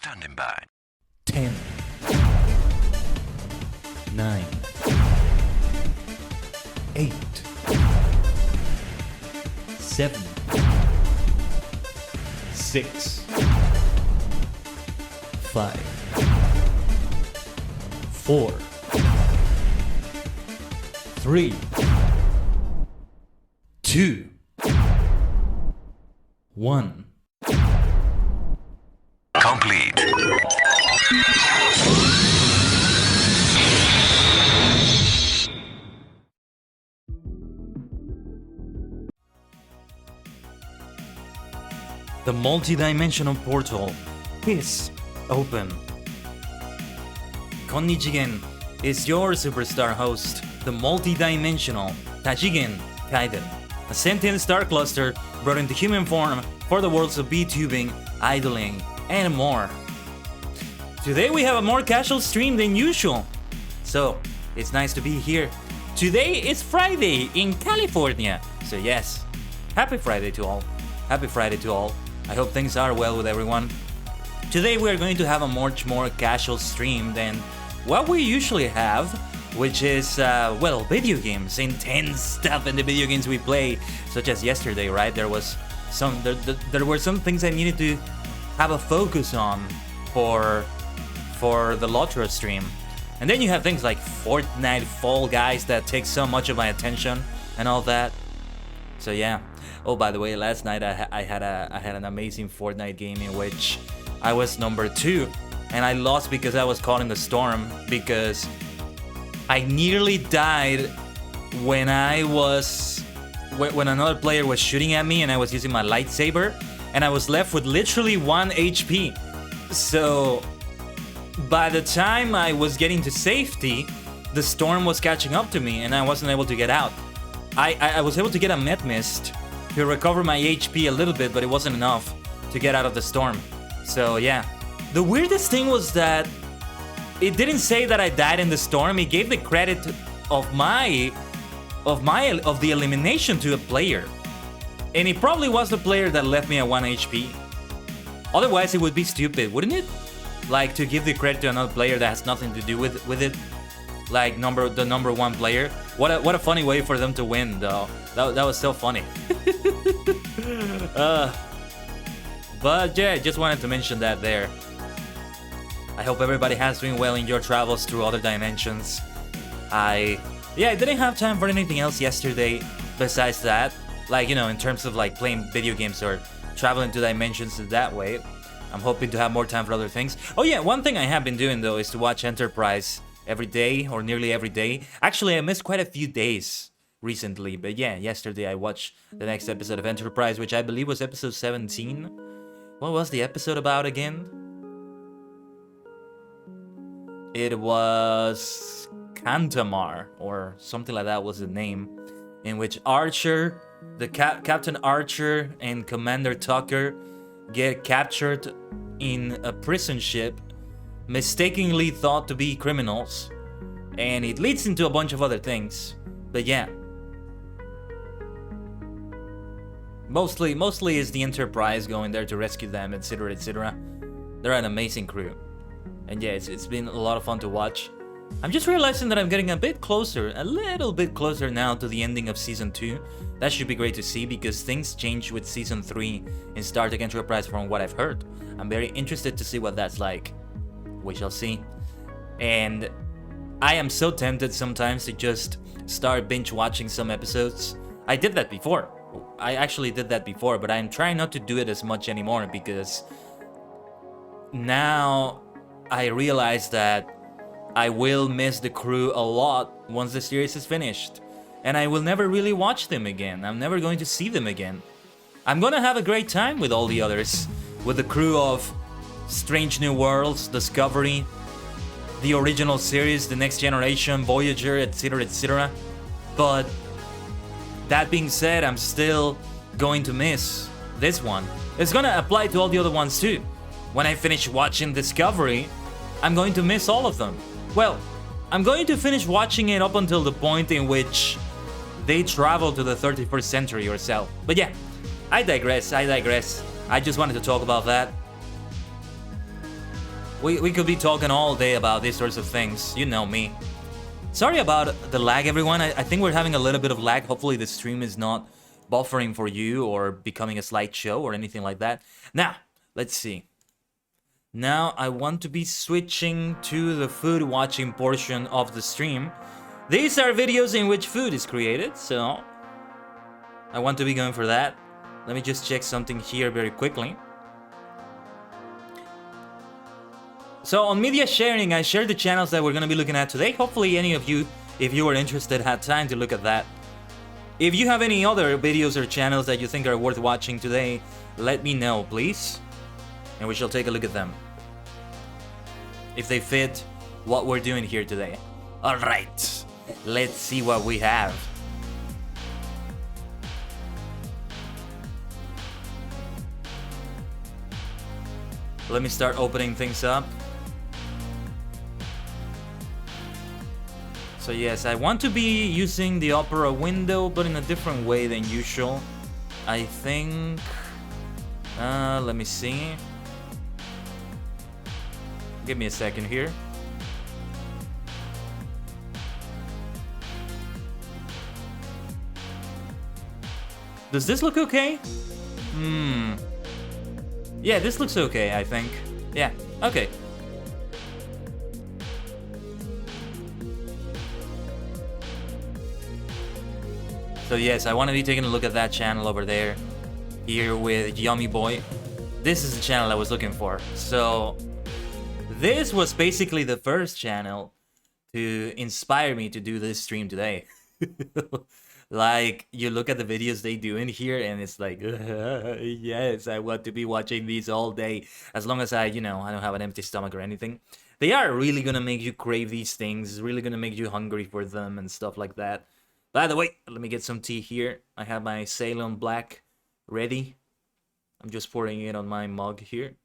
Standing by. 10, 9, 8, 7, 6, 5, 4, 3, 2, 1. Complete. The multi-dimensional portal is open. Konnichigen is your superstar host, the multi-dimensional ℂ𝕠𝕟𝕤𝕒 Kaiden, a sentient star cluster brought into human form for the worlds of VTubing, idling, and more. Today we have a more casual stream than usual, so it's nice to be here. Today is Friday in California, so yes, happy Friday to all. Happy Friday to all. I hope things are well with everyone. Today we are going to have a much more casual stream than what we usually have, which is, well, video games, intense stuff in the video games we play, such as yesterday, right? There were some things I needed to have a focus on for the Lotra stream. And then you have things like Fortnite, Fall Guys that take so much of my attention and all that. So yeah. Oh, by the way, last night I had an amazing Fortnite game in which I was number 2, and I lost because I was caught in the storm, because I nearly died when another player was shooting at me and I was using my lightsaber, and I was left with literally 1 HP. So by the time I was getting to safety, the storm was catching up to me and I wasn't able to get out. I was able to get a med mist to recover my HP a little bit, but it wasn't enough to get out of the storm. So yeah. The weirdest thing was that it didn't say that I died in the storm. It gave the credit of the elimination to a player. And it probably was the player that left me at 1 HP. Otherwise it would be stupid, wouldn't it? Like, to give the credit to another player that has nothing to do with it. Like the number 1 player. What a funny way for them to win, though. That was so funny. But yeah, just wanted to mention that there. I hope everybody has doing well in your travels through other dimensions. I didn't have time for anything else yesterday besides that. Like, you know, in terms of like playing video games or traveling to dimensions that way. I'm hoping to have more time for other things. Oh yeah, one thing I have been doing though is to watch Enterprise every day, or nearly every day. Actually, I missed quite a few days recently, but yeah, yesterday I watched the next episode of Enterprise, which I believe was episode 17. What was the episode about again? It was Kantamar, or something like that was the name, in which Archer, Captain Archer and Commander Tucker get captured in a prison ship, mistakenly thought to be criminals, and it leads into a bunch of other things. But yeah, mostly is the Enterprise going there to rescue them, etc, etc. They're an amazing crew, and yeah, it's been a lot of fun to watch. I'm just realizing that I'm getting a little bit closer now to the ending of Season 2. That should be great to see, because things change with Season 3 in Star Trek Enterprise from what I've heard. I'm very interested to see what that's like. We shall see. And I am so tempted sometimes to just start binge watching some episodes. I did that before. I actually did that before, but I'm trying not to do it as much anymore, because now I realize that I will miss the crew a lot once the series is finished. And I will never really watch them again. I'm never going to see them again. I'm gonna have a great time with all the others. With the crew of Strange New Worlds, Discovery, the original series, The Next Generation, Voyager, etc, etc. But that being said, I'm still going to miss this one. It's gonna apply to all the other ones too. When I finish watching Discovery, I'm going to miss all of them. Well, I'm going to finish watching it up until the point in which they travel to the 31st century or so. But yeah, I digress. I just wanted to talk about that. We could be talking all day about these sorts of things. You know me. Sorry about the lag, everyone. I think we're having a little bit of lag. Hopefully the stream is not buffering for you or becoming a slideshow or anything like that. Now, let's see. Now I want to be switching to the food watching portion of the stream. These are videos in which food is created, so I want to be going for that. Let me just check something here very quickly. So on media sharing, I shared the channels that we're going to be looking at today. Hopefully any of you, if you are interested, had time to look at that. If you have any other videos or channels that you think are worth watching today, let me know, please. And we shall take a look at them. If they fit what we're doing here today. Alright, let's see what we have. Let me start opening things up. So yes, I want to be using the Opera window, but in a different way than usual. I think... let me see. Give me a second here. Does this look okay? Yeah, this looks okay, I think. Yeah, okay. So yes, I want to be taking a look at that channel over there. Here with Yummy Boy. This is the channel I was looking for. So this was basically the first channel to inspire me to do this stream today. Like, you look at the videos they do in here and it's like, yes, I want to be watching these all day. As long as I don't have an empty stomach or anything. They are really gonna make you crave these things, really gonna make you hungry for them and stuff like that. By the way, let me get some tea here. I have my Ceylon Black ready. I'm just pouring it on my mug here.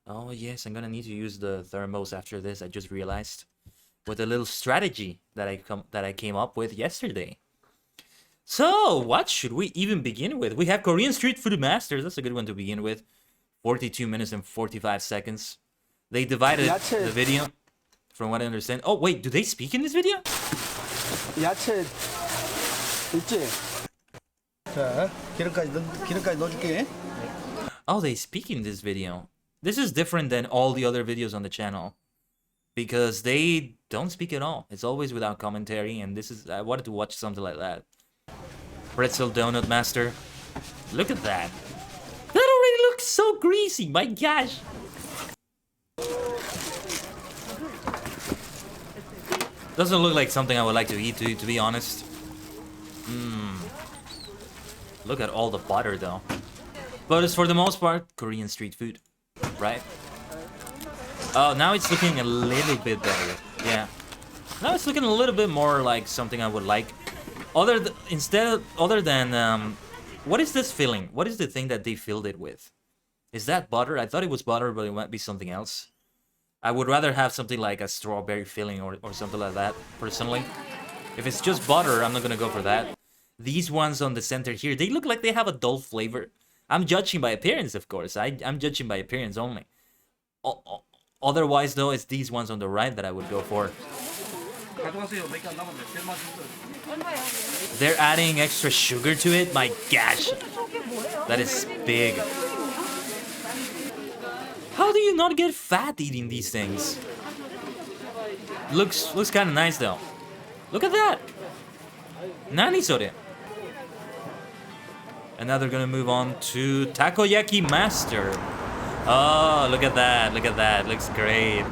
Oh yes, I'm gonna need to use the thermos after this, I just realized. With a little strategy that I came up with yesterday. So, what should we even begin with? We have Korean Street Food Masters. That's a good one to begin with. 42 minutes and 45 seconds. They divided the video, from what I understand. Oh, wait, do they speak in this video? 야채 있지? 자, 기름까지 넣어줄게. Oh, they speak in this video. This is different than all the other videos on the channel. Because they don't speak at all. It's always without commentary, and I wanted to watch something like that. Pretzel Donut Master. Look at that. That already looks so greasy, my gosh. Doesn't look like something I would like to eat, to be honest. Look at all the butter, though. But it's for the most part Korean street food, right? Oh, now it's looking a little bit better. Yeah. Now it's looking a little bit more like something I would like. Other than what is this filling? What is the thing that they filled it with? Is that butter? I thought it was butter, but it might be something else. I would rather have something like a strawberry filling or something like that, personally. If it's just butter, I'm not gonna go for that. These ones on the center here, they look like they have a dull flavor. I'm judging by appearance, of course. I'm judging by appearance only. Otherwise, though, it's these ones on the right that I would go for. They're adding extra sugar to it? My gosh. That is big. How do you not get fat eating these things? Looks kind of nice, though. Look at that. Nani sore? And now they're gonna move on to Takoyaki Master. Oh, look at that. Look at that. Looks great.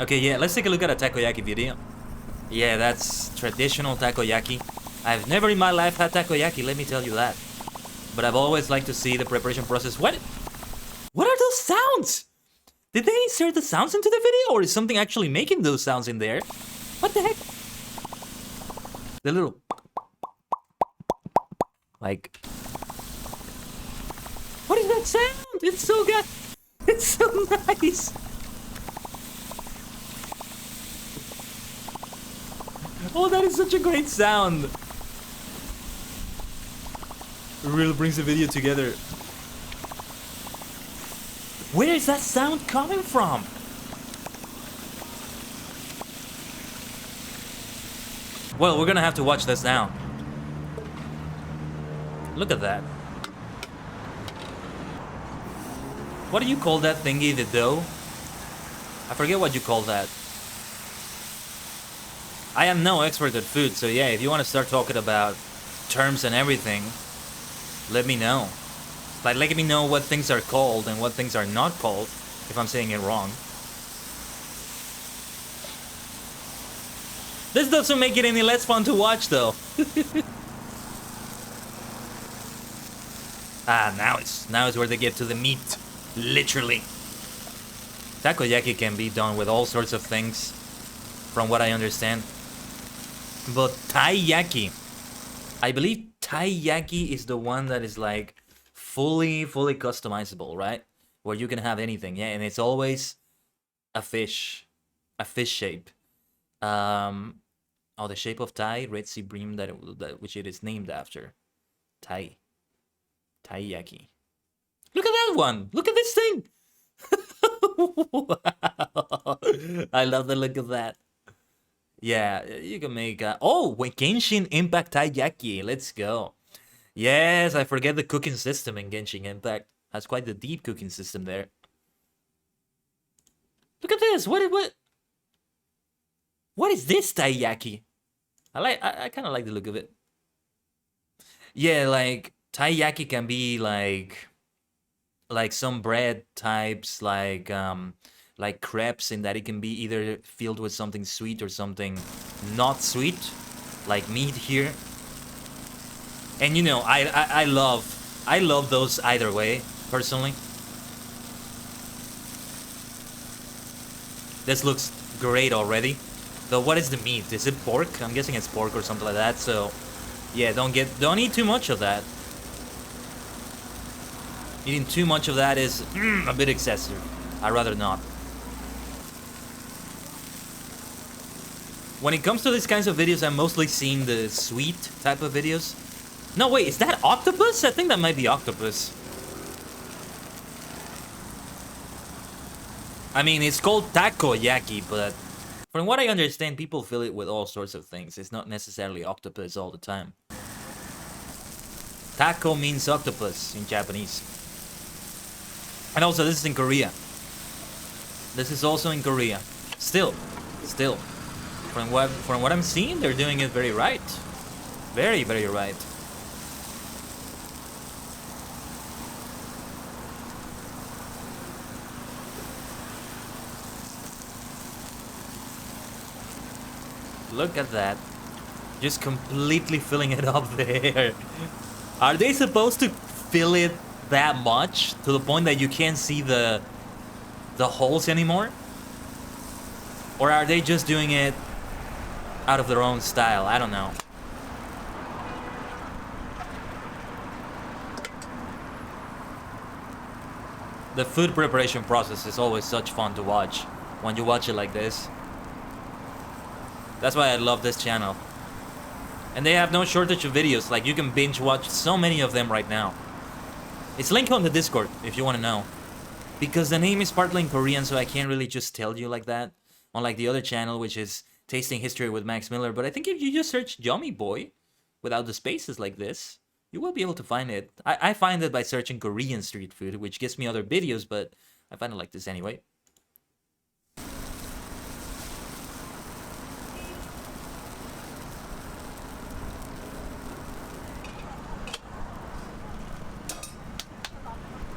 Okay, yeah, let's take a look at a takoyaki video. Yeah, that's traditional takoyaki. I've never in my life had takoyaki, let me tell you that. But I've always liked to see the preparation process. What are those sounds? Did they insert the sounds into the video, or is something actually making those sounds in there? What the heck? The little... like... what is that sound? It's so good. It's so nice. Oh, that is such a great sound. It really brings the video together. Where is that sound coming from? Well, we're gonna have to watch this now. Look at that. What do you call that thingy, the dough? I forget what you call that. I am no expert at food, so yeah, if you want to start talking about terms and everything, let me know. Like, let me know what things are called and what things are not called, if I'm saying it wrong. This doesn't make it any less fun to watch, though. Now it's where they get to the meat. Literally. Takoyaki can be done with all sorts of things, from what I understand. But taiyaki, I believe taiyaki is the one that is like fully customizable, right? Where you can have anything, yeah, and it's always a fish shape. Oh, the shape of Tai, Red Sea bream, which it is named after. Taiyaki. Look at that one! Look at this thing! Wow. I love the look of that. Yeah, you can make Genshin Impact Taiyaki. Let's go. Yes, I forget the cooking system in Genshin Impact. Has quite the deep cooking system there. Look at this. What is this taiyaki? I kind of like the look of it. Yeah, like taiyaki can be like some bread types, like crepes, in that it can be either filled with something sweet or something not sweet, like meat here. And you know, I love those either way, personally. This looks great already. Though, what is the meat? Is it pork? I'm guessing it's pork or something like that. So, yeah, don't eat too much of that. Eating too much of that is a bit excessive. I'd rather not. When it comes to these kinds of videos, I'm mostly seeing the sweet type of videos. No, wait, is that octopus? I think that might be octopus. I mean, it's called takoyaki, but from what I understand, people fill it with all sorts of things. It's not necessarily octopus all the time. Taco means octopus in Japanese. And also, this is in Korea. This is also in Korea. Still. From what I'm seeing, they're doing it very right. Very right. Look at that. Just completely filling it up there. Are they supposed to fill it that much to the point that you can't see the holes anymore? Or are they just doing it out of their own style? I don't know. The food preparation process is always such fun to watch when you watch it like this. That's why I love this channel. And they have no shortage of videos. Like, you can binge watch so many of them right now. It's linked on the Discord if you want to know. Because the name is partly in Korean, so I can't really just tell you like that. Unlike the other channel, which is Tasting History with Max Miller. But I think if you just search Yummy Boy without the spaces like this, you will be able to find it. I find it by searching Korean street food, which gives me other videos, but I find it like this anyway.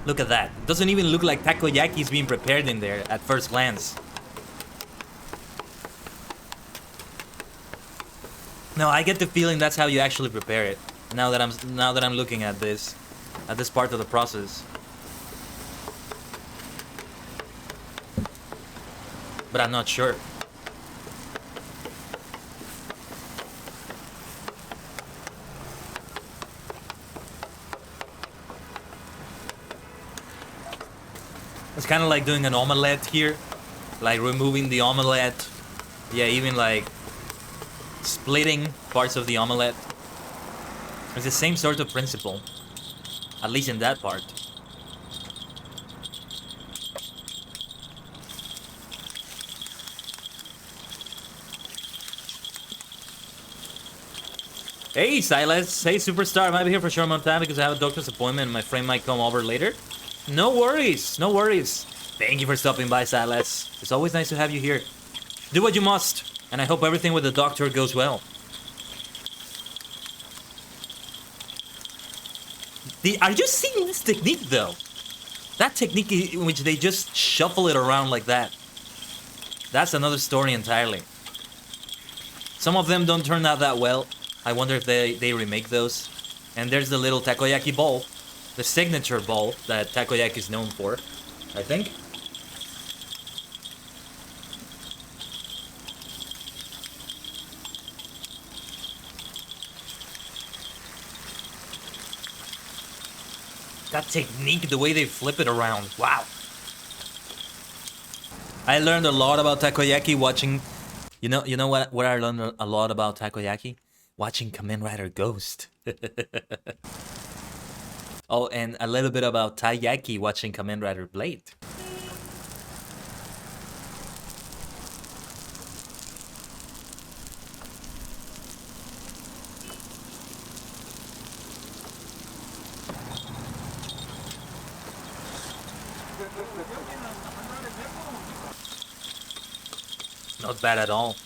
Look at that. It doesn't even look like takoyaki is being prepared in there at first glance. No, I get the feeling that's how you actually prepare it. Now that I'm looking at this part of the process. But I'm not sure. It's kind of like doing an omelette here, like removing the omelette. Yeah, even like splitting parts of the omelette. It's the same sort of principle, at least in that part. Hey, Silas. Hey, Superstar. I might be here for a short amount of time because I have a doctor's appointment and my friend might come over later. No worries. No worries. Thank you for stopping by, Silas. It's always nice to have you here. Do what you must, and I hope everything with the doctor goes well. Are you seeing this technique, though? That technique in which they just shuffle it around like that. That's another story entirely. Some of them don't turn out that well. I wonder if they remake those. And there's the little takoyaki ball. The signature ball that takoyaki is known for, I think. That technique, the way they flip it around, wow. I learned a lot about takoyaki watching, you know what I learned a lot about takoyaki? Watching Kamen Rider Ghost. Oh, and a little bit about taiyaki watching Kamen Rider Blade. Not bad at all.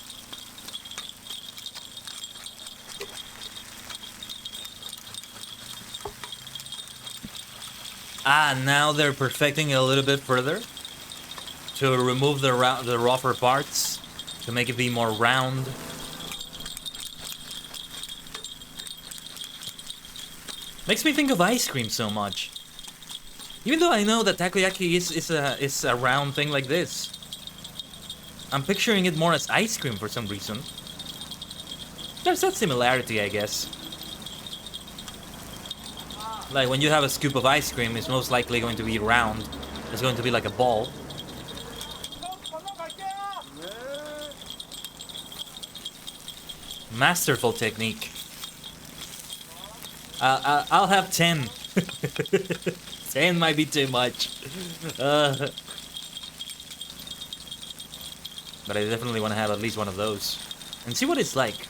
Ah, now they're perfecting it a little bit further to remove the rougher parts, to make it be more round. Makes me think of ice cream so much. Even though I know that takoyaki is a round thing like this. I'm picturing it more as ice cream for some reason. There's that similarity, I guess. Like when you have a scoop of ice cream, it's most likely going to be round. It's going to be like a ball. Masterful technique. I'll have 10. 10 might be too much. But I definitely want to have at least one of those. And see what it's like.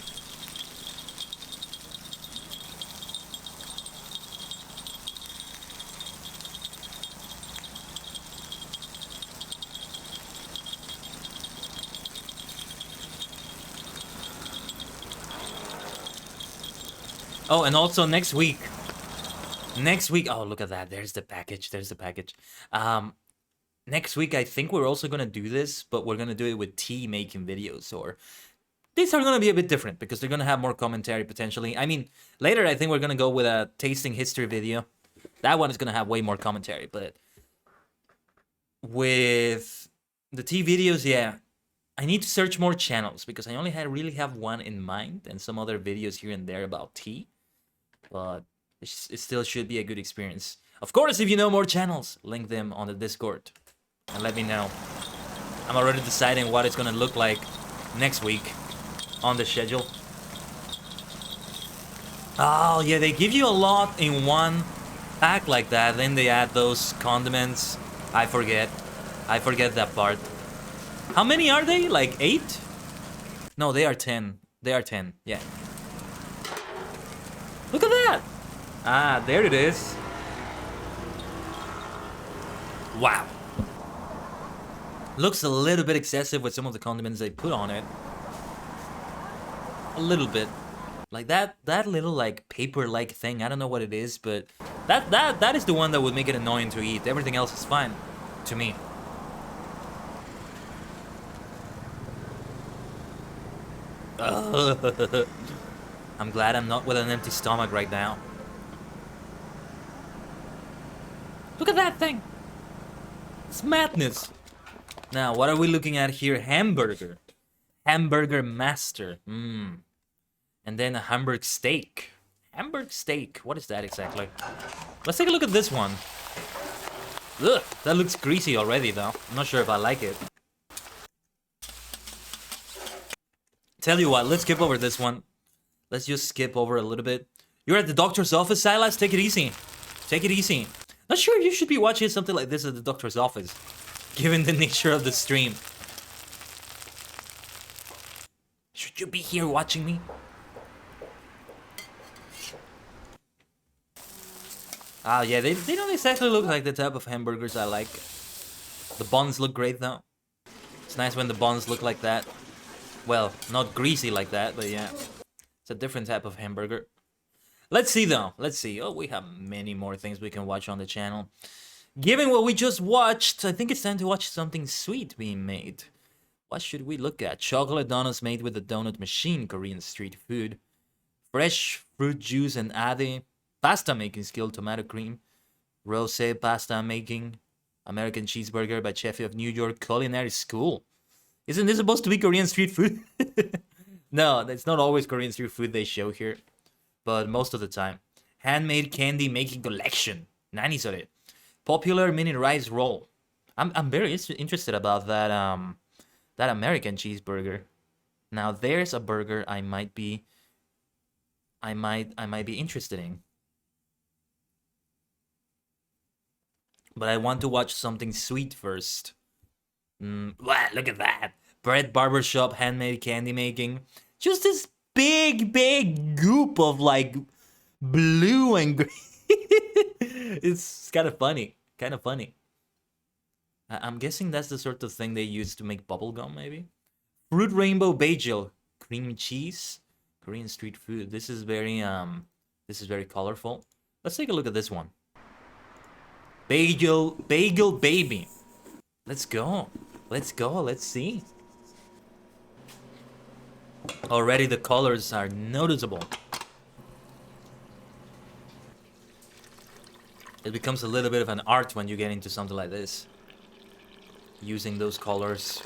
Oh, and also next week, oh, look at that. There's the package. Next week, I think we're also going to do this, but we're going to do it with tea making videos. Or these are going to be a bit different because they're going to have more commentary potentially. I mean, later, I think we're going to go with a tasting history video. That one is going to have way more commentary, but with the tea videos, yeah, I need to search more channels because I only really have one in mind and some other videos here and there about tea. But it still should be a good experience. Of course, if you know more channels, link them on the Discord and let me know. I'm already deciding what it's gonna look like next week on the schedule. Oh yeah, they give you a lot in one pack like that. Then they add those condiments. I forget that part. How many are they? Like 8? No, they are 10. They are 10. Yeah. Look at that! Ah, there it is. Wow. Looks a little bit excessive with some of the condiments they put on it. A little bit. Like that little like paper-like thing, I don't know what it is, but that is the one that would make it annoying to eat. Everything else is fine to me. I'm glad I'm not with an empty stomach right now. Look at that thing! It's madness! Now, what are we looking at here? Hamburger. Hamburger master. And then a Hamburg steak. Hamburg steak. What is that exactly? Let's take a look at this one. Ugh, that looks greasy already though. I'm not sure if I like it. Tell you what, let's skip over this one. Let's just skip over a little bit. You're at the doctor's office, Silas? Take it easy. Take it easy. Not sure if you should be watching something like this at the doctor's office, given the nature of the stream. Should you be here watching me? Ah, yeah, they don't exactly look like the type of hamburgers I like. The buns look great though. It's nice when the buns look like that. Well, not greasy like that, but yeah. It's a different type of hamburger. Let's see though, let's see. Oh, we have many more things we can watch on the channel. Given what we just watched, I think it's time to watch something sweet being made. What should we look at? Chocolate donuts made with the donut machine, Korean street food. Fresh fruit juice and ade. Pasta making skill, tomato cream. Rosé pasta making. American cheeseburger by Chef of New York Culinary School. Isn't this supposed to be Korean street food? No, it's not always Korean street food they show here. But most of the time. Handmade candy making collection. Nani sore. Popular mini rice roll. I'm very interested about that that American cheeseburger. Now there's a burger I might be interested in. But I want to watch something sweet first. Wow, look at that. Bread barbershop, handmade candy making. Just this big goop of like blue and green. It's kind of funny. Kind of funny. I'm guessing that's the sort of thing they use to make bubblegum, maybe? Fruit rainbow bagel. Cream cheese. Korean street food. This is very colorful. Let's take a look at this one. Bagel baby. Let's go. Let's go. Let's see. Already the colors are noticeable. It becomes a little bit of an art when you get into something like this. Using those colors.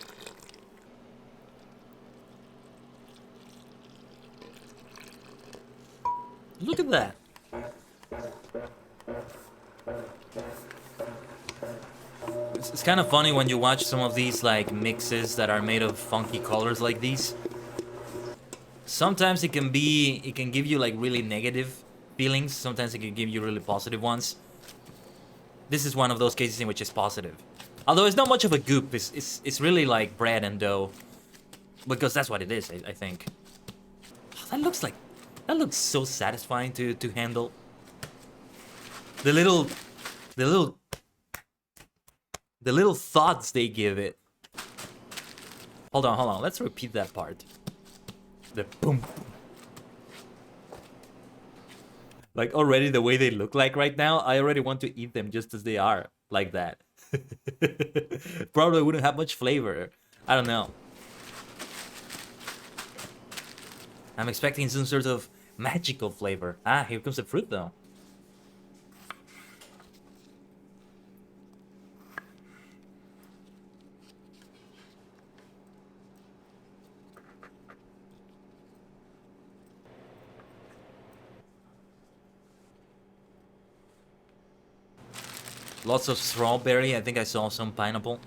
Look at that. It's kind of funny when you watch some of these like mixes that are made of funky colors like these. Sometimes it can give you like really negative feelings. Sometimes it can give you really positive ones. This is one of those cases in which it's positive. Although it's not much of a goop. It's really like bread and dough. Because that's what it is, I think. Oh, that looks so satisfying to handle. The little thoughts they give it. Hold on. Let's repeat that part. The boom. Like already the way they look like right now, I already want to eat them just as they are, like that. Probably wouldn't have much flavor. I don't know. I'm expecting some sort of magical flavor. Ah, here comes the fruit though. Lots of strawberry. I think I saw some pineapple.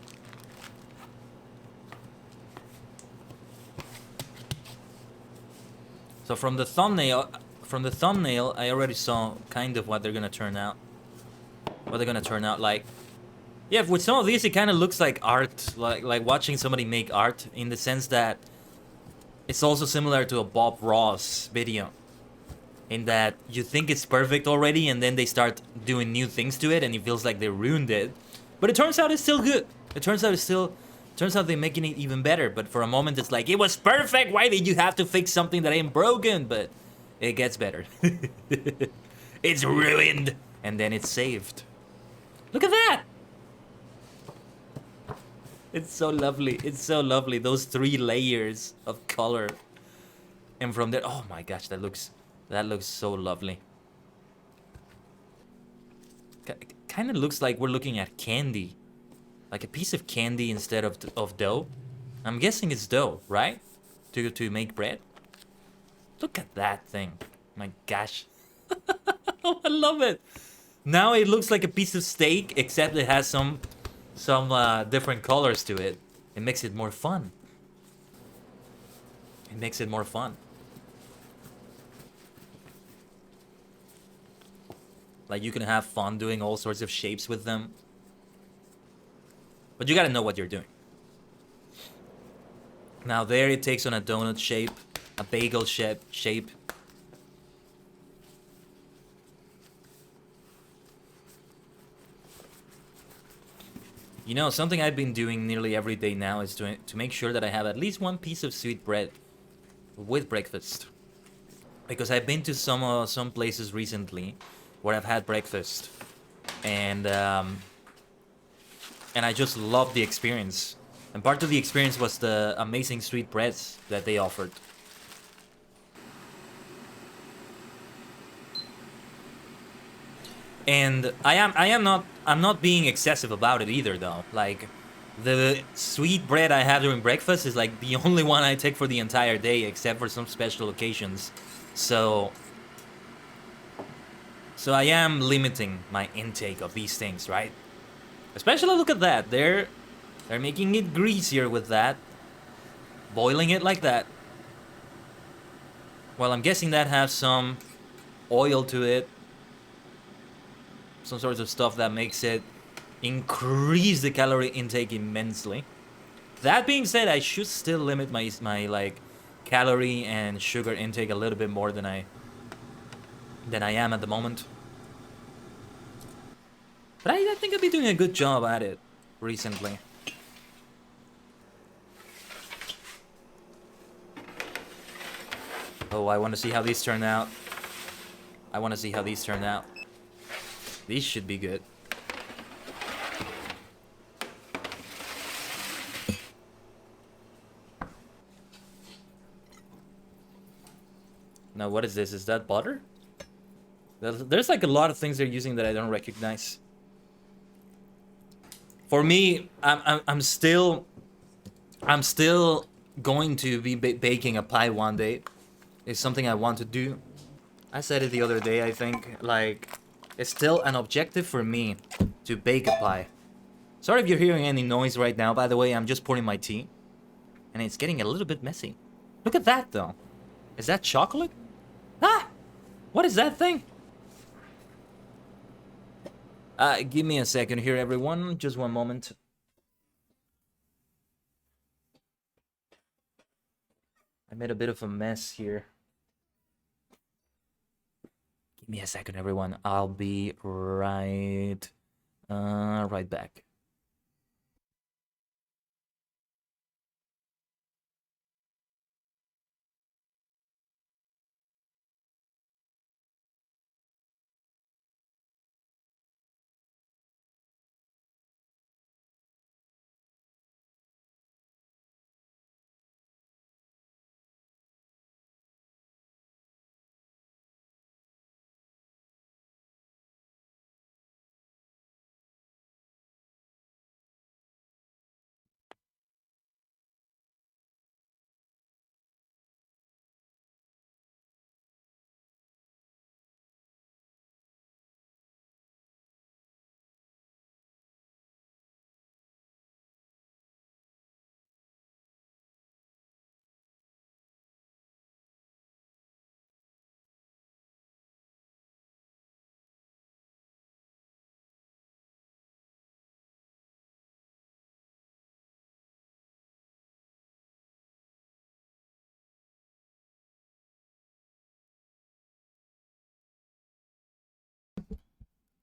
So from the thumbnail, I already saw kind of what they're gonna turn out. What they're gonna turn out like. Yeah, with some of these, it kind of looks like art, like watching somebody make art, in the sense that it's also similar to a Bob Ross video. In that you think it's perfect already, and then they start doing new things to it, and it feels like they ruined it. But it turns out it's still good. It turns out they're making it even better. But for a moment, it's like, it was perfect. Why did you have to fix something that ain't broken? But it gets better. It's ruined, and then it's saved. Look at that. It's so lovely. It's so lovely. Those 3 layers of color, and from there, oh my gosh, that looks so lovely. Kind of looks like we're looking at candy. Like a piece of candy instead of dough. I'm guessing it's dough, right? To make bread. Look at that thing. My gosh. Oh, I love it. Now it looks like a piece of steak, except it has some different colors to it. It makes it more fun. It makes it more fun. Like, you can have fun doing all sorts of shapes with them. But you gotta know what you're doing. Now there it takes on a donut shape, a bagel shape. You know, something I've been doing nearly every day now is to make sure that I have at least one piece of sweet bread with breakfast. Because I've been to some places recently where I've had breakfast, and I just loved the experience. And part of the experience was the amazing sweet breads that they offered. And I'm not being excessive about it either, though. Like, the sweet bread I have during breakfast is like the only one I take for the entire day, except for some special occasions. So I am limiting my intake of these things, right? Especially look at that. They're making it greasier with that. Boiling it like that. Well, I'm guessing that has some oil to it. Some sorts of stuff that makes it increase the calorie intake immensely. That being said, I should still limit my like calorie and sugar intake a little bit more than I am at the moment. But I think I've been doing a good job at it recently. Oh, I want to see how these turn out. These should be good. Now, what is this? Is that butter? There's like a lot of things they're using that I don't recognize. For me, I'm still going to be baking a pie one day. It's something I want to do. I said it the other day, I think, like, it's still an objective for me to bake a pie. Sorry if you're hearing any noise right now, by the way, I'm just pouring my tea. And it's getting a little bit messy. Look at that, though. Is that chocolate? Ah! What is that thing? Give me a second here, everyone. Just one moment. I made a bit of a mess here. Give me a second, everyone. I'll be right back.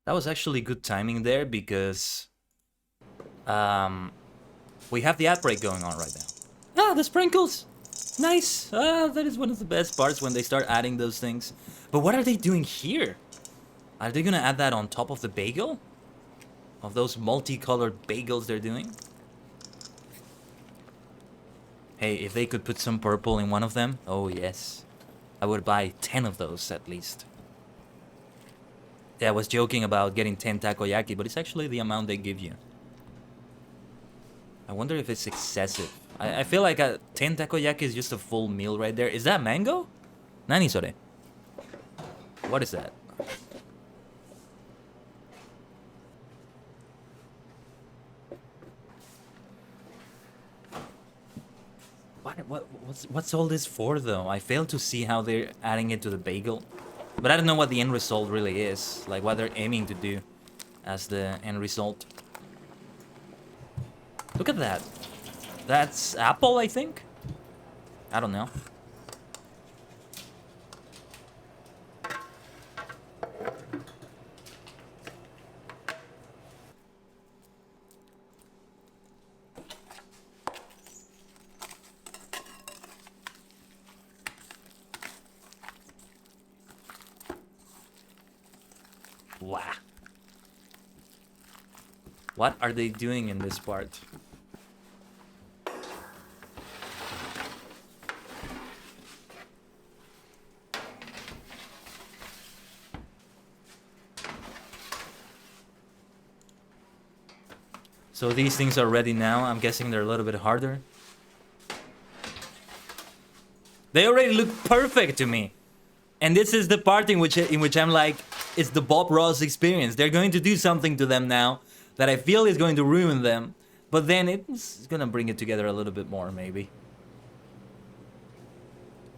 That was actually good timing there because we have the outbreak going on right now. Ah, the sprinkles! Nice! That is one of the best parts when they start adding those things. But what are they doing here? Are they gonna add that on top of the bagel? Of those multicolored bagels they're doing? Hey, if they could put some purple in one of them, oh yes. I would buy 10 of those at least. Yeah, I was joking about getting 10 takoyaki, but it's actually the amount they give you. I wonder if it's excessive. I feel like 10 takoyaki is just a full meal right there. Is that mango? Nani sore? What is that? What's all this for, though? I fail to see how they're adding it to the bagel. But I don't know what the end result really is. Like, what they're aiming to do as the end result. Look at that. That's apple, I think? I don't know. Wow. What are they doing in this part? So these things are ready now. I'm guessing they're a little bit harder. They already look perfect to me. And this is the part in which I'm like, it's the Bob Ross experience. They're going to do something to them now that I feel is going to ruin them. But then it's gonna bring it together a little bit more, maybe.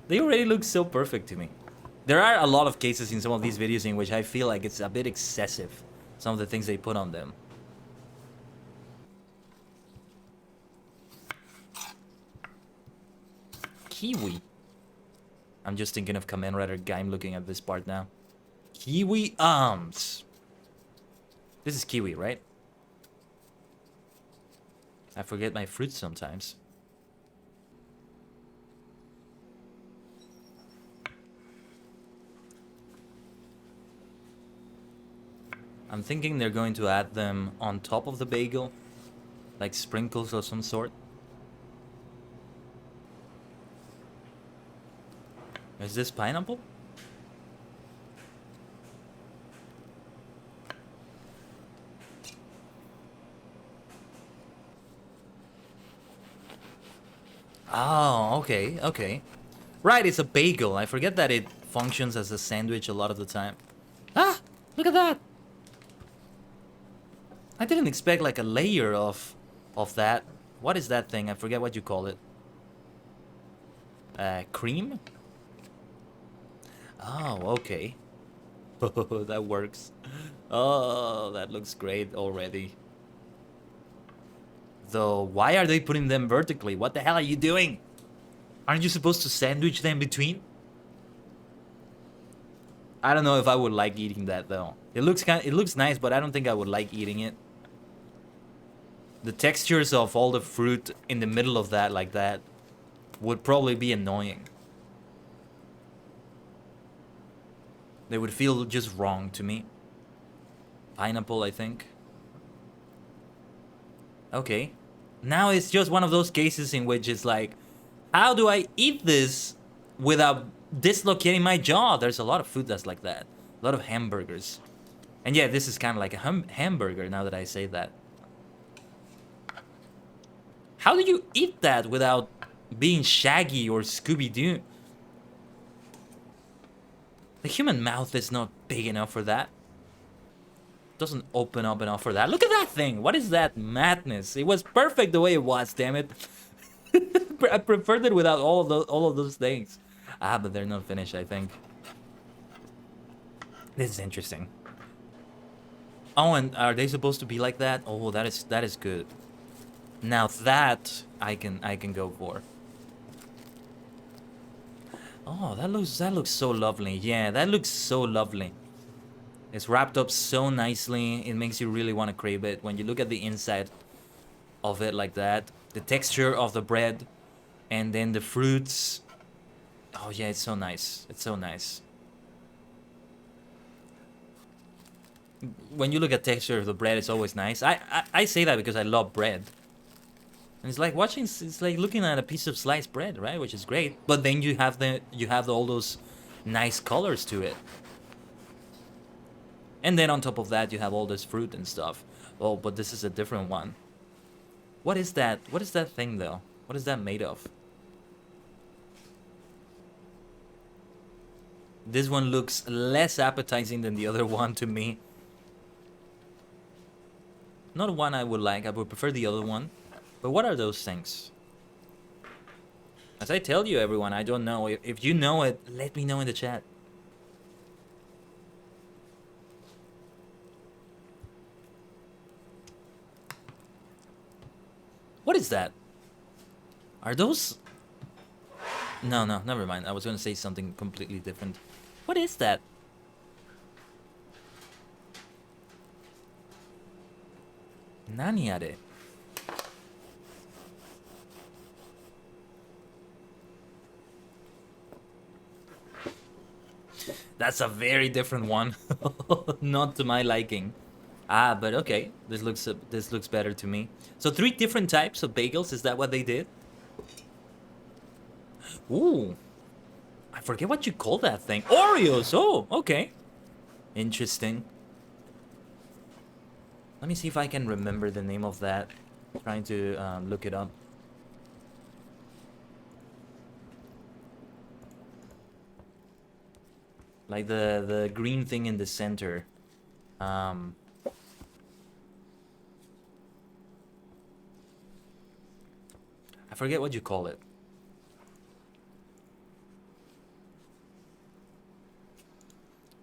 They already look so perfect to me. There are a lot of cases in some of these videos in which I feel like it's a bit excessive. Some of the things they put on them. Kiwi. I'm just thinking of Kamen Rider Guy. I'm looking at this part now. Kiwi arms. This is kiwi, right? I forget my fruits sometimes. I'm thinking they're going to add them on top of the bagel. Like sprinkles of some sort. Is this pineapple? Oh, okay, okay. Right, it's a bagel. I forget that it functions as a sandwich a lot of the time. Ah, look at that. I didn't expect like a layer of that. What is that thing? I forget what you call it. Cream? Oh, okay. Oh, that works. Oh, that looks great already. Though, why are they putting them vertically? What the hell are you doing? Aren't you supposed to sandwich them between? I don't know if I would like eating that though. It looks nice, but I don't think I would like eating it. The textures of all the fruit in the middle of that like that would probably be annoying. They would feel just wrong to me. Pineapple, I think. Okay. Now it's just one of those cases in which it's like, how do I eat this without dislocating my jaw? There's a lot of food that's like that. A lot of hamburgers. And yeah, this is kind of like a hamburger now that I say that. How do you eat that without being Shaggy or Scooby-Doo? The human mouth is not big enough for that. Doesn't open up enough for that. Look at that thing. What is that madness? It was perfect the way it was, damn it. I preferred it without all of those things. Ah, but they're not finished, I think. This is interesting. Oh, and are they supposed to be like that? Oh, that is good. Now that I can go for. Oh, that looks so lovely. Yeah, that looks so lovely. It's wrapped up so nicely. It makes you really want to crave it when you look at the inside of it like that. The texture of the bread and then the fruits. Oh yeah, it's so nice. It's so nice. When you look at texture of the bread, it's always nice. I say that because I love bread. And it's like watching, it's like looking at a piece of sliced bread, right? Which is great. But then you have all those nice colors to it. And then on top of that, you have all this fruit and stuff. Oh, but this is a different one. What is that? What is that thing, though? What is that made of? This one looks less appetizing than the other one to me. Not one I would like. I would prefer the other one. But what are those things? As I tell you, everyone, I don't know. If you know it, let me know in the chat. What is that? Are those... No, never mind. I was going to say something completely different. What is that? Nani are? That's a very different one. Not to my liking. Ah, but okay. This looks better to me. So 3 different types of bagels. Is that what they did? Ooh. I forget what you call that thing. Oreos. Oh, okay. Interesting. Let me see if I can remember the name of that. Trying to look it up. Like the green thing in the center. I forget what you call it.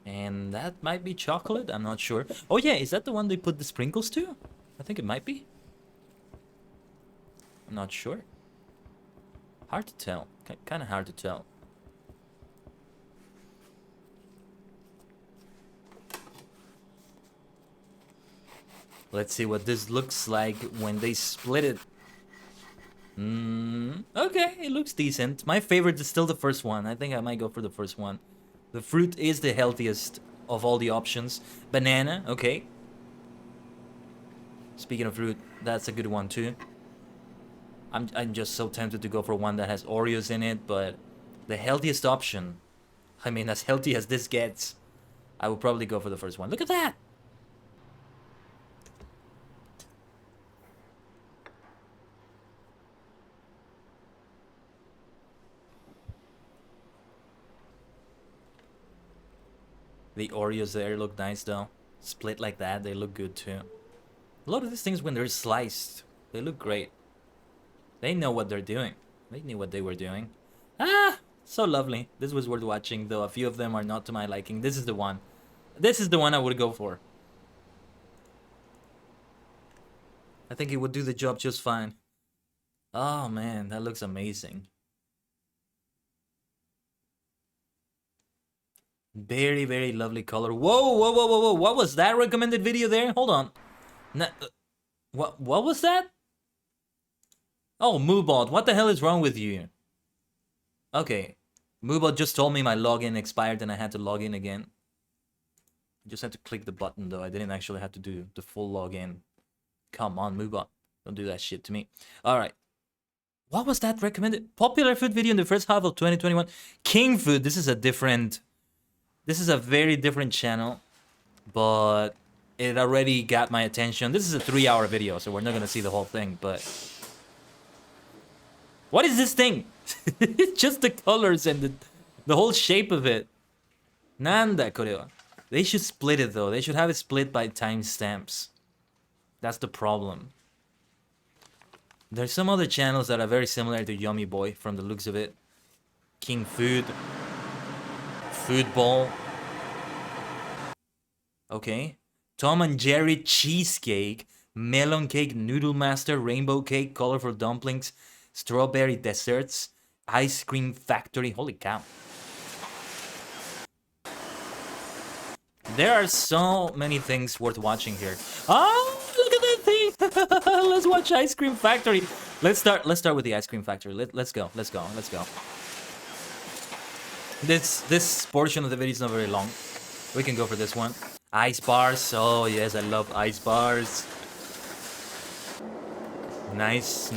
And that might be chocolate, I'm not sure. Oh yeah, is that the one they put the sprinkles to? I think it might be. I'm not sure. Hard to tell. Kind of hard to tell. Let's see what this looks like when they split it. Okay, it looks decent. My favorite is still the first one. I think I might go for the first one. The fruit is the healthiest of all the options. Banana, okay. Speaking of fruit, that's a good one too. I'm just so tempted to go for one that has Oreos in it, but the healthiest option, I mean, as healthy as this gets, I would probably go for the first one. Look at that! The Oreos there look nice though. Split like that, they look good too. A lot of these things when they're sliced, they look great. They know what they're doing. They knew what they were doing. Ah, so lovely. This was worth watching though. A few of them are not to my liking. This is the one. This is the one I would go for. I think it would do the job just fine. Oh man, that looks amazing. Very, very lovely color. Whoa, whoa, whoa, whoa, whoa. What was that recommended video there? Hold on. What was that? Oh, Moobot, what the hell is wrong with you? Okay. Moobot just told me my login expired and I had to log in again. I just had to click the button though. I didn't actually have to do the full login. Come on, Moobot. Don't do that shit to me. Alright. What was that recommended? Popular food video in the first half of 2021. King Food. This is a different... This is a very different channel, but it already got my attention. This is a 3-hour video, so we're not gonna see the whole thing, but... What is this thing? It's just the colors and the whole shape of it. Nanda koreo. They should split it though. They should have it split by timestamps. That's the problem. There's some other channels that are very similar to Yummy Boy from the looks of it. King Food. Food Ball. Okay. Tom and Jerry Cheesecake. Melon Cake, Noodle Master, Rainbow Cake, Colorful Dumplings, Strawberry Desserts, Ice Cream Factory. Holy cow. There are so many things worth watching here. Oh, look at that thing. Let's watch Ice Cream Factory. Let's start with the Ice Cream Factory. Let's go. This portion of the video is not very long. We can go for this one. Ice bars. Oh yes, I love ice bars. Nice.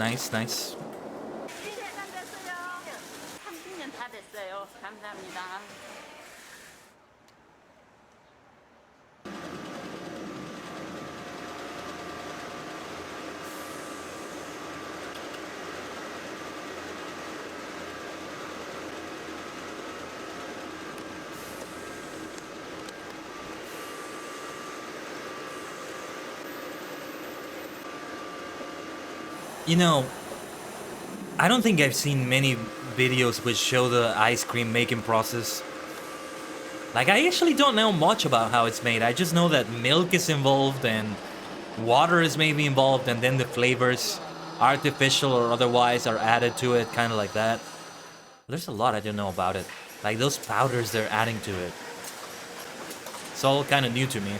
You know, I don't think I've seen many videos which show the ice cream making process. Like, I actually don't know much about how it's made. I just know that milk is involved and water is maybe involved, and then the flavors, artificial or otherwise, are added to it, kind of like that. There's a lot I don't know about it. Like those powders they're adding to it. It's all kind of new to me.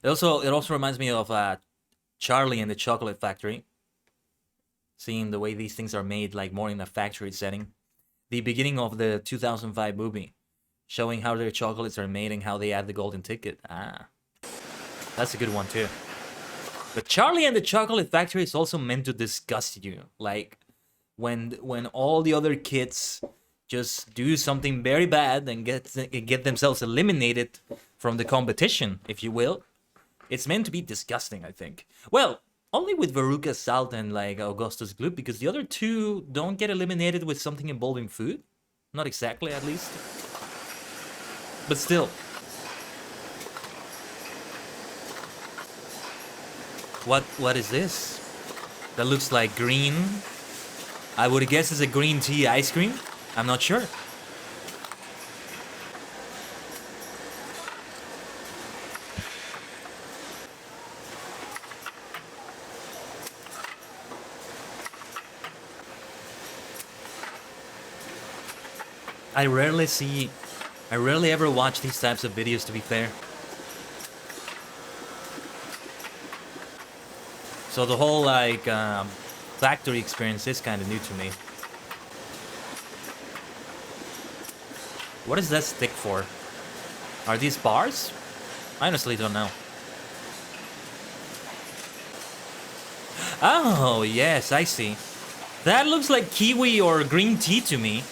It also reminds me of Charlie and the Chocolate Factory. Seeing the way these things are made, like more in a factory setting. the beginning of the 2005 movie, showing how their chocolates are made and how they add the golden ticket. Ah, that's a good one too. But Charlie and the Chocolate Factory is also meant to disgust you. Like, when all the other kids just do something very bad and get themselves eliminated from the competition, if you will. It's meant to be disgusting, I think. Well, only with Veruca Salt and like Augustus Gloop, because the other two don't get eliminated with something involving food. Not exactly, at least. But still. What is this? That looks like green. I would guess it's a green tea ice cream. I'm not sure. I rarely ever watch these types of videos, to be fair. So the whole like factory experience is kind of new to me. What is that stick for? Are these bars? I honestly don't know. Oh, yes, I see. That looks like kiwi or green tea to me.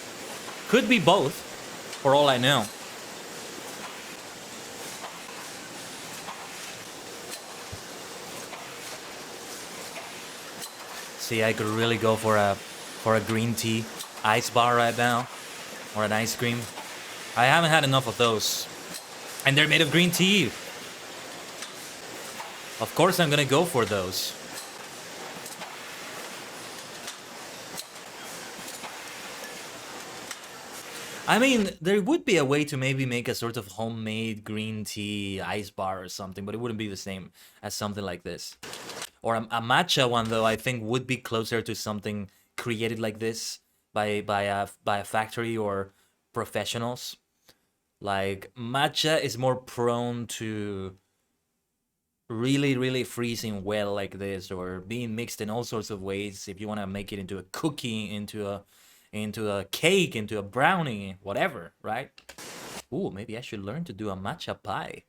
Could be both, for all I know. See, I could really go for a green tea ice bar right now, or an ice cream. I haven't had enough of those, and they're made of green tea. Of course, I'm gonna go for those. I mean, there would be a way to maybe make a sort of homemade green tea ice bar or something, but it wouldn't be the same as something like this. Or a matcha one, though, I think would be closer to something created like this by a factory or professionals. Like, matcha is more prone to really freezing well like this, or being mixed in all sorts of ways if you want to make it into a cookie, into a cake, into a brownie, whatever, right? Ooh, maybe I should learn to do a matcha pie.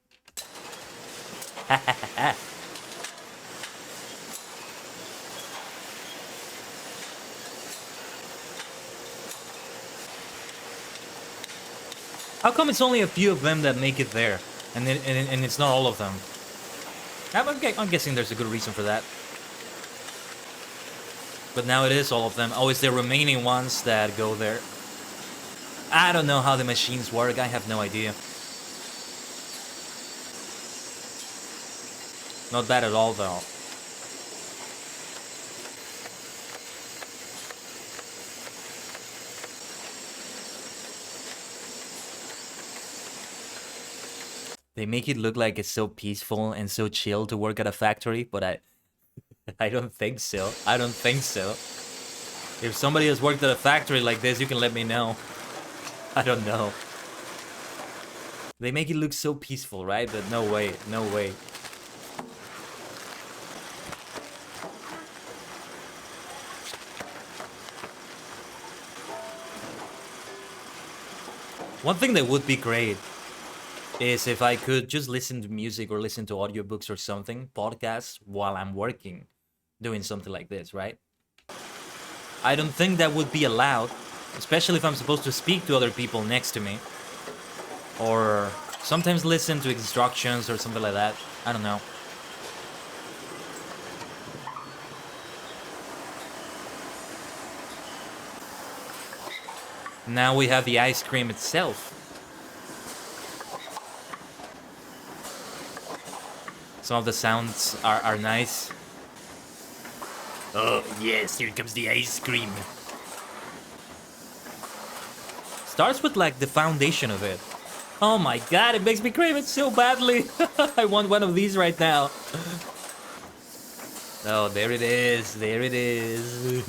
How come it's only a few of them that make it there, and it's not all of them? I'm guessing there's a good reason for that. But now it is all of them. Oh, it's the remaining ones that go there. I don't know how the machines work. I have no idea. Not bad at all, though. They make it look like it's so peaceful and so chill to work at a factory, but I don't think so. I don't think so. If somebody has worked at a factory like this, you can let me know. I don't know. They make it look so peaceful, right? But no way, no way. One thing that would be great is if I could just listen to music or listen to audiobooks or something, podcasts, while I'm working, doing something like this, right? I don't think that would be allowed, especially if I'm supposed to speak to other people next to me. Or sometimes listen to instructions or something like that. I don't know. Now we have the ice cream itself. Some of the sounds are nice. Oh, yes, here comes the ice cream. Starts with, like, the foundation of it. Oh my god, it makes me crave it so badly. I want one of these right now. Oh, there it is. There it is.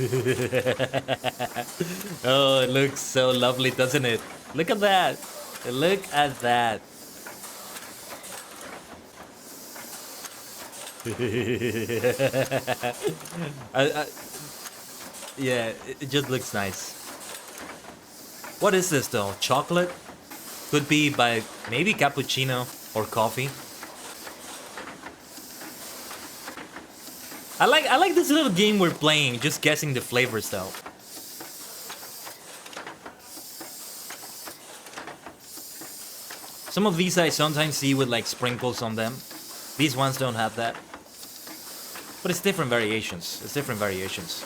Oh, it looks so lovely, doesn't it? Look at that. Look at that. Yeah, it just looks nice. What is this though? Chocolate? Could be by maybe cappuccino or coffee. I like this little game we're playing, just guessing the flavors though. Some of these I sometimes see with like sprinkles on them. These ones don't have that. But it's different variations. It's different variations.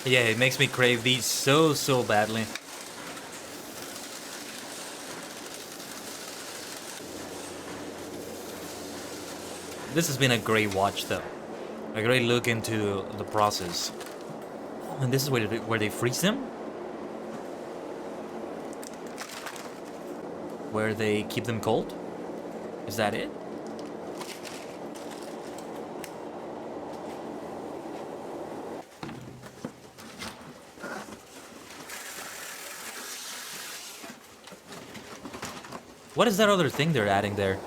Yeah, it makes me crave these so badly. This has been a great watch though. A great look into the process. Oh, and this is where they freeze them? Where they keep them cold? Is that it? What is that other thing they're adding there?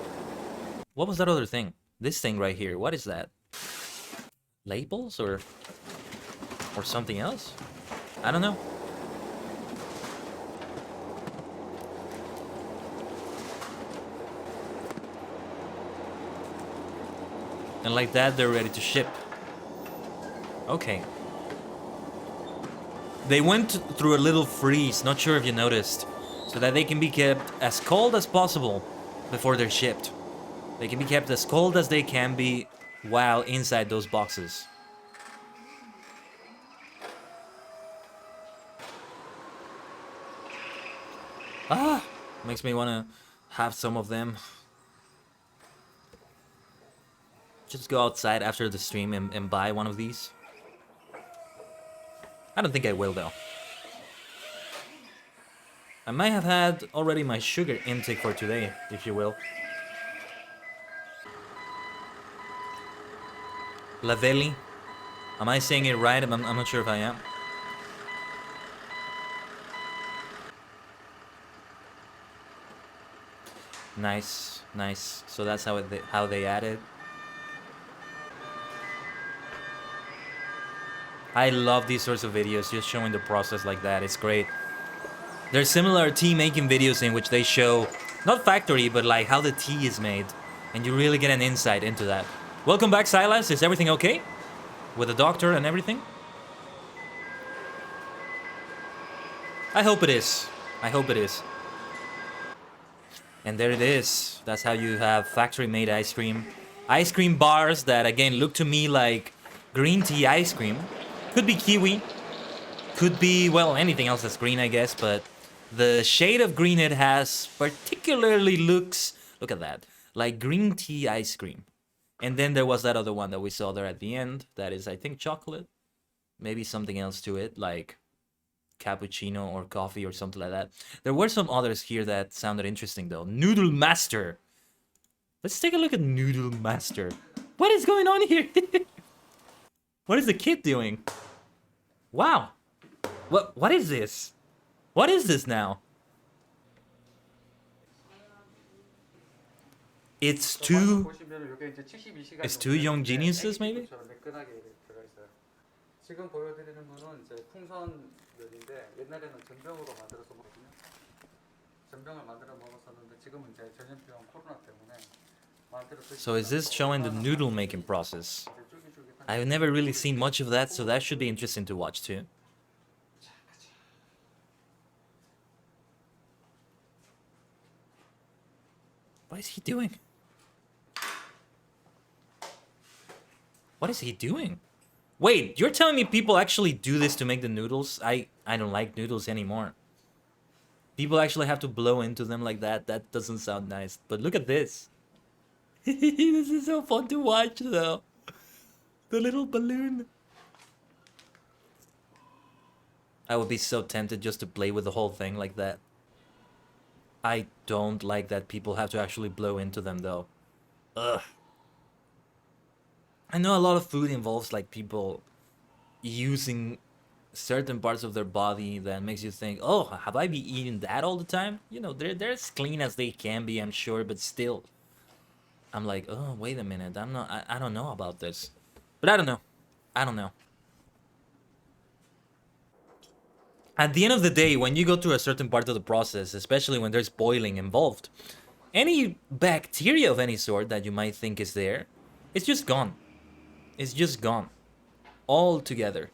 What was that other thing? This thing right here, what is that? Labels or something else? I don't know. And like that, they're ready to ship. Okay. They went through a little freeze, not sure if you noticed, so that they can be kept as cold as possible before they're shipped. They can be kept as cold as they can be while inside those boxes. Ah! Makes me want to have some of them. Just go outside after the stream and buy one of these. I don't think I will though. I might have had already my sugar intake for today, if you will. Lavelli. Am I saying it right? I'm not sure if I am. Nice, nice. So that's how they added. I love these sorts of videos, just showing the process like that. It's great. There's similar tea making videos in which they show, not factory, but like how the tea is made. And you really get an insight into that. Welcome back, Silas. Is everything okay? With the doctor and everything? I hope it is. I hope it is. And there it is. That's how you have factory-made ice cream. Ice cream bars that, again, look to me like green tea ice cream. Could be kiwi. Could be, well, anything else that's green, I guess. But the shade of green it has particularly looks, look at that, like green tea ice cream. And then there was that other one that we saw there at the end. That is, I think, chocolate. Maybe something else to it, like cappuccino or coffee or something like that. There were some others here that sounded interesting, though. Noodle Master. Let's take a look at Noodle Master. What is going on here? What is the kid doing? Wow. What is this? What is this now? It's two young geniuses, maybe? 지금 보여드리는 분은 이제 풍선면인데 옛날에는 전병으로 만들어서 먹거든요. 전병을 만들어 먹었었는데 지금은 이제 전염병 코로나 때문에 만들어. So is this showing the noodle making process? I've never really seen much of that, so that should be interesting to watch too. What is he doing? What is he doing? Wait, you're telling me people actually do this to make the noodles? I don't like noodles anymore. People actually have to blow into them like that? That doesn't sound nice. But look at this. This is so fun to watch though. The little balloon. I would be so tempted just to play with the whole thing like that. I don't like that people have to actually blow into them though. Ugh. I know a lot of food involves like people using certain parts of their body that makes you think, oh, have I been eating that all the time? You know, they're as clean as they can be, I'm sure, but still. I'm like, oh, wait a minute, I don't know about this. But I don't know. I don't know. At the end of the day, when you go through a certain part of the process, especially when there's boiling involved, any bacteria of any sort that you might think is there, it's just gone. It's just gone. All together.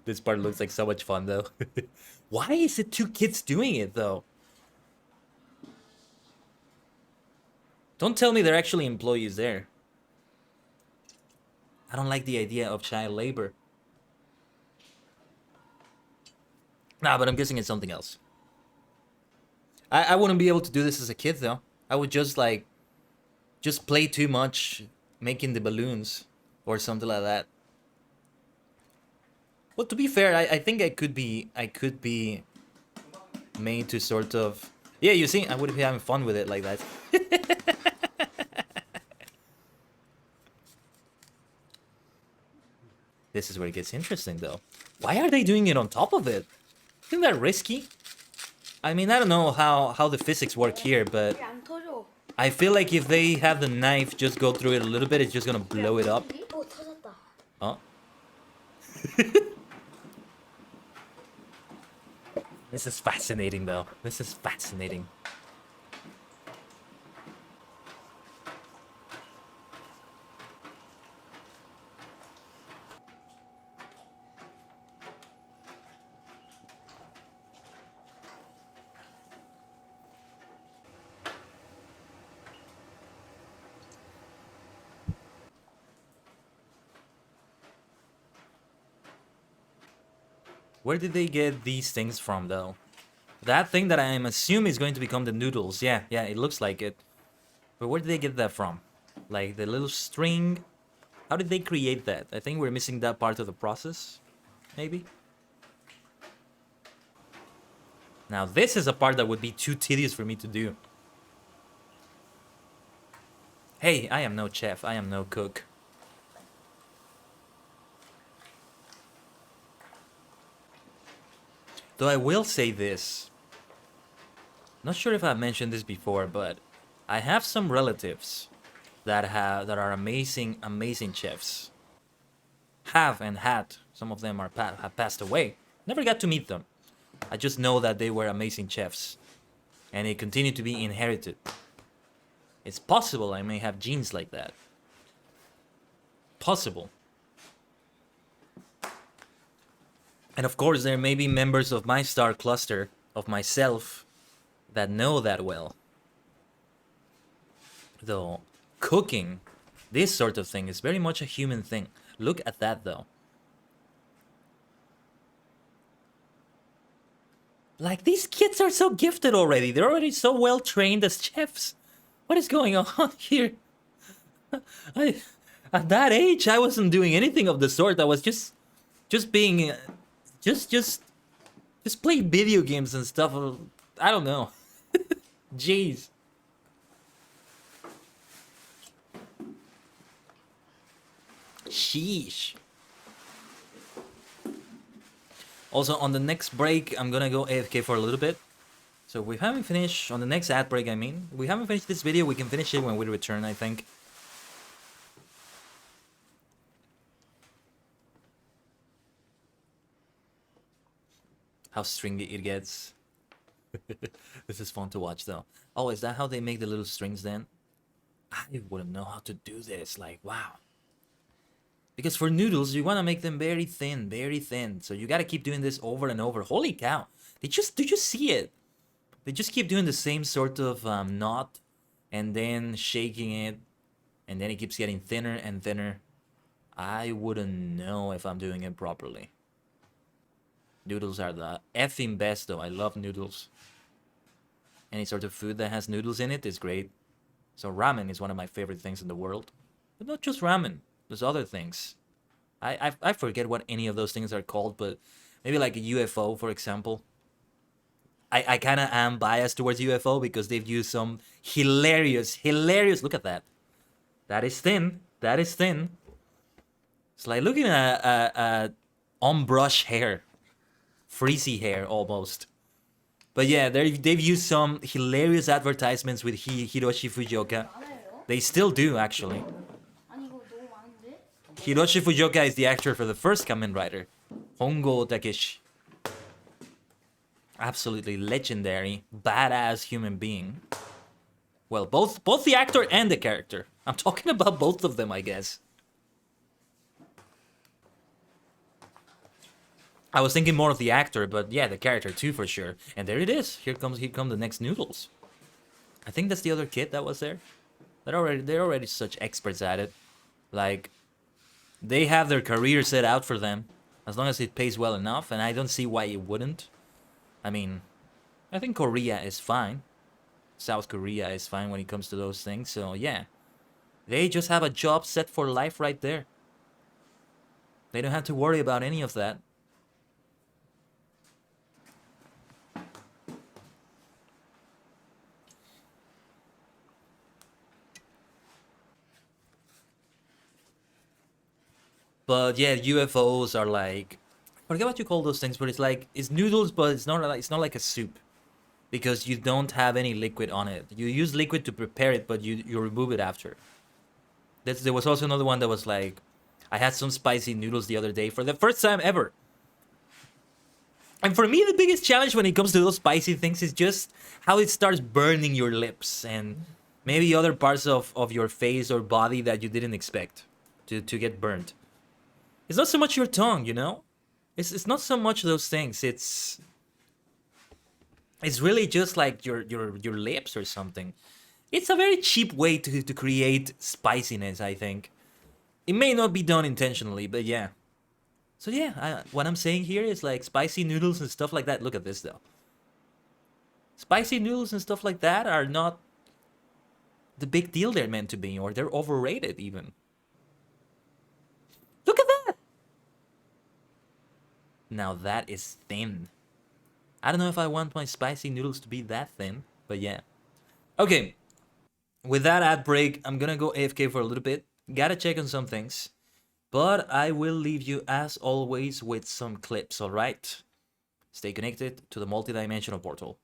This part looks like so much fun though. Why is it two kids doing it though? Don't tell me they're actually employees there. I don't like the idea of child labor. Nah, but I'm guessing it's something else. I wouldn't be able to do this as a kid though. I would just like, just play too much making the balloons or something like that. Well, to be fair, I think I could be made to sort of... Yeah, you see, I would be having fun with it like that. This is where it gets interesting though. Why are they doing it on top of it? Isn't that risky? I mean, I don't know how the physics work here, but I feel like if they have the knife just go through it a little bit, it's just gonna blow it up. Oh. This is fascinating though. This is fascinating. Where did they get these things from, though? That thing that I am assuming is going to become the noodles. Yeah, it looks like it. But where did they get that from? Like, the little string? How did they create that? I think we're missing that part of the process. Maybe? Now, this is a part that would be too tedious for me to do. Hey, I am no chef. I am no cook. Though I will say this. Not sure if I've mentioned this before, but I have some relatives that are amazing chefs. Have and had. Some of them have passed away. Never got to meet them. I just know that they were amazing chefs. And it continued to be inherited. It's possible I may have genes like that. Possible. And of course, there may be members of my star cluster, of myself, that know that well. Though, cooking, this sort of thing, is very much a human thing. Look at that, though. Like, these kids are so gifted already. They're already so well trained as chefs. What is going on here? At that age, I wasn't doing anything of the sort. I was just being... Just play video games and stuff. I don't know. Jeez. Sheesh. Also, on the next break, I'm gonna go AFK for a little bit. So we haven't finished, on the next ad break, I mean. We haven't finished this video, we can finish it when we return, I think. How stringy it gets. This is fun to watch though. Oh, is that how they make the little strings then? I wouldn't know how to do this, like, wow. Because for noodles, you want to make them very thin, very thin. So you got to keep doing this over and over. Holy cow. Did you see it? They just keep doing the same sort of knot and then shaking it. And then it keeps getting thinner and thinner. I wouldn't know if I'm doing it properly. Noodles are the effing best though. I love noodles. Any sort of food that has noodles in it is great. So ramen is one of my favorite things in the world. But not just ramen. There's other things. I forget what any of those things are called, but maybe like a UFO, for example. I kind of am biased towards UFO because they've used some hilarious, look at that. That is thin. That is thin. It's like looking at on-brush hair. Freezy hair, almost. But yeah, they've used some hilarious advertisements with Hiroshi Fujioka. They still do, actually. Hiroshi Fujioka is the actor for the first Kamen Rider. Hongo Takeshi. Absolutely legendary, badass human being. Well, both the actor and the character. I'm talking about both of them, I guess. I was thinking more of the actor, but yeah, the character too, for sure. And there it is. Here come the next noodles. I think that's the other kid that was there. They're already such experts at it. Like, they have their career set out for them, as long as it pays well enough, and I don't see why it wouldn't. I mean, I think Korea is fine. South Korea is fine when it comes to those things, so yeah. They just have a job set for life right there. They don't have to worry about any of that. But yeah, UFOs are like, I forget what you call those things, but it's noodles, but it's not like a soup, because you don't have any liquid on it. You use liquid to prepare it, but you remove it after. There was also another one that was like, I had some spicy noodles the other day for the first time ever. And for me, the biggest challenge when it comes to those spicy things is just how it starts burning your lips and maybe other parts of your face or body that you didn't expect to get burnt. It's not so much your tongue, you know? It's not so much those things. It's really just like your lips or something. It's a very cheap way to create spiciness, I think. It may not be done intentionally, but yeah. So yeah, what I'm saying here is like spicy noodles and stuff like that. Look at this though. Spicy noodles and stuff like that are not the big deal they're meant to be, or they're overrated even. Look at that! Now that is thin. I don't know if I want my spicy noodles to be that thin, but yeah. Okay, with that ad break, I'm gonna go AFK for a little bit. Gotta check on some things. But I will leave you, as always, with some clips, alright? Stay connected to the multidimensional portal.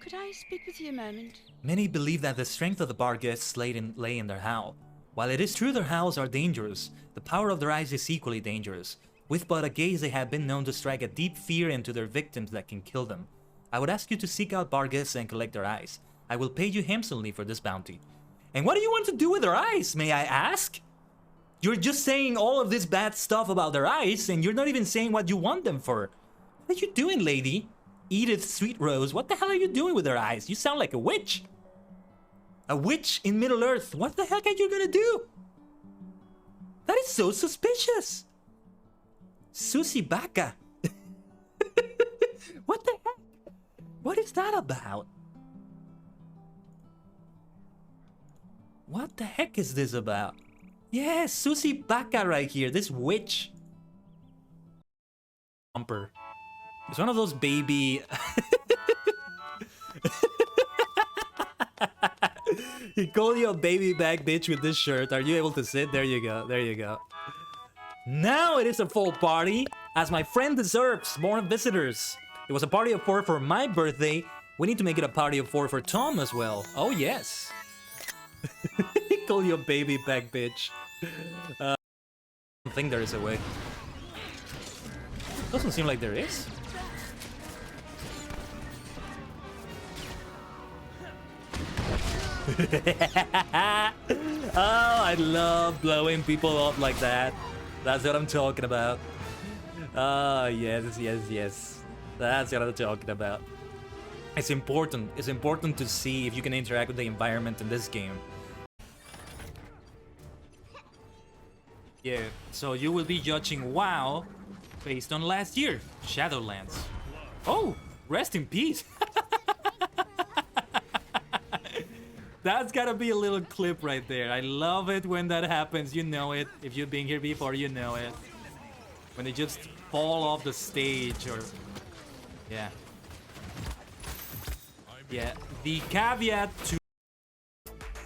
Could I speak with you a moment? Many believe that the strength of the bar guests lay in their howl. While it is true their howls are dangerous, the power of their eyes is equally dangerous. With but a gaze, they have been known to strike a deep fear into their victims that can kill them. I would ask you to seek out bar guests and collect their eyes. I will pay you handsomely for this bounty. And what do you want to do with their eyes, may I ask? You're just saying all of this bad stuff about their eyes, and you're not even saying what you want them for. What are you doing, lady? Edith Sweet Rose, what the hell are you doing with their eyes? You sound like a witch. A witch in Middle Earth. What the heck are you gonna do? That is so suspicious. Susie Baka. What the heck? What is that about? What the heck is this about? Yes, Susie Baka right here, this witch. Bumper. It's one of those baby... He called you a baby back bitch with this shirt. Are you able to sit? There you go, there you go. Now it is a full party, as my friend deserves more visitors. It was a party of 4 for my birthday. We need to make it a party of 4 for Tom as well. Oh yes. He called you a baby back bitch. I don't think there is a way. Doesn't seem like there is. Oh, I love blowing people up like that. That's what I'm talking about. Ah, yes, yes, yes. That's what I'm talking about. It's important. It's important to see if you can interact with the environment in this game. Yeah, so you will be judging WoW based on last year, Shadowlands. Oh, rest in peace. That's gotta be a little clip right there. I love it when that happens. You know it. If you've been here before, you know it. When they just fall off the stage or... Yeah. Yeah. The caveat to...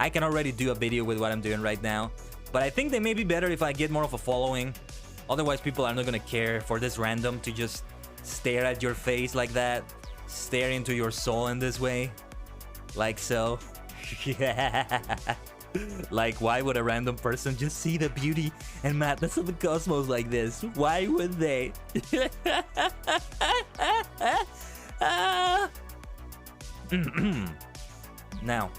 I can already do a video with what I'm doing right now. But I think they may be better if I get more of a following. Otherwise, people are not gonna care for this random to just stare at your face like that. Stare into your soul in this way. Like so. Yeah. Like, why would a random person just see the beauty and madness of the cosmos like this? Why would they? Now,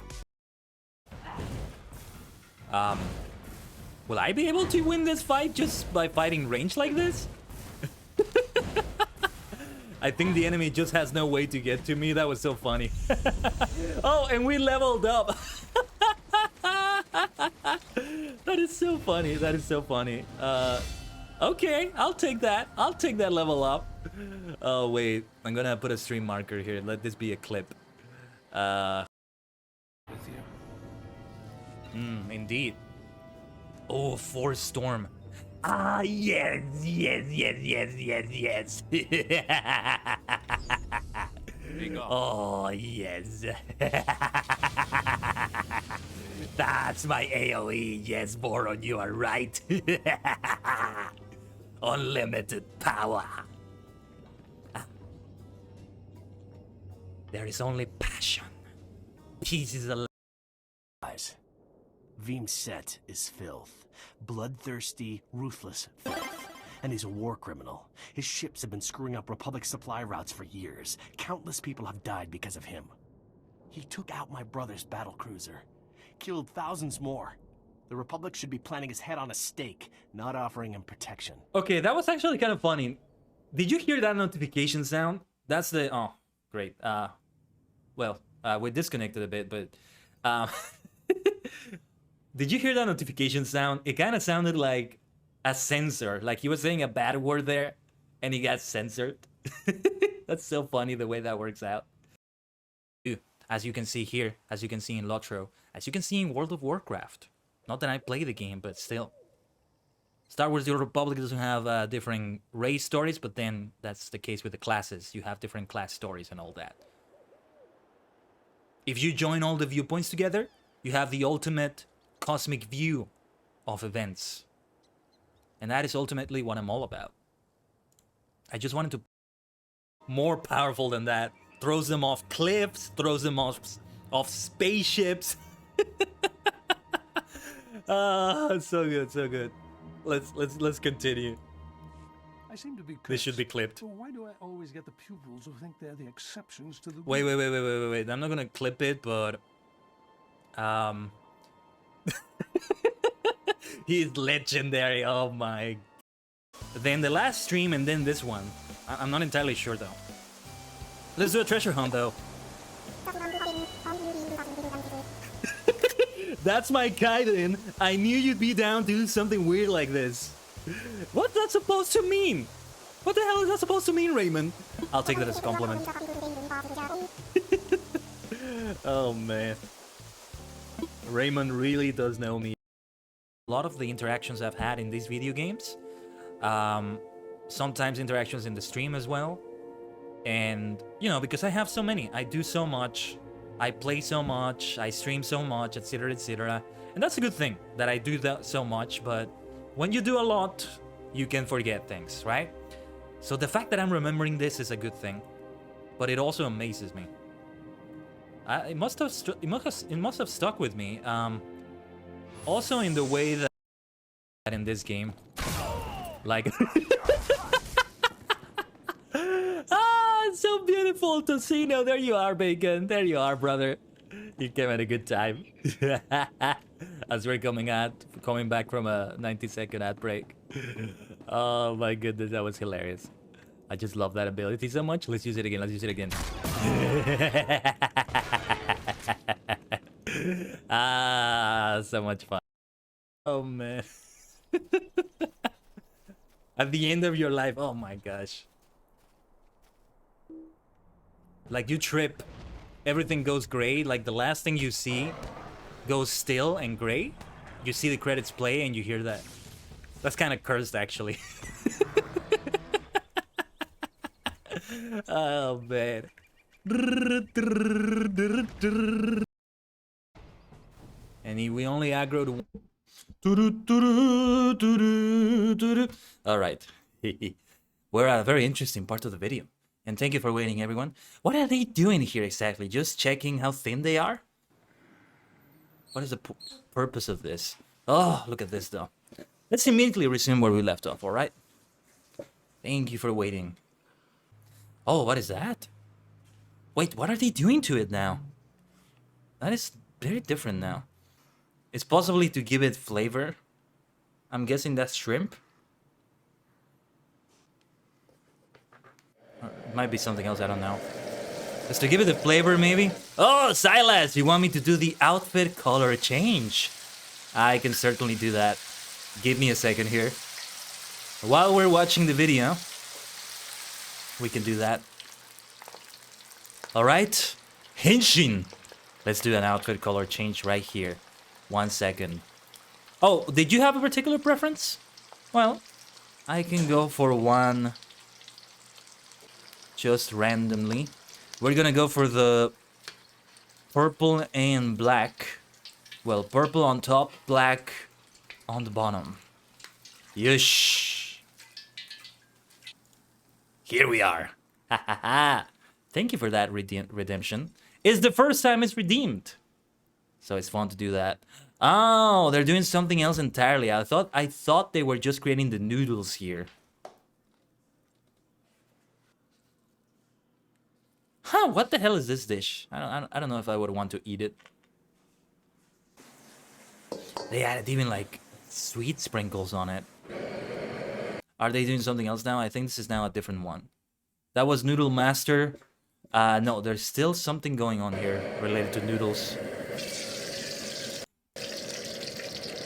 will I be able to win this fight just by fighting range like this? I think the enemy just has no way to get to me. That was so funny. Oh, and we leveled up. That is so funny. That is so funny. Okay, I'll take that. I'll take that level up. Oh, wait. I'm gonna put a stream marker here. Let this be a clip. With you. Indeed. Oh, Force Storm. Ah, yes, yes, yes, yes, yes, yes. Oh, yes. That's my AoE. Yes, Boron, you are right. Unlimited power. There is only passion. Peace is alive. Vimset is filth. Bloodthirsty, ruthless filth. And he's a war criminal. His ships have been screwing up Republic supply routes for years. Countless people have died because of him. He took out my brother's battlecruiser. Killed thousands more. The Republic should be planting his head on a stake, not offering him protection. Okay, that was actually kind of funny. Did you hear that notification sound? That's the... Oh, great. Well, we disconnected a bit, but... Did you hear that notification sound? It kind of sounded like a censor. Like he was saying a bad word there, and he got censored. That's so funny the way that works out. As you can see here, as you can see in ℂ𝕠𝕟𝕤, as you can see in World of Warcraft. Not that I play the game, but still. Star Wars The Old Republic doesn't have different race stories, but then that's the case with the classes. You have different class stories and all that. If you join all the viewpoints together, you have the ultimate cosmic view of events. And that is ultimately what I'm all about. I just wanted to... More powerful than that. Throws them off cliffs, throws them off spaceships. So good, so good. Let's continue. I seem to be This should be clipped. Well, why do I always get the pupils who think they're the exceptions to the rule? Wait. I'm not gonna clip it, but he's legendary. Oh my. Then the last stream and then this one. I'm not entirely sure though. Let's do a treasure hunt though. That's my Kaiden. I knew you'd be down to do something weird like this. What's that supposed to mean? What the hell is that supposed to mean, Raymond? I'll take that as a compliment. Oh man. Raymond really does know me. A lot of the interactions I've had in these video games, sometimes interactions in the stream as well. And, you know, because I have so many, I do so much, I play so much, I stream so much, etc, etc. And that's a good thing, that I do that so much, but when you do a lot, you can forget things, right? So the fact that I'm remembering this is a good thing, but it also amazes me. It must have stuck with me. Also in the way that in this game, like... It's so beautiful, Tocino. There you are, Bacon. There you are, brother. You came at a good time. As we're coming back from a 90-second ad break. Oh my goodness, that was hilarious. I just love that ability so much. Let's use it again. Let's use it again. So much fun. Oh man. At the end of your life, oh my gosh. Like you trip, everything goes great, like the last thing you see goes still and gray, you see the credits play and you hear that. That's kind of cursed, actually. Oh, man. And we only aggro to... Alright. We're at a very interesting part of the video. And thank you for waiting, everyone. What are they doing here exactly? Just checking how thin they are? What is the purpose of this? Oh, look at this, though. Let's immediately resume where we left off, alright? Thank you for waiting. Oh, what is that? Wait, what are they doing to it now? That is very different now. It's possibly to give it flavor. I'm guessing that's shrimp. It might be something else, I don't know. Just to give it the flavor, maybe? Oh, Silas, you want me to do the outfit color change? I can certainly do that. Give me a second here. While we're watching the video, we can do that. Alright, Henshin. Let's do an outfit color change right here. 1 second. Oh, did you have a particular preference? Well, I can go for one just randomly. We're gonna go for the purple and black. Well, purple on top, black on the bottom. Yush. Here we are. Ha ha ha. Thank you for that redemption. It's the first time it's redeemed. So it's fun to do that. Oh, they're doing something else entirely. I thought they were just creating the noodles here. Huh, what the hell is this dish? I don't know if I would want to eat it. They added even like sweet sprinkles on it. Are they doing something else now? I think this is now a different one. That was Noodle Master. No, there's still something going on here related to noodles.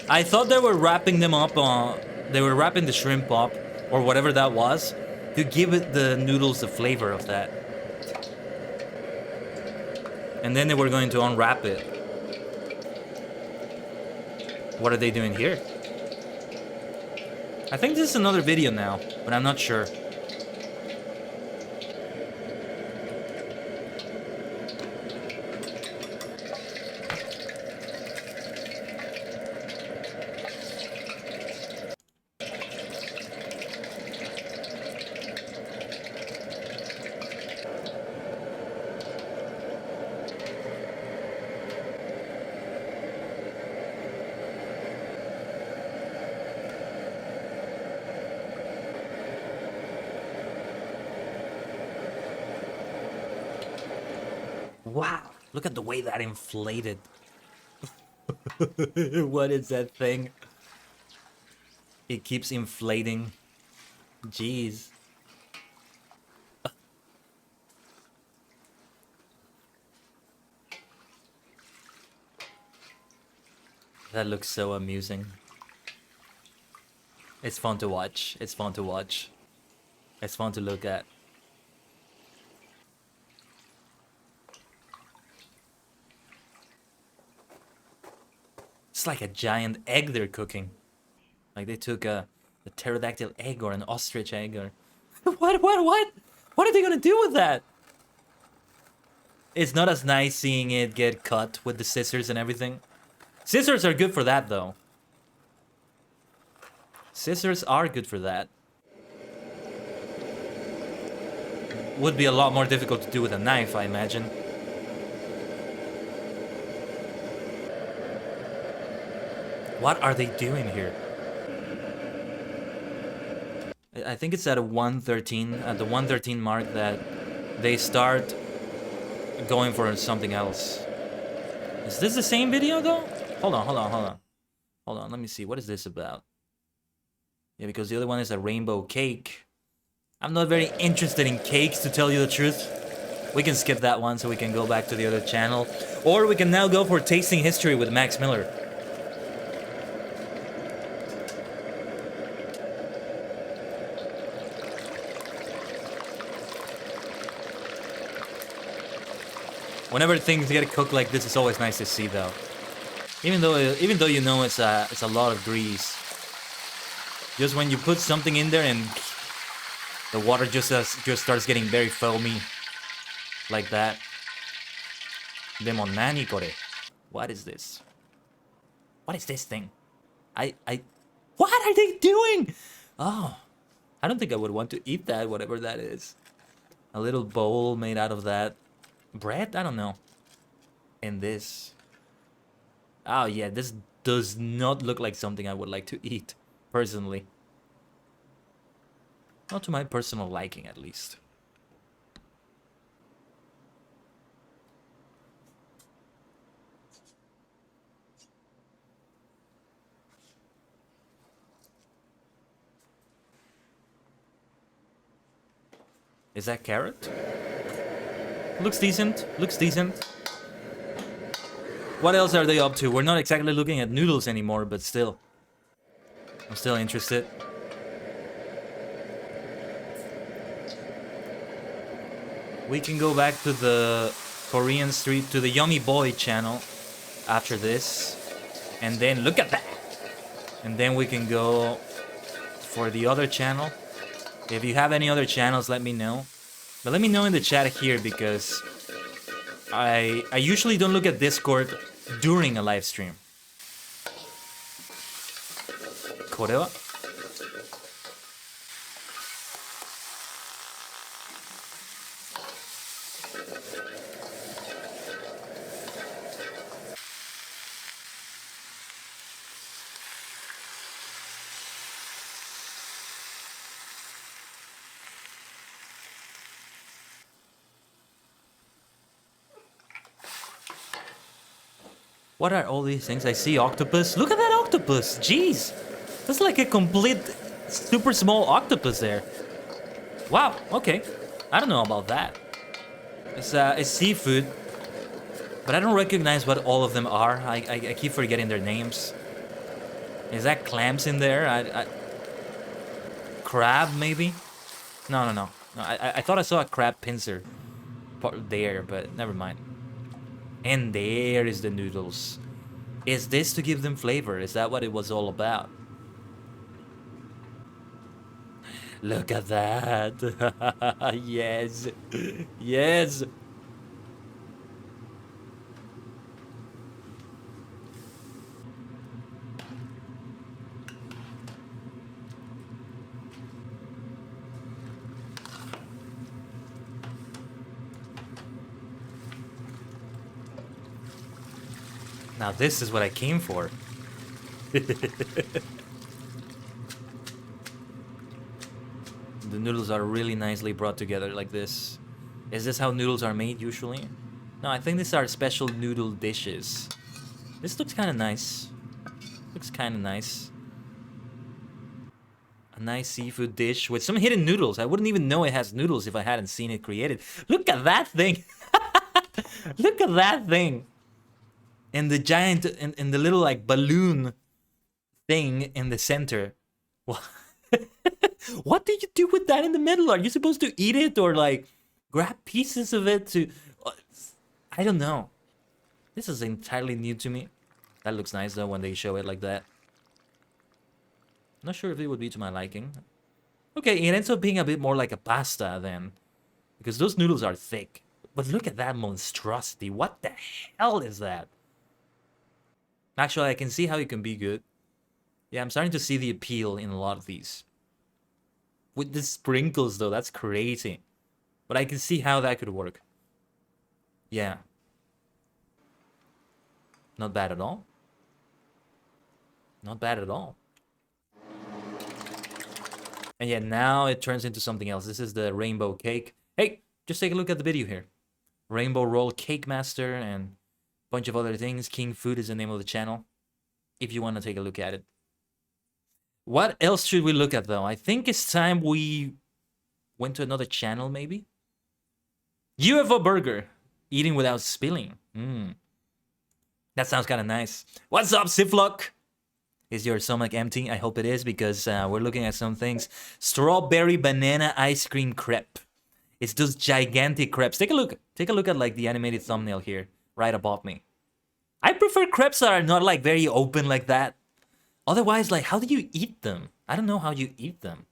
I thought they were wrapping them up on... They were wrapping the shrimp up, or whatever that was, to give it the noodles the flavor of that. And then they were going to unwrap it. What are they doing here? I think this is another video now, but I'm not sure. Wow, look at the way that inflated. What is that thing? It keeps inflating. Jeez. That looks so amusing. It's fun to watch. It's fun to watch. It's fun to look at. It's like a giant egg they're cooking. Like they took a pterodactyl egg or an ostrich egg or... What? What are they gonna do with that? It's not as nice seeing it get cut with the scissors and everything. Scissors are good for that, though. Scissors are good for that. Would be a lot more difficult to do with a knife, I imagine. What are they doing here? I think it's at a 113, at the 113 mark that they start going for something else. Is this the same video though? Hold on, let me see, what is this about? Yeah, because the other one is a rainbow cake. I'm not very interested in cakes, to tell you the truth. We can skip that one so we can go back to the other channel. Or we can now go for tasting history with Max Miller. Whenever things get cooked like this, it's always nice to see, though. Even though you know it's a lot of grease. Just when you put something in there and the water just starts getting very foamy, like that. Demo nani kore? What is this? What is this thing? What are they doing? Oh, I don't think I would want to eat that, whatever that is. A little bowl made out of that. Bread? I don't know. And this. Oh yeah, this does not look like something I would like to eat, personally. Not to my personal liking, at least. Is that carrot? Looks decent. Looks decent. What else are they up to? We're not exactly looking at noodles anymore, but still. I'm still interested. We can go back to the Korean street, to the Yummy Boy channel after this. And then, look at that! And then we can go for the other channel. If you have any other channels, let me know. But let me know in the chat here, because I usually don't look at Discord during a live stream. これは? What are all these things? I see octopus. Look at that octopus! Jeez! That's like a complete super small octopus there. Wow, okay. I don't know about that. It's seafood. But I don't recognize what all of them are. I keep forgetting their names. Is that clams in there? Crab, maybe? No. I thought I saw a crab pincer there, but never mind. And there is the noodles. Is this to give them flavor? Is that what it was all about? Look at that. Yes. Yes. Now this is what I came for. The noodles are really nicely brought together like this. Is this how noodles are made usually? No, I think these are special noodle dishes. This looks kind of nice. Looks kind of nice. A nice seafood dish with some hidden noodles. I wouldn't even know it has noodles if I hadn't seen it created. Look at that thing! Look at that thing! And the giant, and the little like balloon thing in the center. What did you do with that in the middle? Are you supposed to eat it or like grab pieces of it to... I don't know. This is entirely new to me. That looks nice though when they show it like that. Not sure if it would be to my liking. Okay, it ends up being a bit more like a pasta then. Because those noodles are thick. But look at that monstrosity. What the hell is that? Actually, I can see how it can be good. Yeah, I'm starting to see the appeal in a lot of these. With the sprinkles, though, that's crazy. But I can see how that could work. Yeah. Not bad at all. Not bad at all. And yeah, now it turns into something else. This is the rainbow cake. Hey, just take a look at the video here. Rainbow Roll Cake Master and bunch of other things. King Food is the name of the channel, if you want to take a look at it. What else should we look at, though? I think it's time we went to another channel, maybe? UFO Burger. Eating without spilling. That sounds kind of nice. What's up, Siflock? Is your stomach empty? I hope it is, because we're looking at some things. Strawberry banana ice cream crepe. It's those gigantic crepes. Take a look. Take a look at like the animated thumbnail here. Right above me. I prefer crepes that are not like very open like that. Otherwise, like, how do you eat them? I don't know how you eat them.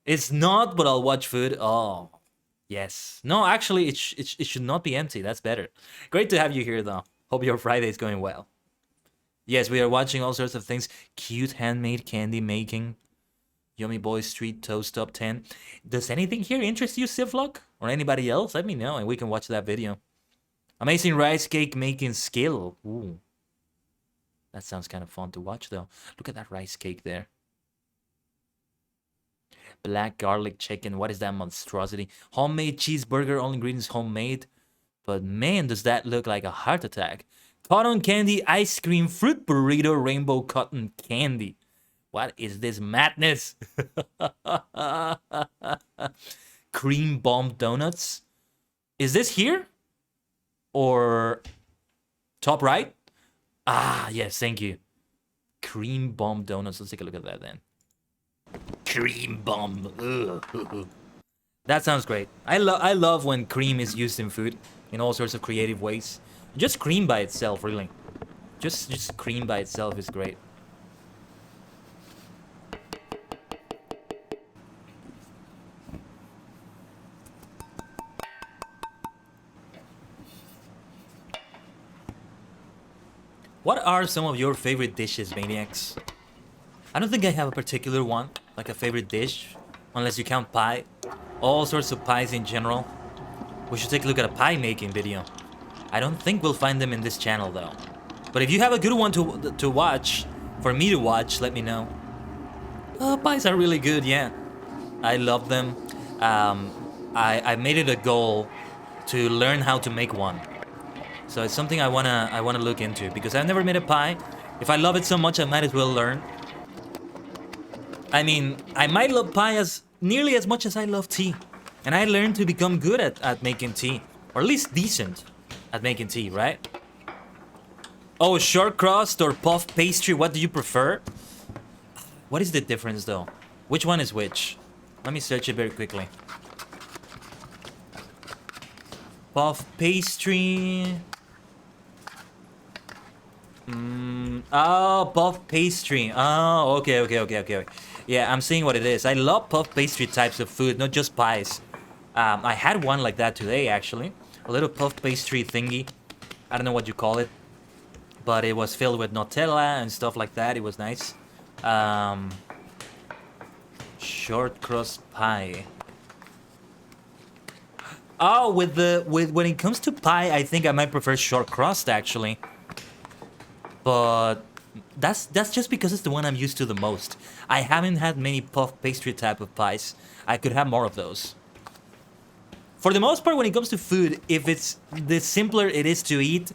It's not, but I'll watch food. Oh, yes. No, actually, it should not be empty. That's better. Great to have you here, though. Hope your Friday is going well. Yes, we are watching all sorts of things. Cute handmade candy making. Yummy Boy Street Toast Top 10. Does anything here interest you, Sivlog? Or anybody else? Let me know and we can watch that video. Amazing rice cake making skill. Ooh. That sounds kind of fun to watch, though. Look at that rice cake there. Black garlic chicken. What is that monstrosity? Homemade cheeseburger. All ingredients homemade. But man, does that look like a heart attack. Cotton candy, ice cream, fruit burrito, rainbow cotton candy. What is this madness? Cream bomb donuts. Is this here? Or top right? Ah, yes, thank you. Cream bomb donuts. Let's take a look at that then. Cream bomb. Ugh. That sounds great. I love when cream is used in food in all sorts of creative ways. Just cream by itself, really. Just cream by itself is great. What are some of your favorite dishes, Maniacs? I don't think I have a particular one, like a favorite dish, unless you count pie. All sorts of pies in general. We should take a look at a pie making video. I don't think we'll find them in this channel though. But if you have a good one to watch, for me to watch, let me know. Pies are really good, yeah. I love them. I made it a goal to learn how to make one. So it's something I wanna look into because I've never made a pie. If I love it so much, I might as well learn. I mean, I might love pie as nearly as much as I love tea. And I learned to become good at making tea. Or at least decent at making tea, right? Oh, short crust or puff pastry, what do you prefer? What is the difference though? Which one is which? Let me search it very quickly. Puff pastry. Oh, puff pastry. Oh, okay. Yeah, I'm seeing what it is. I love puff pastry types of food, not just pies. I had one like that today, actually. A little puff pastry thingy. I don't know what you call it. But it was filled with Nutella and stuff like that. It was nice. Short crust pie. Oh, when it comes to pie, I think I might prefer short crust, actually. But that's just because it's the one I'm used to the most. I haven't had many puff pastry type of pies. I could have more of those. For the most part, when it comes to food, if it's the simpler it is to eat,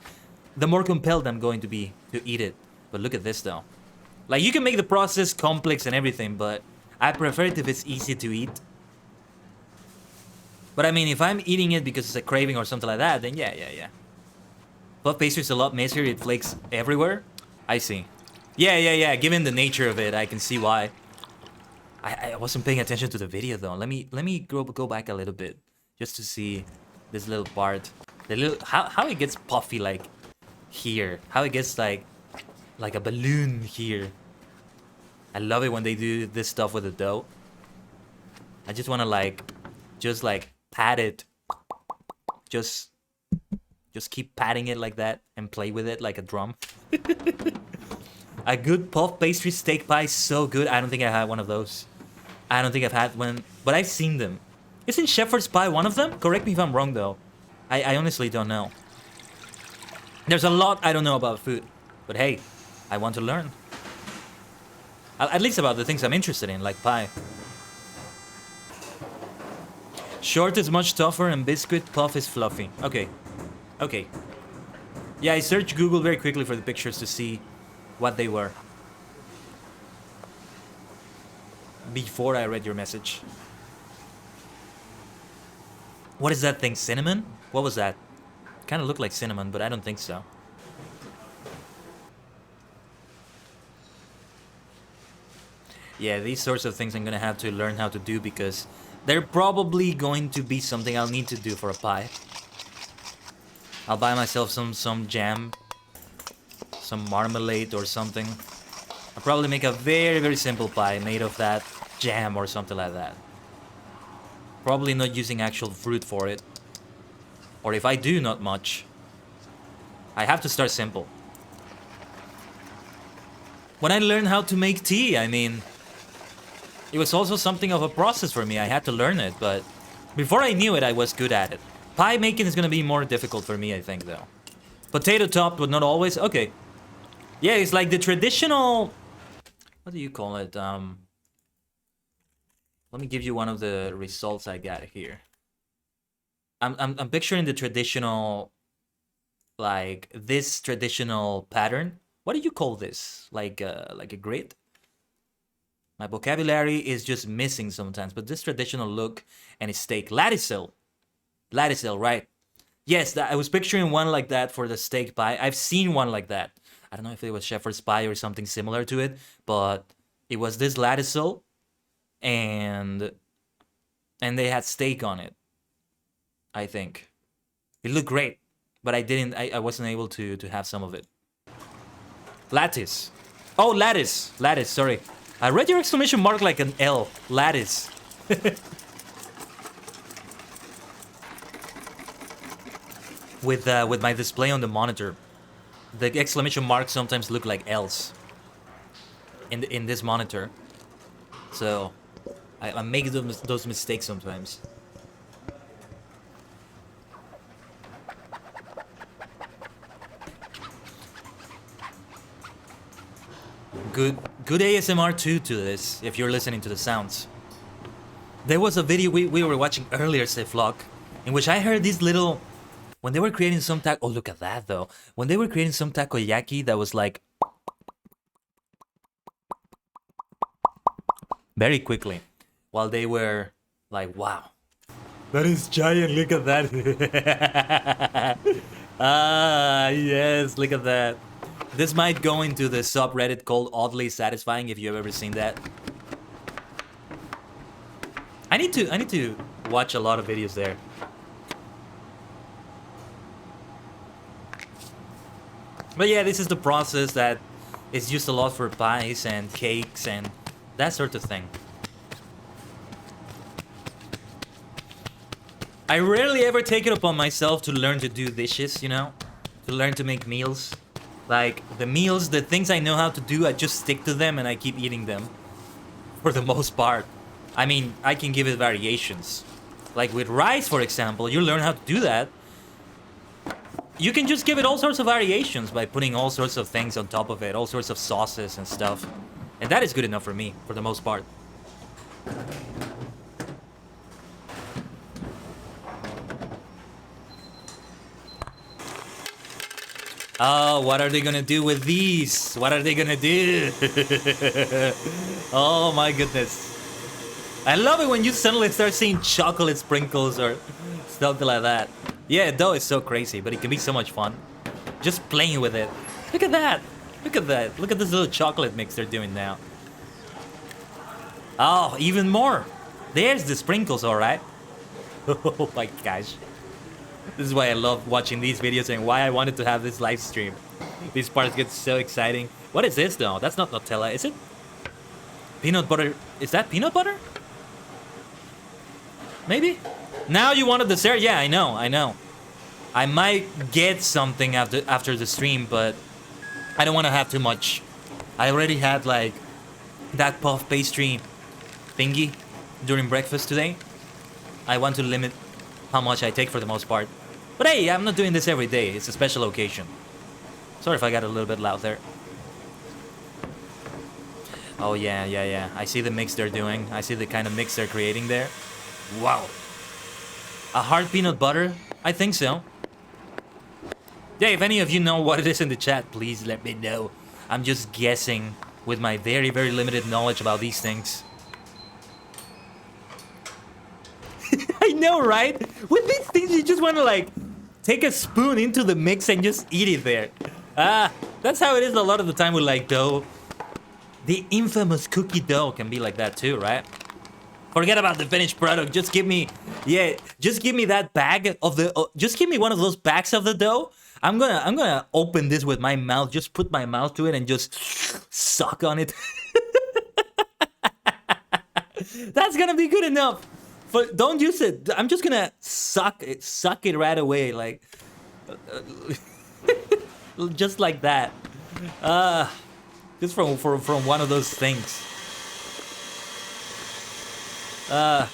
the more compelled I'm going to be to eat it. But look at this though. Like, you can make the process complex and everything, but I prefer it if it's easy to eat. But I mean, if I'm eating it because it's a craving or something like that, then yeah. Puff pastry is a lot messier, it flakes everywhere. I see. Yeah, given the nature of it, I can see why. I wasn't paying attention to the video though. Let me go back a little bit. Just to see this little part. The little how it gets puffy like here. How it gets like a balloon here. I love it when they do this stuff with the dough. I just wanna just pat it. Just keep patting it like that and play with it like a drum. A good puff pastry steak pie is so good. I don't think I had one of those. I don't think I've had one, but I've seen them. Isn't shepherd's pie one of them? Correct me if I'm wrong though. I honestly don't know. There's a lot I don't know about food. But hey, I want to learn. At least about the things I'm interested in, like pie. Short is much tougher and biscuit puff is fluffy. Okay. Yeah, I searched Google very quickly for the pictures to see what they were. Before I read your message. What is that thing? Cinnamon? What was that? Kind of looked like cinnamon, but I don't think so. Yeah, these sorts of things I'm gonna have to learn how to do because they're probably going to be something I'll need to do for a pie. I'll buy myself some jam some marmalade or something. I'll probably make a very, very simple pie made of that jam or something like that. Probably not using actual fruit for it. Or if I do, not much. I have to start simple. When I learned how to make tea, I mean, it was also something of a process for me. I had to learn it, but before I knew it, I was good at it. Pie making is gonna be more difficult for me, I think, though. Potato topped, but not always. Okay. Yeah, it's like the traditional... What do you call it? Let me give you one of the results I got here. I'm picturing the traditional, like this traditional pattern. What do you call this? Like a grid? My vocabulary is just missing sometimes, but this traditional look and its steak. Latticel, right? Yes, I was picturing one like that for the steak pie. I've seen one like that. I don't know if it was shepherd's pie or something similar to it, but it was this latticel, and they had steak on it. I think it looked great, but I wasn't able to have some of it. Lattice. Oh, lattice. Sorry, I read your exclamation mark like an L. Lattice. With my display on the monitor, the exclamation marks sometimes look like L's in this monitor, so I make those mistakes sometimes. Good ASMR too to this, if you're listening to the sounds. There was a video we were watching earlier, say vlog, in which I heard these little... When they were creating some oh, look at that, though. When they were creating some takoyaki that was like... very quickly. While they were like, wow. That is giant, look at that. Ah, yes, look at that. This might go into the subreddit called Oddly Satisfying, if you've ever seen that. I need to watch a lot of videos there. But yeah, this is the process that is used a lot for pies and cakes and that sort of thing. I rarely ever take it upon myself to learn to do dishes, you know? To learn to make meals. Like, the meals, the things I know how to do, I just stick to them and I keep eating them. For the most part. I mean, I can give it variations. Like with rice, for example, you learn how to do that. You can just give it all sorts of variations by putting all sorts of things on top of it, all sorts of sauces and stuff. And that is good enough for me, for the most part. Oh, what are they gonna do with these? What are they gonna do? Oh my goodness. I love it when you suddenly start seeing chocolate sprinkles or something like that. Yeah, dough is so crazy, but it can be so much fun. Just playing with it. Look at that. Look at that. Look at this little chocolate mix they're doing now. Oh, even more. There's the sprinkles, alright. Oh my gosh. This is why I love watching these videos and why I wanted to have this live stream. These parts get so exciting. What is this though? That's not Nutella, is it? Peanut butter. Is that peanut butter? Maybe? Now you want a dessert? Yeah, I know. I might get something after the stream, but I don't want to have too much. I already had like that puff pastry thingy during breakfast today. I want to limit how much I take for the most part. But hey, I'm not doing this every day. It's a special occasion. Sorry if I got a little bit loud there. Oh yeah. I see the mix they're doing. I see the kind of mix they're creating there. Wow. A hard peanut butter? I think so. Yeah, if any of you know what it is in the chat, please let me know. I'm just guessing with my very, very limited knowledge about these things. I know, right? With these things, you just want to like take a spoon into the mix and just eat it there. That's how it is a lot of the time with like dough. The infamous cookie dough can be like that too, right? Forget about the finished product. Just give me, just give me that bag of the, just give me one of those bags of the dough I'm gonna open this with my mouth, just put my mouth to it and just suck on it. That's gonna be good enough. But don't use it. I'm just gonna suck it right away, like just like that. Just from one of those things. But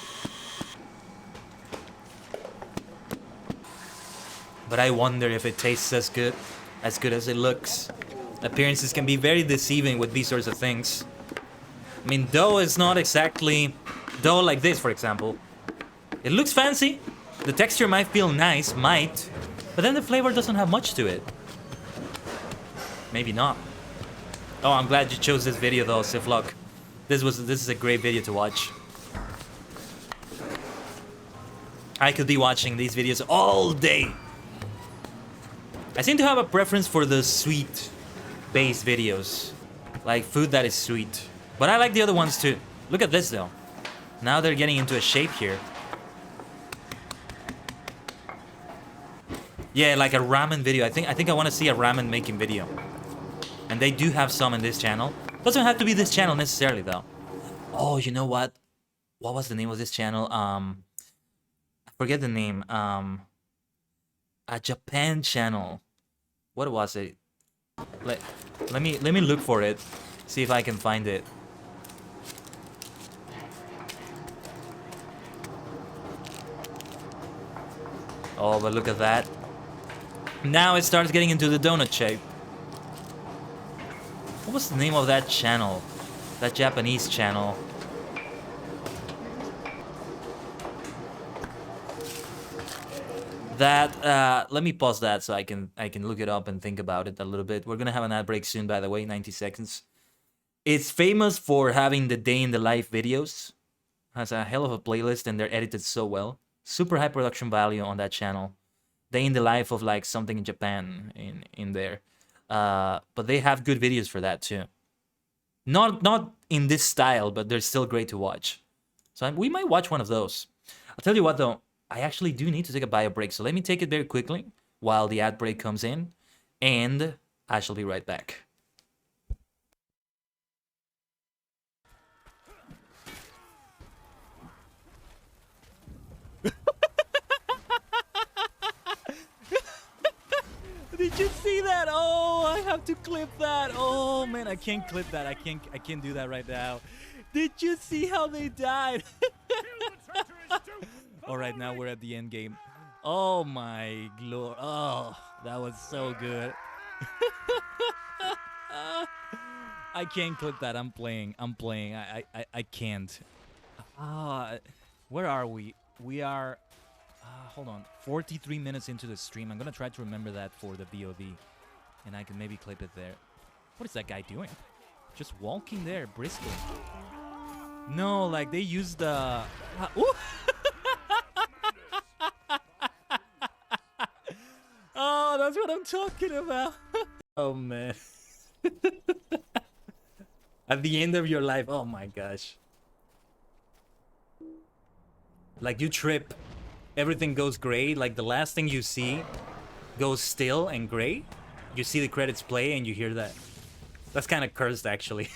I wonder if it tastes as good as it looks. Appearances can be very deceiving with these sorts of things. I mean, dough is not exactly dough like this, for example. It looks fancy. The texture might feel nice, but then the flavor doesn't have much to it. Maybe not. Oh, I'm glad you chose this video though, Siflock. This is a great video to watch. I could be watching these videos all day. I seem to have a preference for the sweet-based videos. Like food that is sweet. But I like the other ones too. Look at this though. Now they're getting into a shape here. Yeah, like a ramen video. I think I want to see a ramen making video. And they do have some in this channel. Doesn't have to be this channel necessarily though. Oh, you know what? What was the name of this channel? I forget the name. A Japan channel. What was it? Let me look for it. See if I can find it. Oh, but look at that. Now it starts getting into the donut shape. What was the name of that channel? That Japanese channel? That let me pause that so I can look it up and think about it a little bit. We're gonna have an ad break soon, by the way, 90 seconds. It's famous for having the day in the life videos. Has a hell of a playlist and they're edited so well. Super high production value on that channel. Day in the life of like something in Japan in there. But they have good videos for that too. Not in this style, but they're still great to watch. So we might watch one of those. I'll tell you what though, I actually do need to take a bio break. So let me take it very quickly while the ad break comes in. And I shall be right back. Did you see that? Oh, I have to clip that. Oh man, I can't clip that. I can't do that right now. Did you see how they died? All right, now we're at the end game. Oh my lord. Oh, that was so good. I can't clip that. I'm playing. I can't. Where are we? We are hold on, 43 minutes into the stream. I'm gonna try to remember that for the VOD, and I can maybe clip it there. What is that guy doing? Just walking there briskly. No, like they used the... Oh, that's what I'm talking about. Oh man. At the end of your life, oh my gosh. Like you trip, everything goes gray, like the last thing you see goes still and gray. You see the credits play and you hear that. That's kind of cursed actually.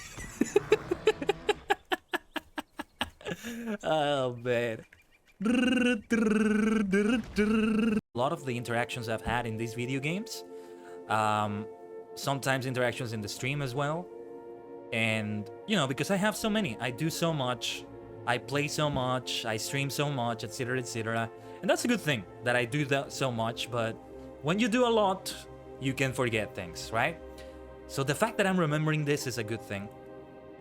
Oh man. A lot of the interactions I've had in these video games, sometimes interactions in the stream as well, and you know, because I have so many, I do so much, I play so much, I stream so much, etc, etc, and that's a good thing that I do that so much. But when you do a lot, you can forget things, right? So the fact that I'm remembering this is a good thing,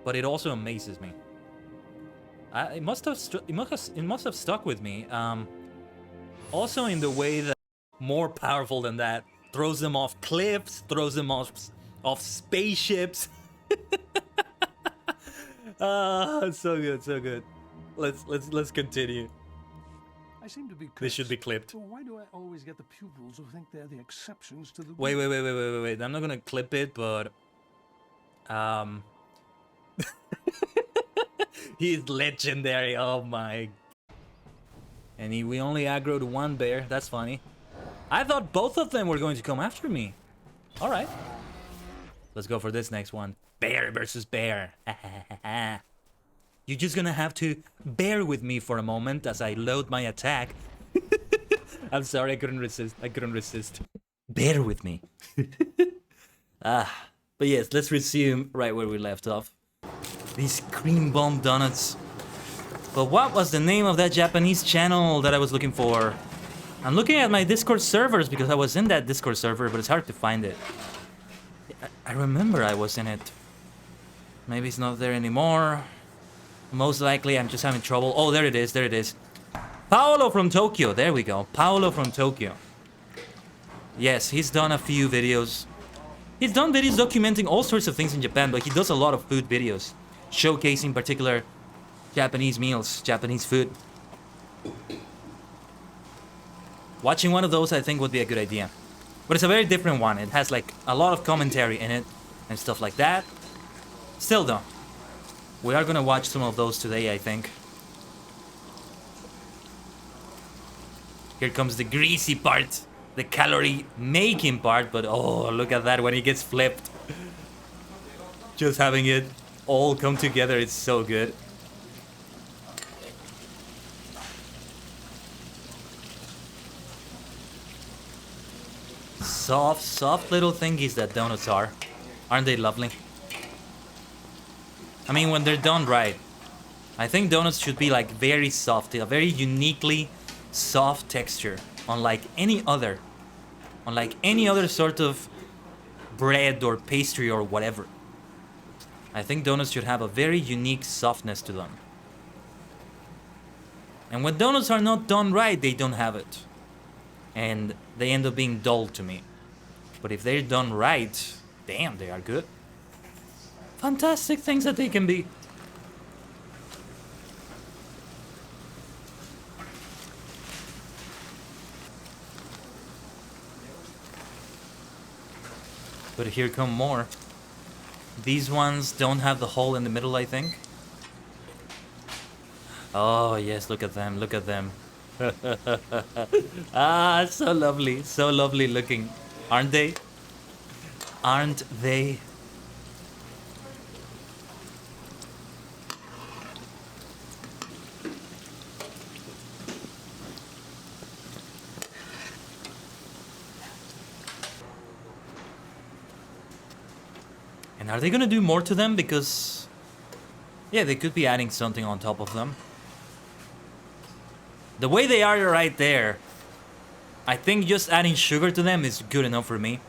but it also amazes me. It must have stuck with me. Also in the way that more powerful than that, throws them off cliffs, throws them off spaceships. So good, so good. Let's continue. I seem to be cursed. This should be clipped. So why do I always get the pupils who think they're the exceptions to the rule? Wait. I'm not gonna clip it, but he's legendary. Oh my. And we only aggroed one bear. That's funny. I thought both of them were going to come after me. All right. Let's go for this next one. Bear versus bear. You're just gonna have to bear with me for a moment as I load my attack. I'm sorry, I couldn't resist. I couldn't resist. Bear with me. But yes, let's resume right where we left off. These cream bomb donuts. But what was the name of that Japanese channel that I was looking for? I'm looking at my Discord servers because I was in that Discord server, but it's hard to find it. I remember I was in it. Maybe it's not there anymore. Most likely I'm just having trouble. Oh, there it is, there it is. Paolo from Tokyo, there we go. Paolo from Tokyo. Yes, he's done a few videos. He's done videos documenting all sorts of things in Japan, but he does a lot of food videos. Showcasing particular Japanese meals, Japanese food. Watching one of those I think would be a good idea. But it's a very different one. It has like a lot of commentary in it and stuff like that. Still though, we are gonna watch some of those today, I think. Here comes the greasy part, the calorie making part, but oh, look at that when he gets flipped. Just having it all come together, it's so good. Soft, soft little thingies that donuts are. Aren't they lovely? I mean, when they're done right. I think donuts should be like very soft, a very uniquely soft texture, unlike any other sort of bread or pastry or whatever. I think donuts should have a very unique softness to them. And when donuts are not done right, they don't have it. And they end up being dull to me. But if they're done right, damn, they are good. Fantastic things that they can be. But here come more. These ones don't have the hole in the middle, I think. Oh yes, look at them, look at them. Ah, so lovely looking. Aren't they? Aren't they? And are they gonna do more to them? Because yeah, they could be adding something on top of them. The way they are right there, I think just adding sugar to them is good enough for me.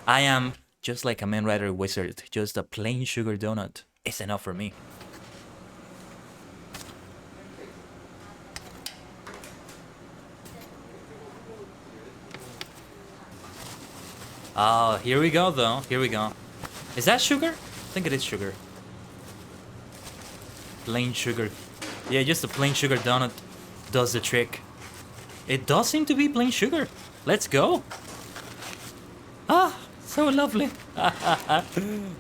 I am just like a Man Rider wizard. Just a plain sugar donut is enough for me. Oh, here we go though. Here we go. Is that sugar? I think it is sugar. Plain sugar. Yeah, just a plain sugar donut does the trick. It does seem to be plain sugar. Let's go. Ah, so lovely.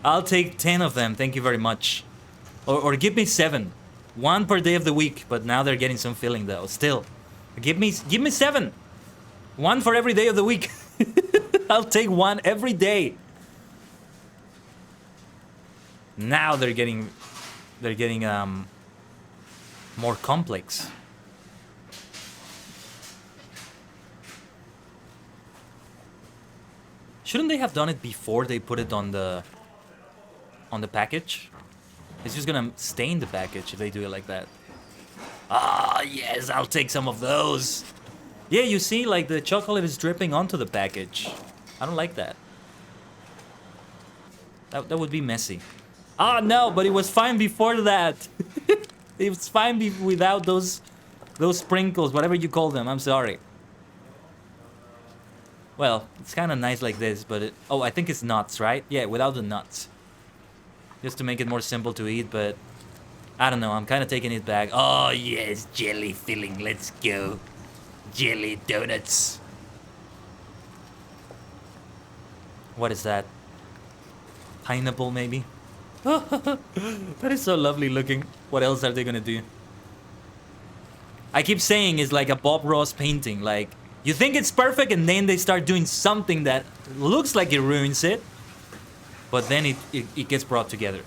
I'll take 10 of them. Thank you very much. Or give me 7. 1 per day of the week. But now they're getting some filling though. Still. Give me 7. 1 for every day of the week. I'll take 1 every day. Now they're getting more complex. Shouldn't they have done it before they put it on the package? It's just gonna stain the package if they do it like that. Ah, yes, I'll take some of those. Yeah, you see, like the chocolate is dripping onto the package. I don't like that. That would be messy. Ah, no, but it was fine before that. It was fine without those sprinkles, whatever you call them. I'm sorry. Well, it's kind of nice like this, but oh, I think it's nuts, right? Yeah, without the nuts. Just to make it more simple to eat, but I don't know. I'm kind of taking it back. Oh, yes, jelly filling. Let's go. Jelly donuts. What is that? Pineapple, maybe? That is so lovely looking. What else are they gonna do? I keep saying it's like a Bob Ross painting. Like, You think it's perfect, and then they start doing something that looks like it ruins it, but then it gets brought together.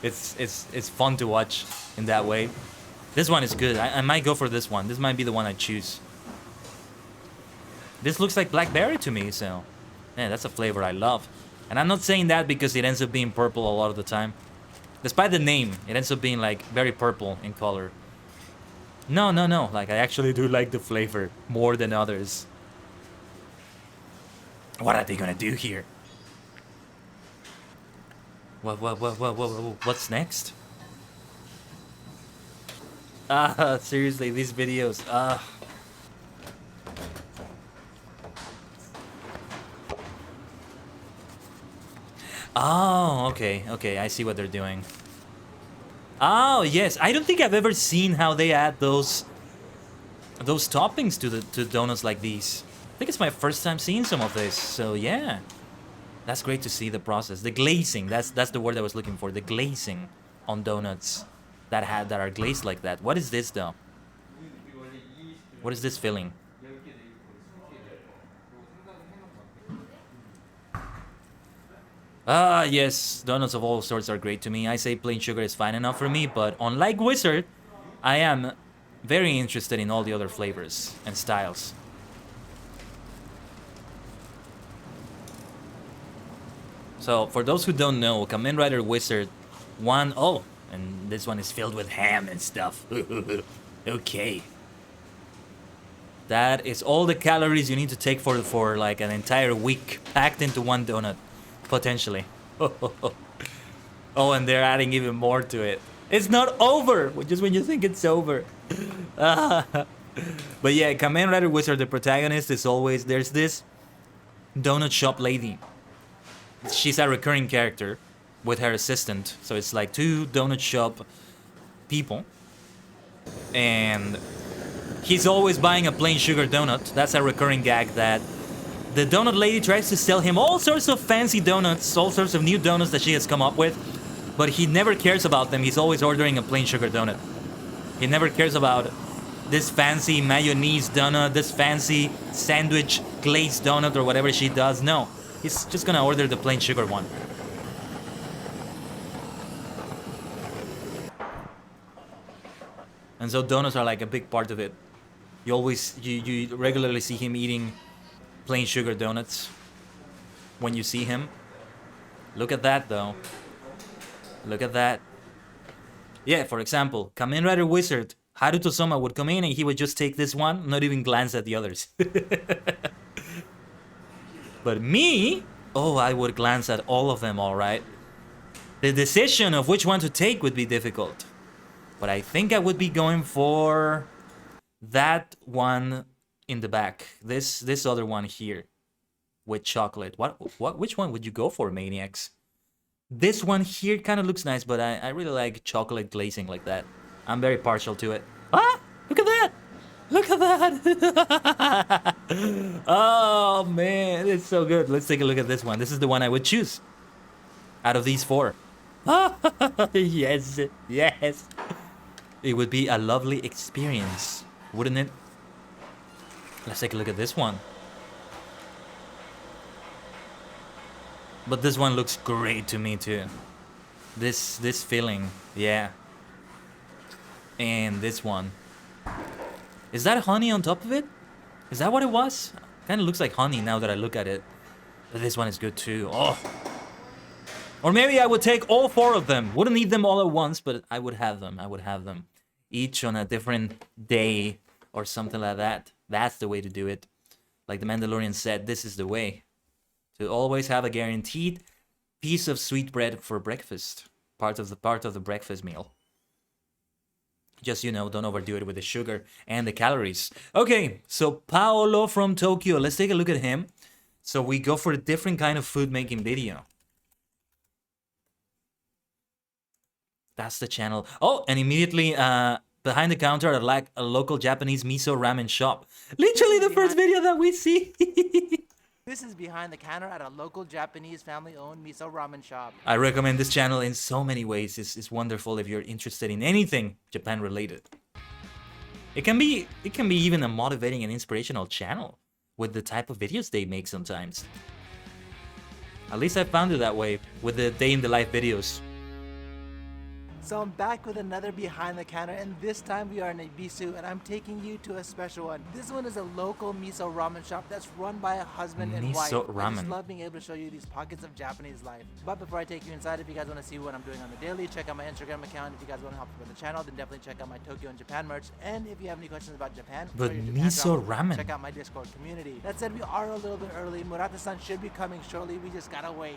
It's fun to watch in that way. This one is good. I might go for this one. This might be the one I choose. This looks like blackberry to me, so man, that's a flavor I love. And I'm not saying that because it ends up being purple a lot of the time. Despite the name, it ends up being like very purple in color. No. Like, I actually do like the flavor more than others. What are they gonna do here? What's next? Seriously, these videos. Oh, okay, I see what they're doing. Oh, yes, I don't think I've ever seen how they add those toppings to donuts like these. I think it's my first time seeing some of this, so yeah. That's great to see the process. The glazing, that's the word I was looking for. The glazing on donuts that are glazed like that. What is this though? What is this filling? Ah, yes, donuts of all sorts are great to me. I say plain sugar is fine enough for me, but unlike Wizard, I am very interested in all the other flavors and styles. So, for those who don't know, Kamen Rider Wizard 1... Oh, and this one is filled with ham and stuff. Okay. That is all the calories you need to take for like an entire week, packed into one donut, potentially. Oh, and they're adding even more to it. It's not over, just when you think it's over. But yeah, Kamen Rider Wizard, the protagonist is always... There's this donut shop lady. She's a recurring character with her assistant. So it's like two donut shop people. And he's always buying a plain sugar donut. That's a recurring gag that the donut lady tries to sell him all sorts of fancy donuts, all sorts of new donuts that she has come up with. But he never cares about them. He's always ordering a plain sugar donut. He never cares about this fancy mayonnaise donut, this fancy sandwich glazed donut or whatever she does. No. He's just gonna order the plain sugar one. And so donuts are like a big part of it. You regularly see him eating plain sugar donuts when you see him. Look at that though. Look at that. Yeah, for example, Kamen Rider Wizard, Haruto Soma would come in and he would just take this one, not even glance at the others. But me, oh, I would glance at all of them, all right. The decision of which one to take would be difficult. But I think I would be going for that one in the back. This other one here with chocolate. Which one would you go for, Maniacs? This one here kind of looks nice, but I really like chocolate glazing like that. I'm very partial to it. Ah, look at that. Look at that! Oh man, it's so good. Let's take a look at this one. This is the one I would choose out of these four. Yes, yes. It would be a lovely experience, wouldn't it? Let's take a look at this one. But this one looks great to me too. This filling, yeah. And this one. Is that honey on top of it? Is that what it was? Kind of looks like honey now that I look at it. But this one is good too. Oh. Or maybe I would take all four of them. Wouldn't eat them all at once, but I would have them. I would have them. Each on a different day or something like that. That's the way to do it. Like the Mandalorian said, this is the way. To always have a guaranteed piece of sweet bread for breakfast. Part of the breakfast meal. Just, you know, don't overdo it with the sugar and the calories. Okay, so Paolo from Tokyo. Let's take a look at him. So we go for a different kind of food making video. That's the channel. Oh, and immediately behind the counter at a local Japanese miso ramen shop. Literally the first video that we see. This is behind the counter at a local Japanese family-owned miso ramen shop. I recommend this channel in so many ways. It's wonderful if you're interested in anything Japan-related. It can be even a motivating and inspirational channel with the type of videos they make sometimes. At least I found it that way with the day in the life videos. So I'm back with another behind the counter, and this time we are in Ibisu, and I'm taking you to a special one. This one is a local miso ramen shop that's run by a husband and wife. Miso I just ramen. love being able to show you these pockets of Japanese life. But before I take you inside, if you guys want to see what I'm doing on the daily, check out my Instagram account. If you guys want to help with the channel, then definitely check out my Tokyo and Japan merch. And if you have any questions about Japan, But or your Japan miso travel, ramen. check out my Discord community. That said, we are a little bit early. Murata-san should be coming shortly. We just gotta wait.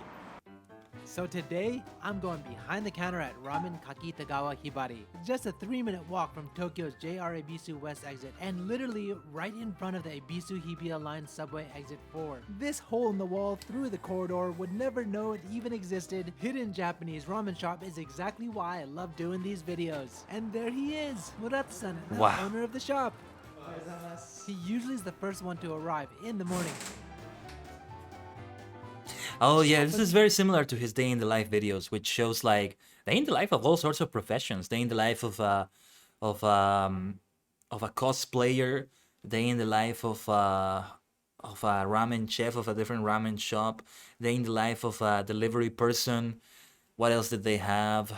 So today, I'm going behind the counter at Ramen Kakitagawa Hibari. Just a 3-minute walk from Tokyo's JR Ebisu West exit and literally right in front of the Ebisu Hibiya line subway exit 4. This hole in the wall through the corridor would never know it even existed. Hidden Japanese ramen shop is exactly why I love doing these videos. And there he is, Murata-san, the Wow. owner of the shop. He usually is the first one to arrive in the morning. Oh yeah, this is very similar to his day in the life videos, which shows like day in the life of all sorts of professions. Day in the life of a cosplayer, day in the life of a ramen chef of a different ramen shop, day in the life of a delivery person. What else did they have?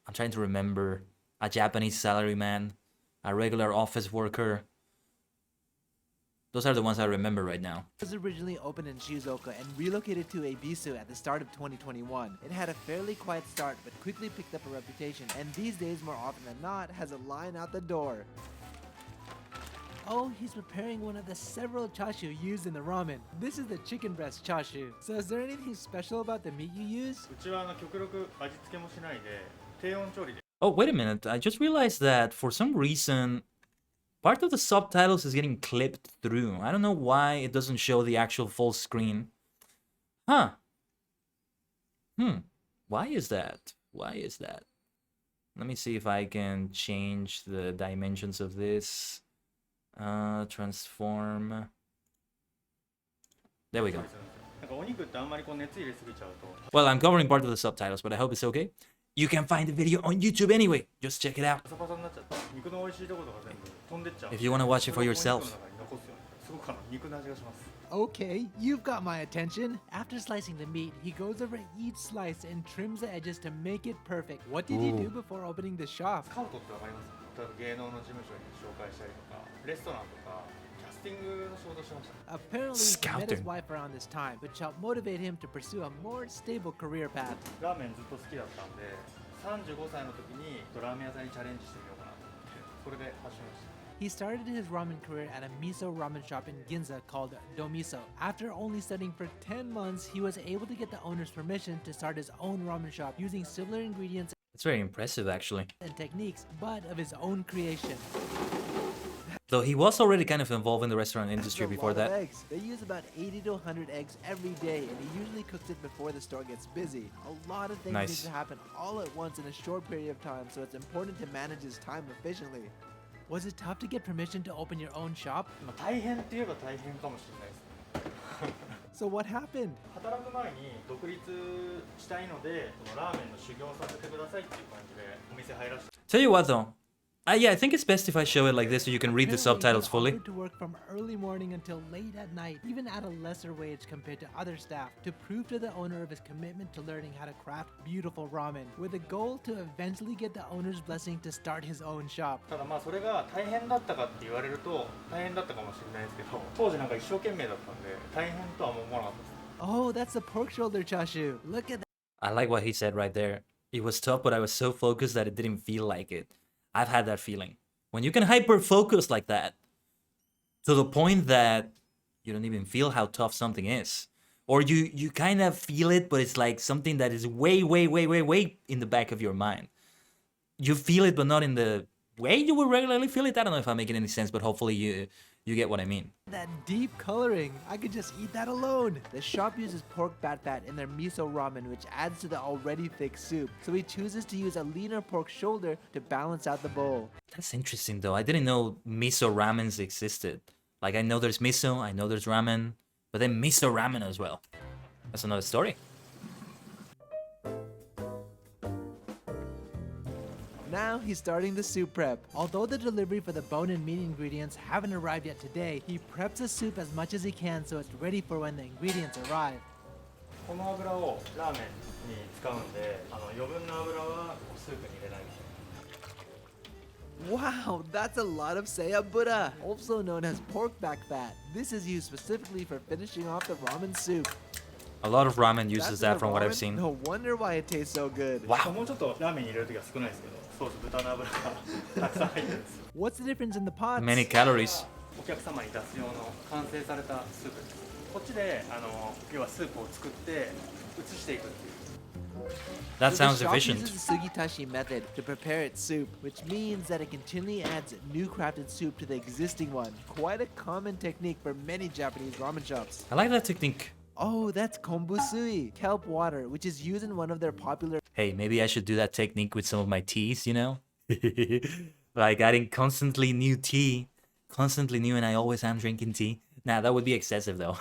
I'm trying to remember. A Japanese salaryman, a regular office worker. Those are the ones I remember right now. It was originally opened in Shizuoka and relocated to Ebisu at the start of 2021. It had a fairly quiet start but quickly picked up a reputation, and these days more often than not has a line out the door. Oh, he's preparing one of the several chashu used in the ramen. This is the chicken breast chashu. So is there anything special about the meat you use? Oh, wait a minute. I just realized that for some reason, part of the subtitles is getting clipped through. I don't know why it doesn't show the actual full screen. Huh. Why is that? Why is that? Let me see if I can change the dimensions of this. Transform. There we go. Well, I'm covering part of the subtitles, but I hope it's okay. You can find the video on YouTube anyway. Just check it out. If you want to watch it for yourself. Okay, you've got my attention. After slicing the meat, he goes over each slice and trims the edges to make it perfect. What did he do before opening the shop? Apparently, he met his wife around this time, which helped motivate him to pursue a more stable career path. He started his ramen career at a miso ramen shop in Ginza called Domiso. After only studying for 10 months, he was able to get the owner's permission to start his own ramen shop using similar ingredients It's very impressive, actually. and techniques, but of his own creation. Though he was already kind of involved in the restaurant industry That's a before lot of that. eggs. They use about 80 to 100 eggs every day, and he usually cooks it before the store gets busy. A lot of things Nice. need to happen all at once in a short period of time, so it's important to manage his time efficiently. Was it tough to get permission to open your own shop? So what happened? Tell you what though, yeah, I think it's best if I show it like this so you can read the Apparently, subtitles he fully. offered to work from early morning until late at night, even at a lesser wage compared to other staff, to prove to the owner of his commitment to learning how to craft beautiful ramen, with a goal to eventually get the owner's blessing to start his own shop. Oh, that's the pork shoulder chashu. Look at that. I like what he said right there. It was tough, but I was so focused that it didn't feel like it. I've had that feeling. When you can hyper-focus like that, to the point that you don't even feel how tough something is. Or you kind of feel it, but it's like something that is way, way, way, way, way in the back of your mind. You feel it, but not in the way you would regularly feel it. I don't know if I'm making any sense, but hopefully you get what I mean. That deep coloring. I could just eat that alone. The shop uses pork bat fat in their miso ramen, which adds to the already thick soup. So he chooses to use a leaner pork shoulder to balance out the bowl. That's interesting though. I didn't know miso ramens existed. Like I know there's miso, I know there's ramen, but then miso ramen as well. That's another story. Now he's starting the soup prep. Although the delivery for the bone and meat ingredients haven't arrived yet today, he preps the soup as much as he can so it's ready for when the ingredients arrive. この油をラーメンに使うんで、余分な油はスープに入れないみたいな。 Wow, that's a lot of sayabura, also known as pork back fat. This is used specifically for finishing off the ramen soup. A lot of ramen uses That's in that the from what I've ramen? seen. No wonder why it tastes so good. もうちょっとラーメンに入れるときは少ないですけど、そうです、豚の油がたくさん入ってるんですよ。 What's the difference in the pots? Many calories. お客様に出す用の完成されたスープです。こっちで要はスープを作って移していくっていう。 That So the sounds shop efficient. uses the sugitashi method to prepare its soup, which means that it continually adds new crafted soup to the existing one. Quite a common technique for many Japanese ramen shops. I like that technique. Oh, that's kombusui, kelp water, which is used in one of their popular. Hey, maybe I should do that technique with some of my teas, you know? Like adding constantly new tea. Constantly new, and I always am drinking tea. Nah, that would be excessive though.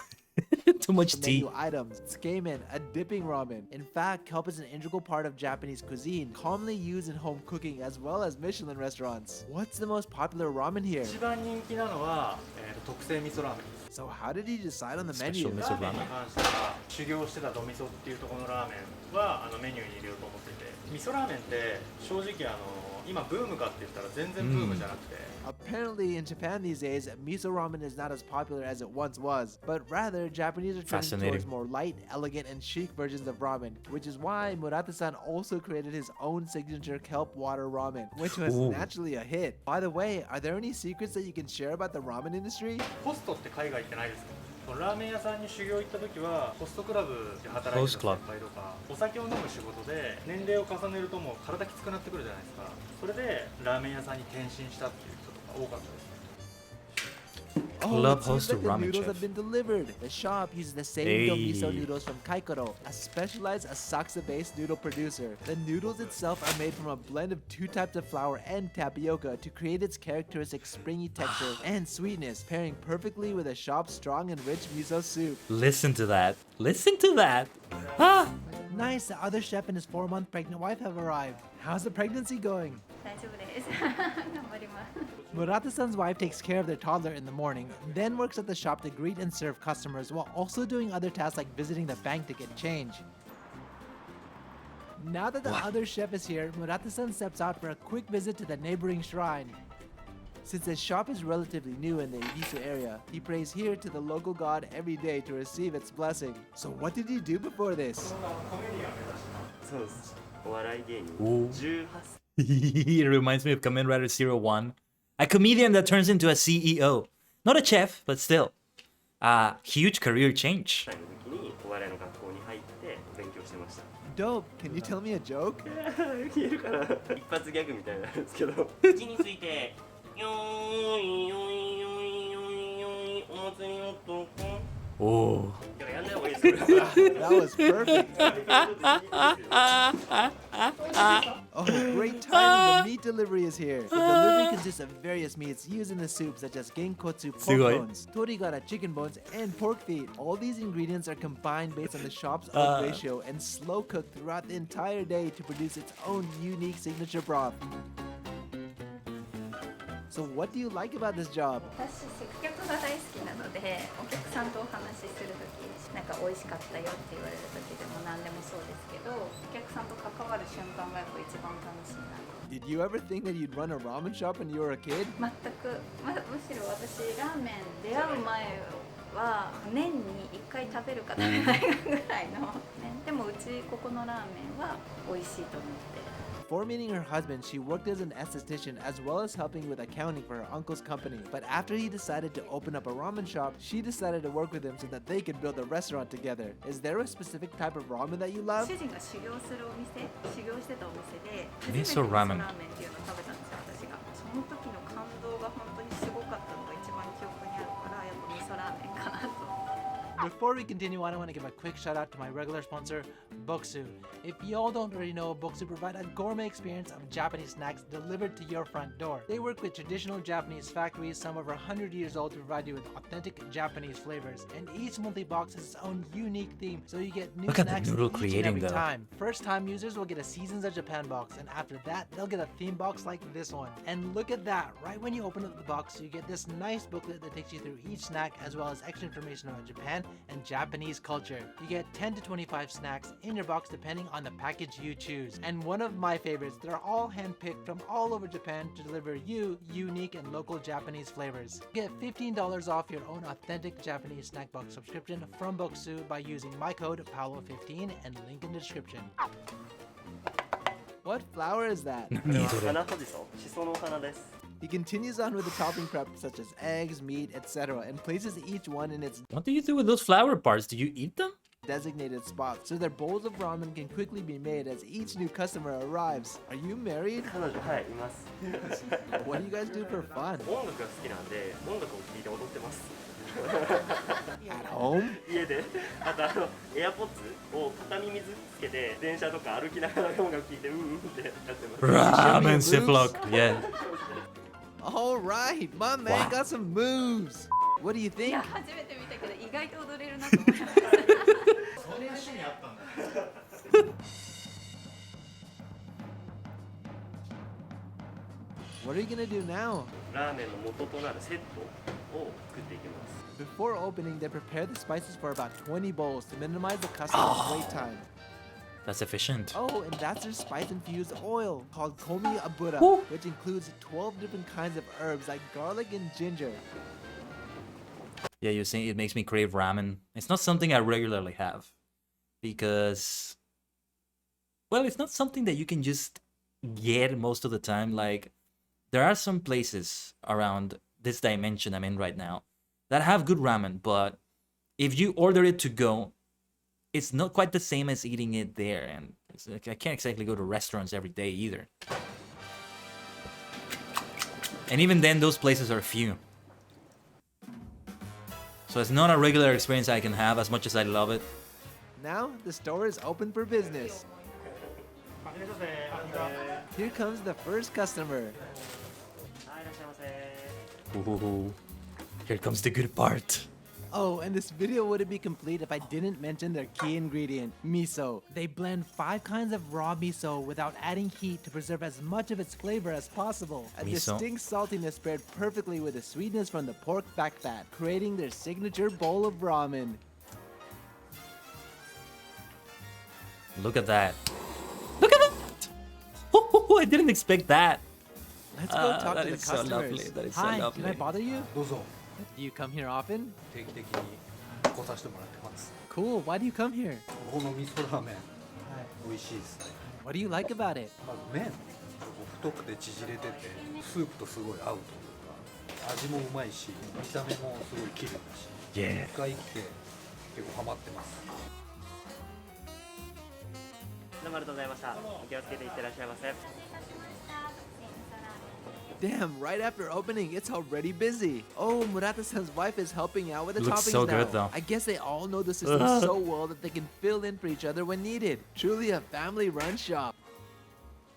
Too much tea. Menu items. Tsukemen, a dipping ramen. In fact, kelp is an integral part of Japanese cuisine, commonly used in home cooking as well as Michelin restaurants. What's the most popular ramen here? 一番人気なのは、特製味噌ラーメンです So how did he decide on the Special menu? miso ラーメンに関しては修行してたドミソっていうところのラーメンはメニューに入れようと思ってて、味噌ラーメンって正直今ブームかって言ったら全然ブームじゃなくて、 Apparently, in Japan these days, miso ramen is not as popular as it once was, but rather, Japanese are trending Fascinating. towards more light, elegant, and chic versions of ramen, which is why Murata-san also created his own signature kelp water ramen, which was Ooh. naturally a hit. By the way, are there any secrets that you can share about the ramen industry? ホストって海外ってないですか？ラーメン屋さんに修行行った時はホストクラブで働いてた先輩とかお酒を飲む仕事で年齢を重ねるともう体きつくなってくるじゃないですか。それでラーメン屋さんに転身したっていう人とか多かったですね。 Club it seems host like the ramen noodles chef. have been delivered. The shop uses the same Hey. miso noodles from Kaikoro, a specialized Asakusa-based noodle producer. The noodles itself are made from a blend of two types of flour and tapioca to create its characteristic springy texture and sweetness, pairing perfectly with the shop's strong and rich miso soup. Listen to that. Listen to that. Ah! Nice, the other chef and his 4-month pregnant wife have arrived. How's the pregnancy going? 大丈夫です。頑張ります。 Murata-san's wife takes care of their toddler in the morning, then works at the shop to greet and serve customers while also doing other tasks like visiting the bank to get change. Now that the other chef is here, Murata-san steps out for a quick visit to the neighboring shrine. Since his shop is relatively new in the Ibisu area, he prays here to the local god every day to receive its blessing. So what did he do before this? そうです。お笑い芸人 Ooh. 18 It reminds me of Kamen Rider 01. A comedian that turns into a CEO. Not a chef, but still. A huge career change. 歳の時にお笑いの学校に入って勉強してました。 Dope, can you tell me a joke? 言えるかな一発ギャグみたいなんですけど口についてよーいよーいよーいよーいよーいお祭りのとこ Oh. やんない方がいいですこれ That was perfect. Oh, great timing! The meat delivery is here. The delivery consists of various meats used in the soup, such as genkotsu pork Sugoi. bones, torigara chicken bones, and pork feet. All these ingredients are combined based on the shop's own ratio and slow cooked throughout the entire day to produce its own unique signature broth. So, what do you like about this job? 私接客が大好きなので、お客さんとお話しするとき、なんか美味しかったよって言われるときでも何でもそうですけど、お客さんと関わる瞬間がやっぱ一番楽しいな。 Did you ever think that you'd run a ramen shop when you were a kid? 全く、むしろ私ラーメン出会う前は年に1回食べるか食べないかぐらいの、ね、でもうちここのラーメンは美味しいと思って。 Before meeting her husband, she worked as an esthetician as well as helping with accounting for her uncle's company. But after he decided to open up a ramen shop, she decided to work with him so that they could build a restaurant together. Is there a specific type of ramen that you love? 主人が修行するお店、修行してたお店で初めて味噌ラーメン味噌ラーメンっていうのを食べたんですよ、私が。その時の感動が本当にすごかったのが一番記憶にあるから、やっぱ味噌ラーメンかなと。The Before we continue on, I want to give a quick shout out to my regular sponsor, Bokksu. If y'all don't already know, Bokksu provide a gourmet experience of Japanese snacks delivered to your front door. They work with traditional Japanese factories, some over 100 years old, to provide you with authentic Japanese flavors. And each monthly box has its own unique theme, so you get new Look at the snacks noodle each and creating, every though. time. First time users will get a Seasons of Japan box, and after that, they'll get a theme box like this one. And look at that, right when you open up the box, you get this nice booklet that takes you through each snack as well as extra information about Japan and Japanese culture. You get 10 to 25 snacks in your box depending on the package you choose. And one of my favorites, they're all handpicked from all over Japan to deliver you unique and local Japanese flavors. Get $15 off your own authentic Japanese snack box subscription from Bokksu by using my code PAOLO15 and link in the description. What flower is that? 花とじそ、しその花です。 He continues on with the topping prep such as eggs, meat, etc. and places each one in its What do you do with those flower parts? Do you eat them? designated spot so their bowls of ramen can quickly be made as each new customer arrives. Are you married? 彼女、はい、います。 What do you guys do for fun? 音楽が好きなんで、音楽を聴いて踊ってます。 At home? 家で、あとエアポッツを片耳ずつけて、電車とか歩きながら音楽聴いて、ってやってます。 Ramen Ziploc, yeah. Alright, my man got some moves. What do you い think? や初めて見たけど意外と踊れるなと思いました。 それが趣味あったんだ。 What are you gonna do now? ラーメンの元となるセットを作っていきます。 Before opening, they prepare the spices for about 20 bowls to minimize the customer's wait time. That's efficient. Oh, and that's their spice-infused oil called komi abura, Woo. which includes 12 different kinds of herbs like garlic and ginger. Yeah, you're saying it makes me crave ramen. It's not something I regularly have because, well, it's not something that you can just get most of the time. Like, there are some places around this dimension I'm in right now that have good ramen, but if you order it to go, it's not quite the same as eating it there, and it's like, I can't exactly go to restaurants every day either. And even then, those places are few. So it's not a regular experience I can have as much as I love it. Now, the store is open for business. Here comes the first customer. はい、いらっしゃいませ。 Ooh, here comes the good part. Oh, and this video wouldn't be complete if I didn't mention their key ingredient, miso. They blend 5 kinds of raw miso without adding heat to preserve as much of its flavor as possible. A Miso. distinct saltiness paired perfectly with the sweetness from the pork back fat, creating their signature bowl of ramen. Look at that. Look at that! Oh, I didn't expect that. Let's go talk that to the is so customers. lovely. That is so Hi, lovely. can I bother you? どうぞ Do you come here often? 定期的に来させてもらってます Cool, why do you come here? ここの味噌ラーメン美味しいですね What do you like about it? まず麺太くて縮れててスープとすごい合うというか味もうまいし見た目もすごい綺麗だし Yeah. 一回来て結構ハマってます どうもありがとうございました。お気をつけていってらっしゃいませ。 Damn, right after opening, it's already busy. Oh, Murata-san's wife is helping out with the Looks toppings so now. good, though. I guess they all know the system so well that they can fill in for each other when needed. Truly a family-run shop.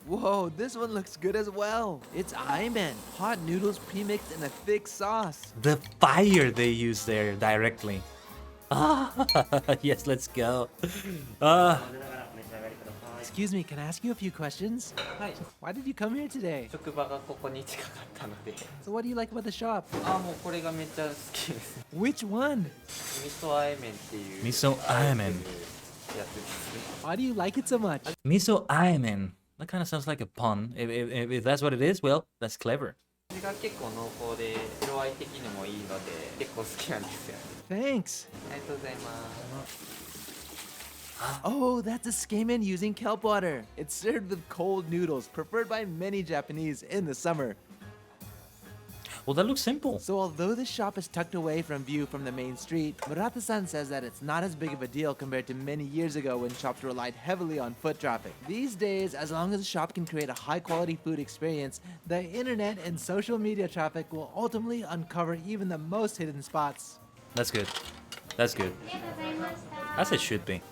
Whoa, this one looks good as well. It's ℂ𝕠𝕟𝕤𝕒, hot noodles pre-mixed in a thick sauce. The fire they use there directly. Ah, yes, let's go. 混ぜながらお召し上がりください。 Excuse me, can I ask you a few questions? Hi. Why did you come here today? 職場がここに近かったので、 So what do you like about the shop? あ、もうこれがめっちゃ好きです。 Which one? 味噌あえ麺っていう。味噌あえ麺。やつですね。 Why do you like it so much? Miso ℂ𝕠𝕠𝕠. That kind of sounds like a pun. If that's what it is, well, that's clever. 味が結構濃厚で、色合い的にもいいので、結構好きなんですよ。 Thanks. ありがとうございます。 Oh, that's a skemen using kelp water. It's served with cold noodles, preferred by many Japanese in the summer. Well, that looks simple. So although the shop is tucked away from view from the main street, Murata-san says that it's not as big of a deal compared to many years ago when shops relied heavily on foot traffic. These days, as long as the shop can create a high-quality food experience, the internet and social media traffic will ultimately uncover even the most hidden spots. That's good. That's good. As it should be.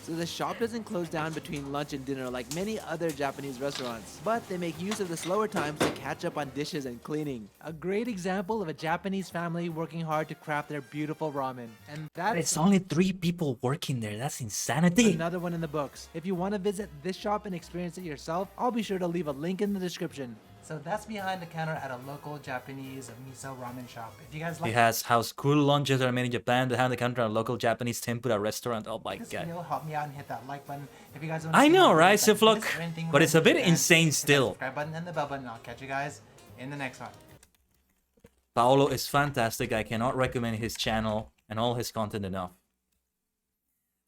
So the shop doesn't close down between lunch and dinner like many other Japanese restaurants, but they make use of the slower times to catch up on dishes and cleaning. A great example of a Japanese family working hard to craft their beautiful ramen. And that's It's only 3 people working there. That's insanity. another one in the books. If you want to visit this shop and experience it yourself, I'll be sure to leave a link in the description. So that's behind the counter at a local Japanese miso ramen shop. If you guys like It has how school lunches are made in Japan, behind the counter at a local Japanese tempura restaurant. Oh my this god. video, help me out and hit that like button. If you guys want I see know, more right, videos like Siflock? this or anything But it's a bit related to insane hit that still. subscribe button and the bell button. I'll catch you guys in the next one. Paolo is fantastic. I cannot recommend his channel and all his content enough.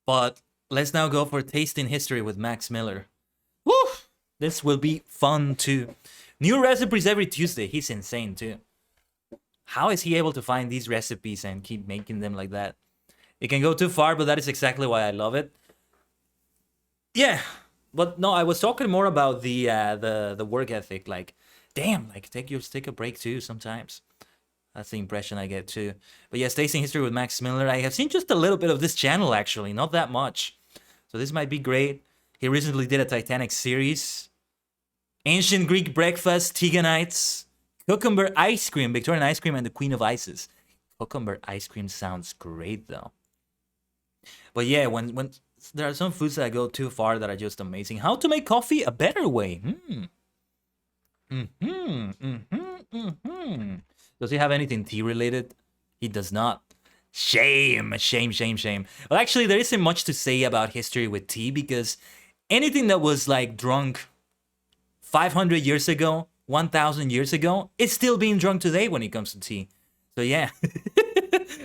But let's now go for Tasting History with Max Miller. Woo! This will be fun too. New recipes every Tuesday. He's insane too. How is he able to find these recipes and keep making them like that? It can go too far, but that is exactly why I love it. Yeah, but no, I was talking more about the work ethic. Like, damn, like take a break too sometimes. That's the impression I get too. But yes, Tasting History with Max Miller. I have seen just a little bit of this channel actually, not that much. So this might be great. He recently did a Titanic series. Ancient Greek breakfast, Tiganites, cucumber ice cream, Victorian ice cream, and the Queen of Ices. Cucumber ice cream sounds great though. But yeah, when there are some foods that go too far that are just amazing. How to make coffee a better way. Does he have anything tea related? He does not. Shame, shame, shame, shame. Well, actually, there isn't much to say about history with tea because anything that was like drunk 500 years ago, 1,000 years ago, it's still being drunk today when it comes to tea. So yeah.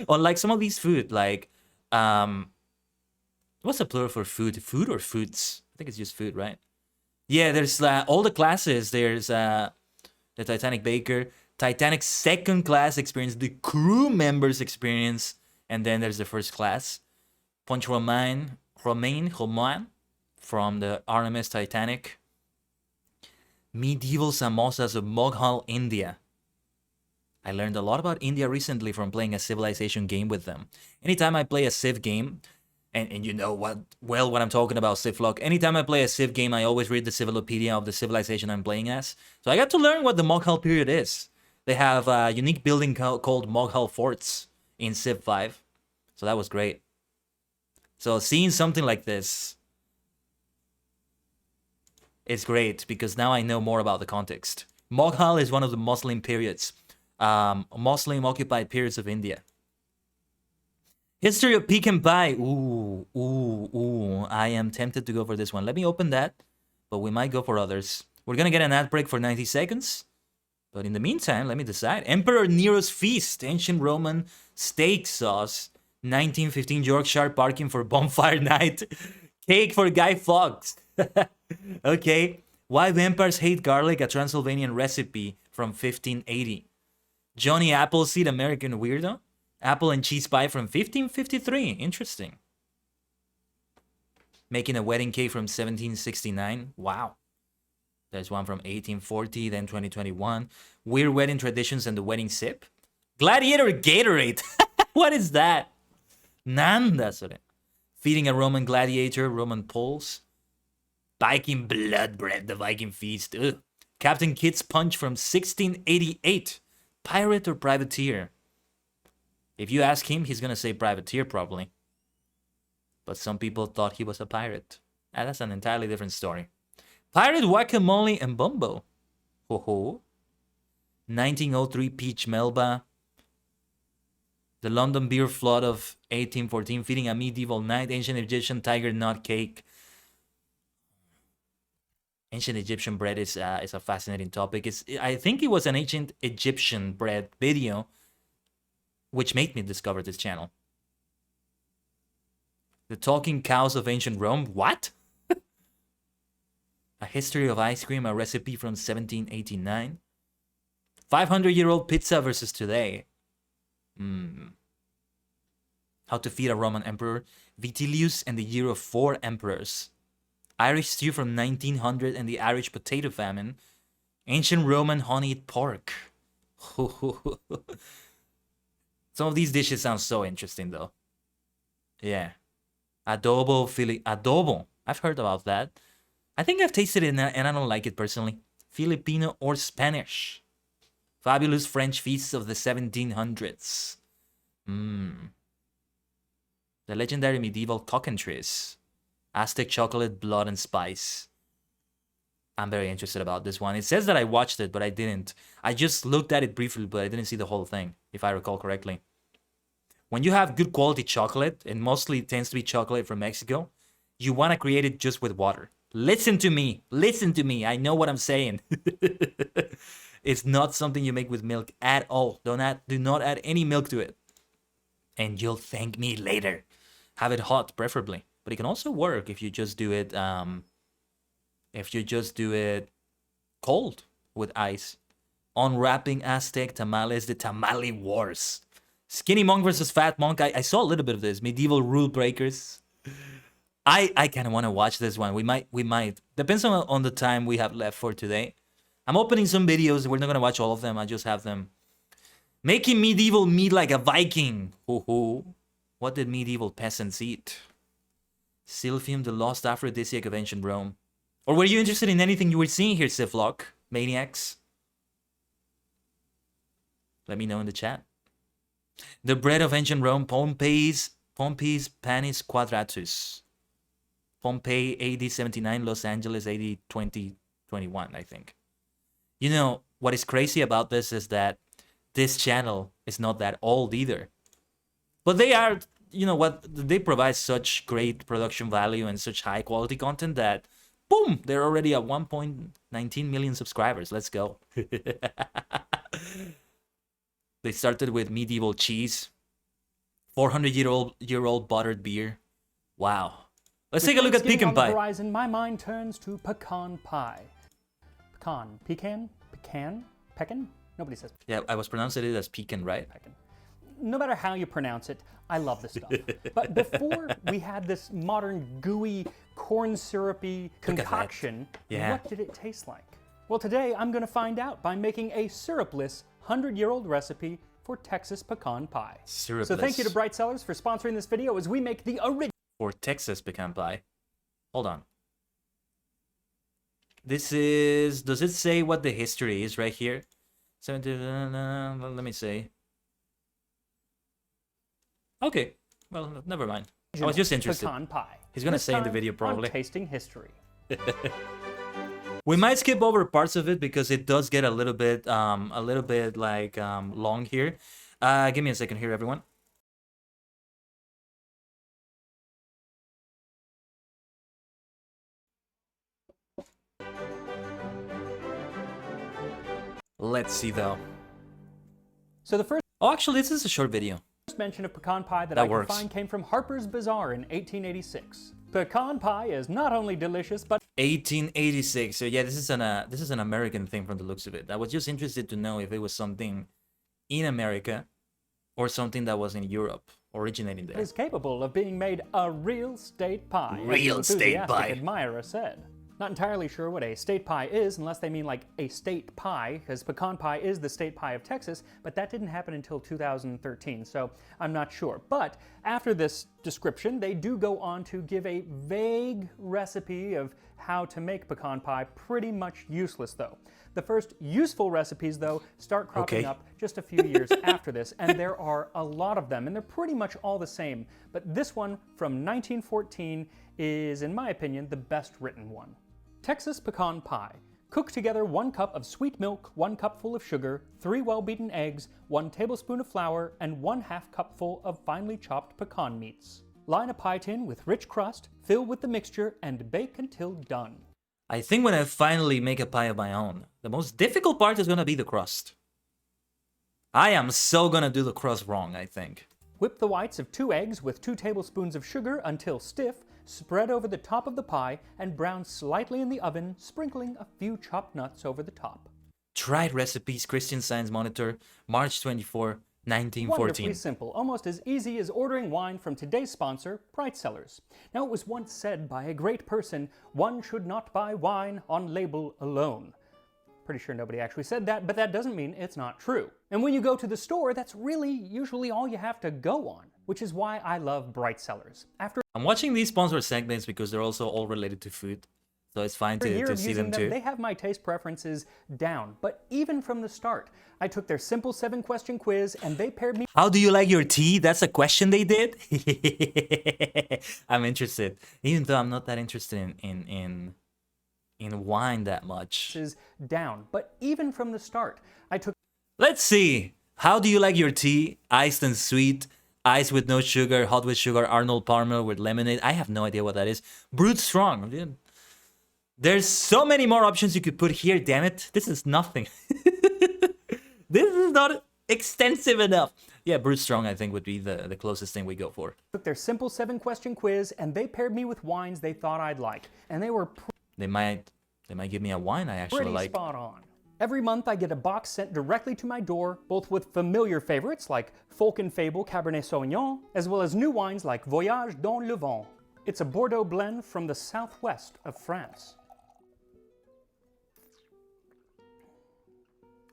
Unlike some of these food, like, what's the plural for food? Food or foods? I think it's just food, right? Yeah, there's all the classes. There's the Titanic Baker, Titanic second class experience, the crew members experience, and then there's the first class. Punch Romain from the RMS Titanic. Medieval samosas of Mughal India. I learned a lot about India recently from playing a civilization game with them. Anytime I play a Civ game, and you know what I'm talking about, Civlock. Anytime I play a Civ game, I always read the Civilopedia of the civilization I'm playing as. So I got to learn what the Mughal period is. They have a unique building called Mughal Forts in Civ 5. So that was great. So seeing something like this, it's great because now I know more about the context. Mughal is one of the Muslim periods, Muslim-occupied periods of India. History of pecan pie. Ooh. I am tempted to go for this one. Let me open that, but we might go for others. We're gonna get an ad break for 90 seconds. But in the meantime, let me decide. Emperor Nero's Feast, ancient Roman steak sauce, 1915 Yorkshire parking for bonfire night, cake for Guy Fawkes. Okay. Why Vampires Hate Garlic, a Transylvanian recipe from 1580. Johnny Appleseed, American Weirdo. Apple and cheese pie from 1553. Interesting. Making a wedding cake from 1769. Wow. There's one from 1840, then 2021. Weird wedding traditions and the wedding sip. Gladiator Gatorade. What is that? Nanda, sorry. Feeding a Roman gladiator, Roman poles. Viking blood bread, the Viking feast. Ugh. Captain Kidd's punch from 1688. Pirate or privateer? If you ask him, he's gonna say privateer probably. But some people thought he was a pirate. That's an entirely different story. Pirate guacamole and bumbo. Ho ho. 1903 peach melba. The London beer flood of 1814 feeding a medieval knight. Ancient Egyptian tiger nut cake. Ancient Egyptian bread is a fascinating topic. I think it was an ancient Egyptian bread video which made me discover this channel. The talking cows of ancient Rome. What? A history of ice cream, a recipe from 1789. 500-year-old pizza versus today. How to feed a Roman emperor. Vitellius and the year of 4 emperors. Irish stew from 1900 and the Irish potato famine. Ancient Roman honeyed pork. Some of these dishes sound so interesting though. Yeah. Adobo. I've heard about that. I think I've tasted it and I don't like it personally. Filipino or Spanish. Fabulous French feasts of the 1700s. The legendary medieval cockentrice. Aztec chocolate, blood, and spice. I'm very interested about this one. It says that I watched it, but I didn't. I just looked at it briefly, but I didn't see the whole thing, if I recall correctly. When you have good quality chocolate, and mostly it tends to be chocolate from Mexico, you want to create it just with water. Listen to me. Listen to me. I know what I'm saying. It's not something you make with milk at all. Do not add any milk to it. And you'll thank me later. Have it hot, preferably. But it can also work if you just do it cold with ice. Unwrapping Aztec tamales, the tamale wars. Skinny monk versus fat monk. I saw a little bit of this. Medieval rule breakers. I kind of want to watch this one. We might. Depends on the time we have left for today. I'm opening some videos. We're not going to watch all of them. I just have them. Making medieval meat like a Viking. What did medieval peasants eat? Sylphium, the lost aphrodisiac of ancient Rome. Or were you interested in anything you were seeing here, Siflock? Maniacs? Let me know in the chat. The bread of ancient Rome, Pompeii's Panis Quadratus. Pompeii, AD 79, Los Angeles, AD 2021, I think. You know, what is crazy about this is that this channel is not that old either. But they are, you know what, they provide such great production value and such high quality content that, boom, they're already at 1.19 million subscribers. Let's go. They started with medieval cheese, 400-year-old buttered beer. Wow. Let's take a look at pecan pie. On the horizon, my mind turns to pecan pie. Pecan? Nobody says. Yeah, I was pronouncing it as pecan, right? Pecan. No matter how you pronounce it, I love this stuff. But before we had this modern gooey, corn syrupy concoction, what did it taste like? Well, today I'm going to find out by making a syrupless 100-year-old recipe for Texas pecan pie. Syrupless. So thank you to Bright Cellars for sponsoring this video as we make the original. For Texas pecan pie. Hold on. This is... Does it say what the history is right here? 70... let me see. Okay. Well, never mind. I was just interested. Pecan pie. He's gonna say in the video probably. Tasting history. We might skip over parts of it because it does get a little bit like long here. Give me a second here, everyone. Let's see though. So the first. Oh, actually, this is a short video. First mention of pecan pie that I could find came from Harper's Bazaar in 1886. Pecan pie is not only delicious, but 1886. So yeah, this is an American thing from the looks of it. I was just interested to know if it was something in America or something that was in Europe, originating there. Is capable of being made a real state pie. Real state pie. Admirer said. Not entirely sure what a state pie is, unless they mean like a state pie, because pecan pie is the state pie of Texas, but that didn't happen until 2013, so I'm not sure. But after this description, they do go on to give a vague recipe of how to make pecan pie, pretty much useless though. The first useful recipes, though, start cropping up just a few years after this, and there are a lot of them, and they're pretty much all the same. But this one from 1914 is, in my opinion, the best written one. Texas pecan pie. Cook together 1 cup of sweet milk, 1 cupful of sugar, 3 well-beaten eggs, 1 tablespoon of flour, and 1/2 cupful of finely chopped pecan meats. Line a pie tin with rich crust, fill with the mixture, and bake until done. I think when I finally make a pie of my own, the most difficult part is gonna be the crust. I am so gonna do the crust wrong, I think. Whip the whites of 2 eggs with 2 tablespoons of sugar until stiff, spread over the top of the pie, and brown slightly in the oven, sprinkling a few chopped nuts over the top. Tried recipes, Christian Science Monitor, March 24, 1914. Wonderfully simple, almost as easy as ordering wine from today's sponsor, Bright Cellars. Now, it was once said by a great person, one should not buy wine on label alone. Pretty sure nobody actually said that, but that doesn't mean it's not true. And when you go to the store, that's really usually all you have to go on, which is why I love Bright Sellers. After I'm watching these sponsored segments because they're also all related to food. So it's fine to see them too. They have my taste preferences down, but even from the start, I took their simple 7-question quiz and they paired me. How do you like your tea? That's a question they did? I'm interested. Even though I'm not that interested in wine that much. Down, but even from the start, I took. Let's see. How do you like your tea? Iced and sweet, ice with no sugar, hot with sugar, Arnold Palmer with lemonade. I have no idea what that is. Brewed strong. There's so many more options you could put here, damn it. This is nothing. This is not extensive enough. Yeah, brewed strong I think would be the closest thing we go for. Took their simple 7-question quiz and they paired me with wines they thought I'd like. And they were They might give me a wine I actually pretty like. spot on. Every month I get a box sent directly to my door, both with familiar favorites like Folk and Fable Cabernet Sauvignon, as well as new wines like Voyage dans le Vent. It's a Bordeaux blend from the southwest of France.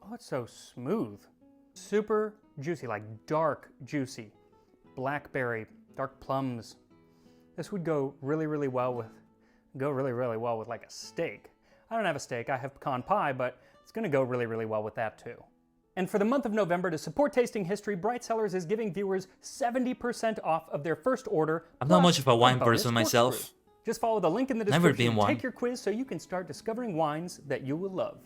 Oh, it's so smooth. Super juicy, like dark juicy. Blackberry, dark plums. This would go really well with like a steak. I don't have a steak, I have pecan pie, but it's gonna go really well with that too. And for the month of November, to support tasting history, Bright Sellers is giving viewers 70% off of their first order. I'm not much of a wine person myself. Corkscrew. Just follow the link in the Never description, been one. take your quiz so you can start discovering wines that you will love.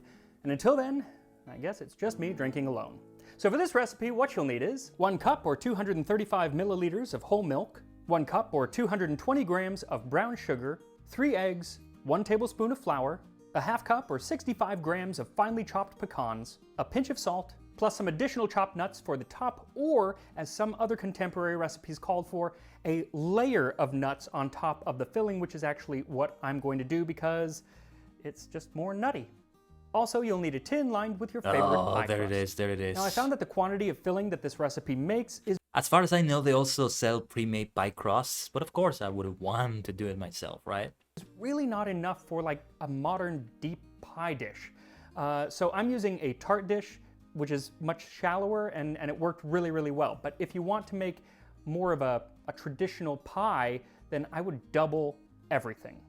And until then, I guess it's just me drinking alone. So for this recipe, what you'll need is 1 cup or 235 milliliters of whole milk, 1 cup or 220 grams of brown sugar, 3 eggs, 1 tablespoon of flour, a half cup or 65 grams of finely chopped pecans, a pinch of salt, plus some additional chopped nuts for the top, or, as some other contemporary recipes called for, a layer of nuts on top of the filling, which is actually what I'm going to do because it's just more nutty. Also, you'll need a tin lined with your favorite pie there crust. it is, there it is. Now, I found that the quantity of filling that this recipe makes is... As far as I know, they also sell pre-made pie crusts, but of course I would want to do it myself, right? It's really not enough for like a modern deep pie dish. So I'm using a tart dish, which is much shallower, and it worked really well. But if you want to make more of a traditional pie, then I would double everything.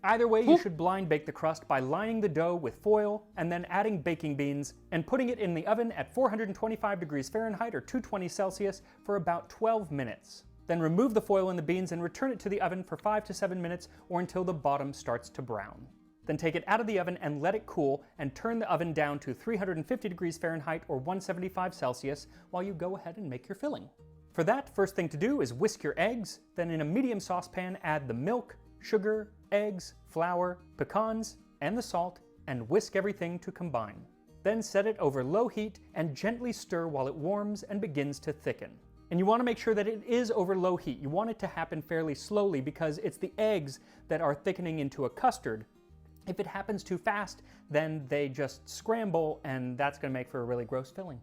Either way, you should blind bake the crust by lining the dough with foil and then adding baking beans and putting it in the oven at 425 degrees Fahrenheit or 220 Celsius for about 12 minutes. Then remove the foil and the beans and return it to the oven for 5 to 7 minutes or until the bottom starts to brown. Then take it out of the oven and let it cool and turn the oven down to 350 degrees Fahrenheit or 175 Celsius while you go ahead and make your filling. For that, first thing to do is whisk your eggs, then in a medium saucepan add the milk, sugar, eggs, flour, pecans, and the salt, and whisk everything to combine. Then set it over low heat and gently stir while it warms and begins to thicken. And you want to make sure that it is over low heat. You want it to happen fairly slowly because it's the eggs that are thickening into a custard. If it happens too fast, then they just scramble, and that's going to make for a really gross filling.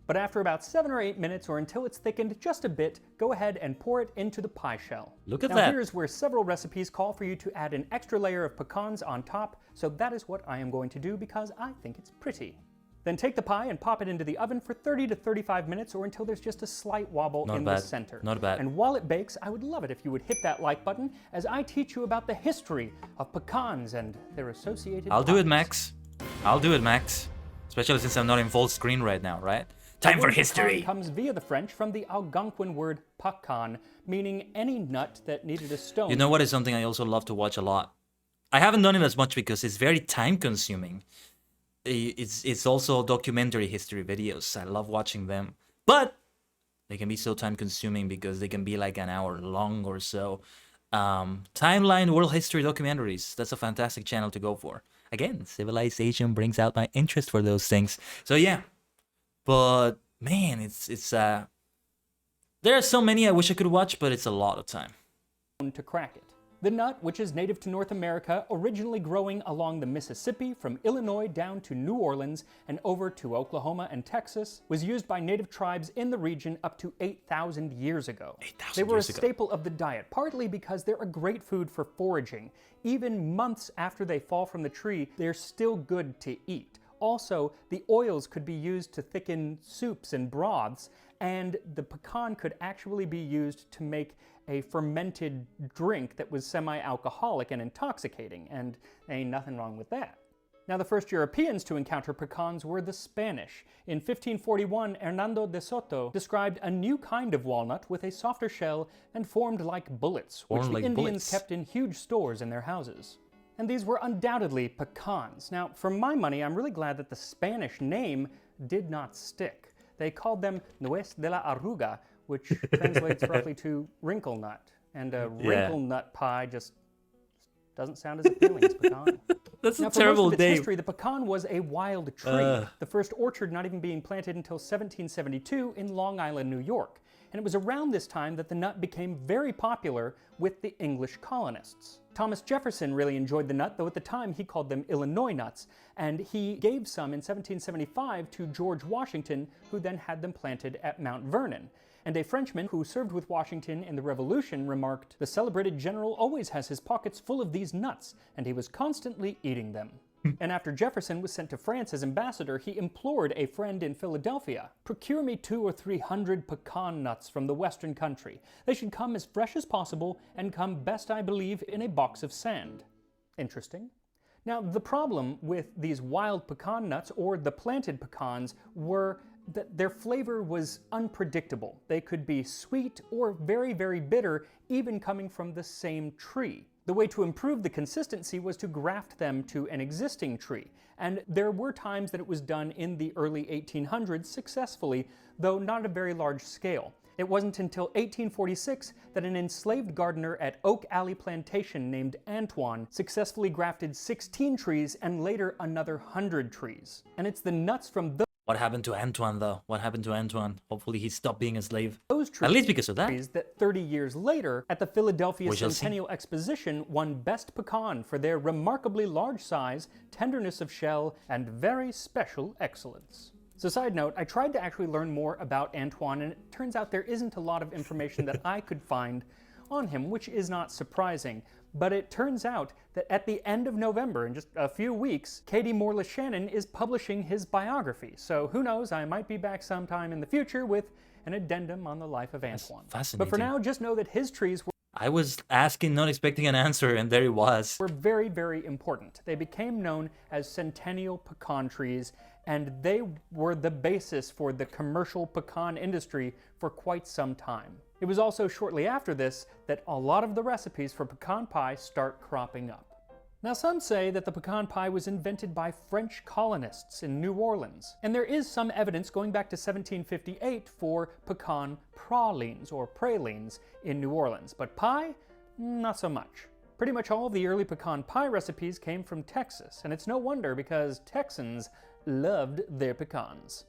But after about 7 or 8 minutes, or until it's thickened just a bit, go ahead and pour it into the pie shell. Look at now, that. Now here's where several recipes call for you to add an extra layer of pecans on top, so that is what I am going to do because I think it's pretty. Then take the pie and pop it into the oven for 30 to 35 minutes or until there's just a slight wobble in the center. Not bad. And while it bakes, I would love it if you would hit that like button as I teach you about the history of pecans and their associated I'll do it, pies. Max. I'll do it, Max. Especially since I'm not in full screen right now, right? Time for history! Pecan comes via the French from the Algonquin word pecan, meaning any nut that needed a stone. You know what is something I also love to watch a lot? I haven't done it as much because it's very time consuming. It's also documentary history videos. I love watching them. But they can be so time consuming because they can be like an hour long or so. Timeline world history documentaries. That's a fantastic channel to go for. Again, civilization brings out my interest for those things. So yeah. But man, there are so many I wish I could watch, but it's a lot of time. To crack it. The nut, which is native to North America, originally growing along the Mississippi from Illinois down to New Orleans and over to Oklahoma and Texas, was used by native tribes in the region up to 8,000 years ago. They were a staple of the diet, partly because they're a great food for foraging. Even months after they fall from the tree, they're still good to eat. Also, the oils could be used to thicken soups and broths, and the pecan could actually be used to make a fermented drink that was semi-alcoholic and intoxicating, and ain't nothing wrong with that. Now, the first Europeans to encounter pecans were the Spanish. In 1541, Hernando de Soto described a new kind of walnut with a softer shell and formed like bullets, which the Indians kept in huge stores in their houses. And these were undoubtedly pecans. Now, for my money, I'm really glad that the Spanish name did not stick. They called them Nuez de la Arruga, which translates roughly to wrinkle nut. And a wrinkle nut pie just doesn't sound as appealing as pecan. That's now, a terrible for most of its name. history, the pecan was a wild tree. The first orchard not even being planted until 1772 in Long Island, New York. And it was around this time that the nut became very popular with the English colonists. Thomas Jefferson really enjoyed the nut, though at the time he called them Illinois nuts, and he gave some in 1775 to George Washington, who then had them planted at Mount Vernon. And a Frenchman who served with Washington in the Revolution remarked, "The celebrated general always has his pockets full of these nuts, and he was constantly eating them." And after Jefferson was sent to France as ambassador, he implored a friend in Philadelphia, "Procure me 200 or 300 pecan nuts from the western country. They should come as fresh as possible and come best, I believe, in a box of sand." Interesting. Now, the problem with these wild pecan nuts, or the planted pecans, were that their flavor was unpredictable. They could be sweet or very, very bitter, even coming from the same tree. The way to improve the consistency was to graft them to an existing tree, and there were times that it was done in the early 1800s successfully, though not at a very large scale. It wasn't until 1846 that an enslaved gardener at Oak Alley Plantation named Antoine successfully grafted 16 trees and later another 100 trees. And it's the nuts from What happened to Antoine, though? What happened to Antoine? Hopefully he stopped being a slave. those trees, At least because of that. that 30 years later, at the Philadelphia We shall see. Centennial Exposition, won Best Pecan for their remarkably large size, tenderness of shell, and very special excellence. So side note, I tried to actually learn more about Antoine, and it turns out there isn't a lot of information that I could find on him, which is not surprising. But it turns out that at the end of November, in just a few weeks, Katie Morley-Shannon is publishing his biography. So who knows, I might be back sometime in the future with an addendum on the life of Antoine. Fascinating. But for now, just know that his trees I was asking, not expecting an answer, and there it was. were very, very important. They became known as centennial pecan trees, and they were the basis for the commercial pecan industry for quite some time. It was also shortly after this that a lot of the recipes for pecan pie start cropping up. Now, some say that the pecan pie was invented by French colonists in New Orleans, and there is some evidence going back to 1758 for pecan pralines or pralines in New Orleans, but pie, not so much. Pretty much all of the early pecan pie recipes came from Texas, and it's no wonder because Texans loved their pecans.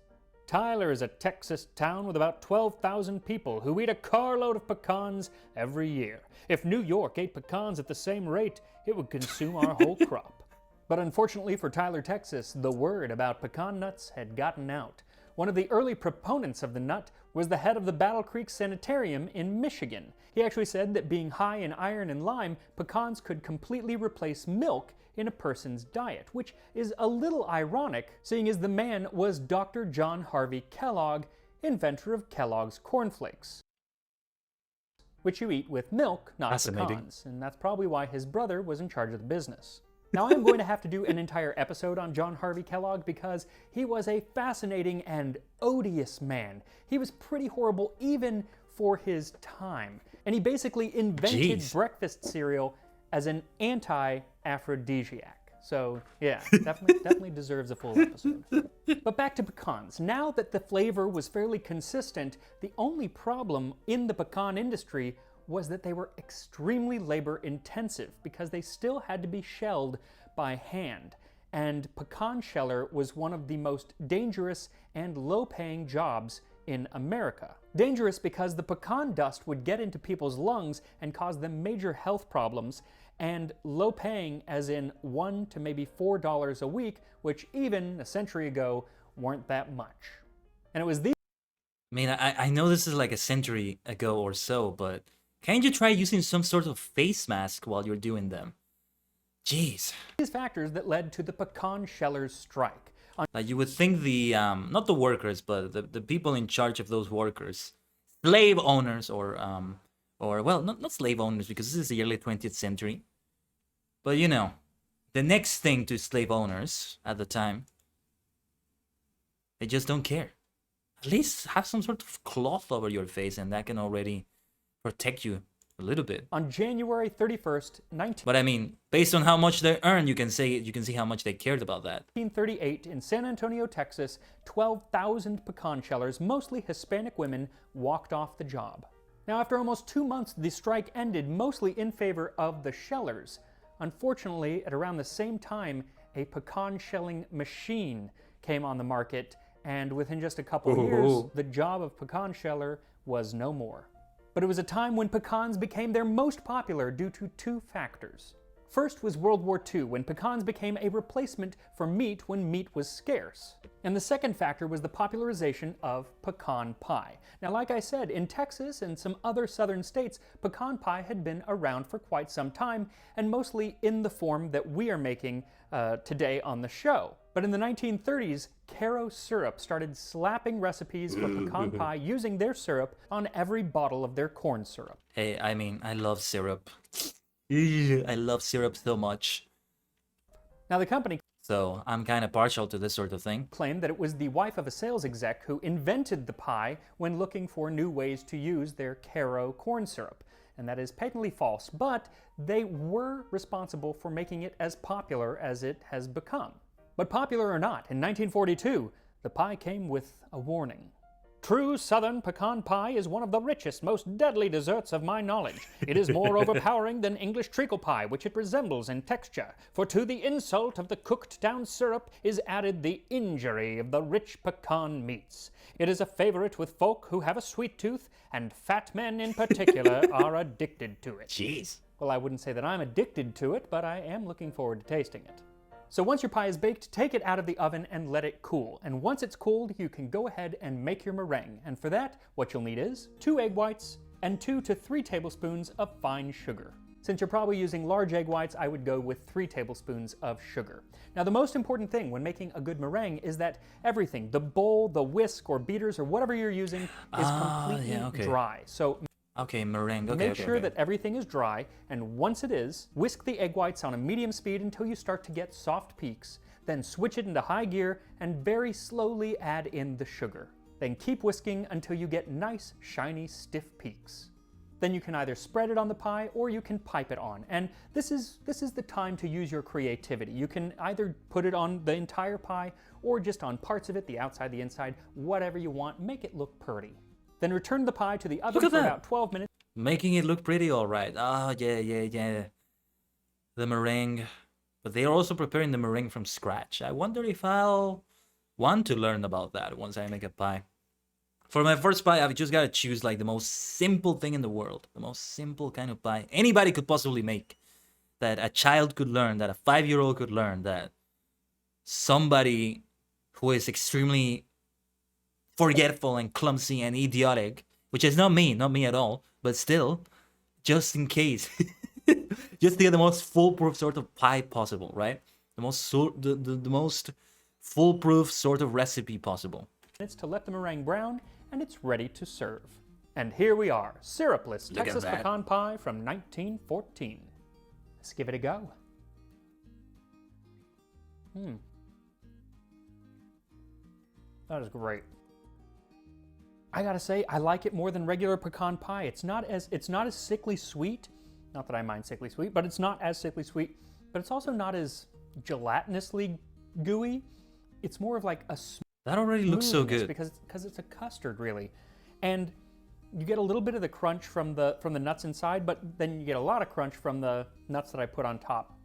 Tyler is a Texas town with about 12,000 people who eat a carload of pecans every year. If New York ate pecans at the same rate, it would consume our whole crop. But unfortunately for Tyler, Texas, the word about pecan nuts had gotten out. One of the early proponents of the nut was the head of the Battle Creek Sanitarium in Michigan. He actually said that being high in iron and lime, pecans could completely replace milk in a person's diet, which is a little ironic, seeing as the man was Dr. John Harvey Kellogg, inventor of Kellogg's cornflakes, which you eat with milk, not pecans, and that's probably why his brother was in charge of the business. Now, I'm going to have to do an entire episode on John Harvey Kellogg because he was a fascinating and odious man. He was pretty horrible even for his time, and he basically invented breakfast cereal as an anti-aphrodisiac. So yeah, definitely deserves a full episode. But back to pecans. Now that the flavor was fairly consistent, the only problem in the pecan industry was that they were extremely labor intensive because they still had to be shelled by hand. And pecan sheller was one of the most dangerous and low-paying jobs in America. Dangerous because the pecan dust would get into people's lungs and cause them major health problems, and low-paying as in $1 to maybe $4 a week, which even a century ago weren't that much. And it was these... I mean, I know this is like a century ago or so, but can't you try using some sort of face mask while you're doing them? Jeez. These factors that led to the pecan shellers' strike. You would think the not the workers, but the people in charge of those workers, slave owners, or well, not slave owners, because this is the early 20th century, but you know, the next thing to slave owners at the time, they just don't care. At least have some sort of cloth over your face, and that can already protect you a little bit. On January 31st, But I mean, based on how much they earn, you can see how much they cared about that. 1938, in San Antonio, Texas, 12,000 pecan shellers, mostly Hispanic women, walked off the job. Now, after almost 2 months, the strike ended, mostly in favor of the shellers. Unfortunately, at around the same time, a pecan shelling machine came on the market, and within just a couple of years, the job of pecan sheller was no more. But it was a time when pecans became their most popular due to 2 factors. First was World War II, when pecans became a replacement for meat when meat was scarce. And the second factor was the popularization of pecan pie. Now, like I said, in Texas and some other southern states, pecan pie had been around for quite some time, and mostly in the form that we are making today on the show. But in the 1930s, Caro Syrup started slapping recipes for pecan pie using their syrup on every bottle of their corn syrup. Hey, I mean, I love syrup. I love syrup so much. Now the company, so I'm kind of partial to this sort of thing, claimed that it was the wife of a sales exec who invented the pie when looking for new ways to use their Caro corn syrup. And that is patently false, but they were responsible for making it as popular as it has become. But popular or not, in 1942, the pie came with a warning. True Southern pecan pie is one of the richest, most deadly desserts of my knowledge. It is more overpowering than English treacle pie, which it resembles in texture. For to the insult of the cooked-down syrup is added the injury of the rich pecan meats. It is a favorite with folk who have a sweet tooth, and fat men in particular are addicted to it. Jeez. Well, I wouldn't say that I'm addicted to it, but I am looking forward to tasting it. So once your pie is baked, take it out of the oven and let it cool. And once it's cooled, you can go ahead and make your meringue. And for that, what you'll need is 2 egg whites and 2 to 3 tablespoons of fine sugar. Since you're probably using large egg whites, I would go with 3 tablespoons of sugar. Now, the most important thing when making a good meringue is that everything, the bowl, the whisk, or beaters, or whatever you're using, is completely dry. So okay, meringue. Make sure that everything is dry, and once it is, whisk the egg whites on a medium speed until you start to get soft peaks. Then switch it into high gear and very slowly add in the sugar. Then keep whisking until you get nice, shiny, stiff peaks. Then you can either spread it on the pie or you can pipe it on. And this is the time to use your creativity. You can either put it on the entire pie or just on parts of it, the outside, the inside, whatever you want. Make it look pretty. Then return the pie to the oven for about 12 minutes. Making it look pretty, all right. Oh, yeah. The meringue. But they are also preparing the meringue from scratch. I wonder if I'll want to learn about that once I make a pie. For my first pie, I've just got to choose like the most simple thing in the world. The most simple kind of pie anybody could possibly make. That a child could learn, that a 5-year-old could learn, that somebody who is extremely forgetful and clumsy and idiotic, which is not me at all, but still, just in case, just to get the most foolproof sort of pie possible, right? The most foolproof sort of recipe possible. It's to let the meringue brown, and it's ready to serve. And here we are, syrupless Texas pecan pie from 1914. Let's give it a go. That is great. I gotta say, I like it more than regular pecan pie. It's not as sickly sweet. Not that I mind sickly sweet, but it's not as sickly sweet. But it's also not as gelatinously gooey. It's more of like a that already looks so good because it's a custard, really, and you get a little bit of the crunch from the nuts inside, but then you get a lot of crunch from the nuts that I put on top.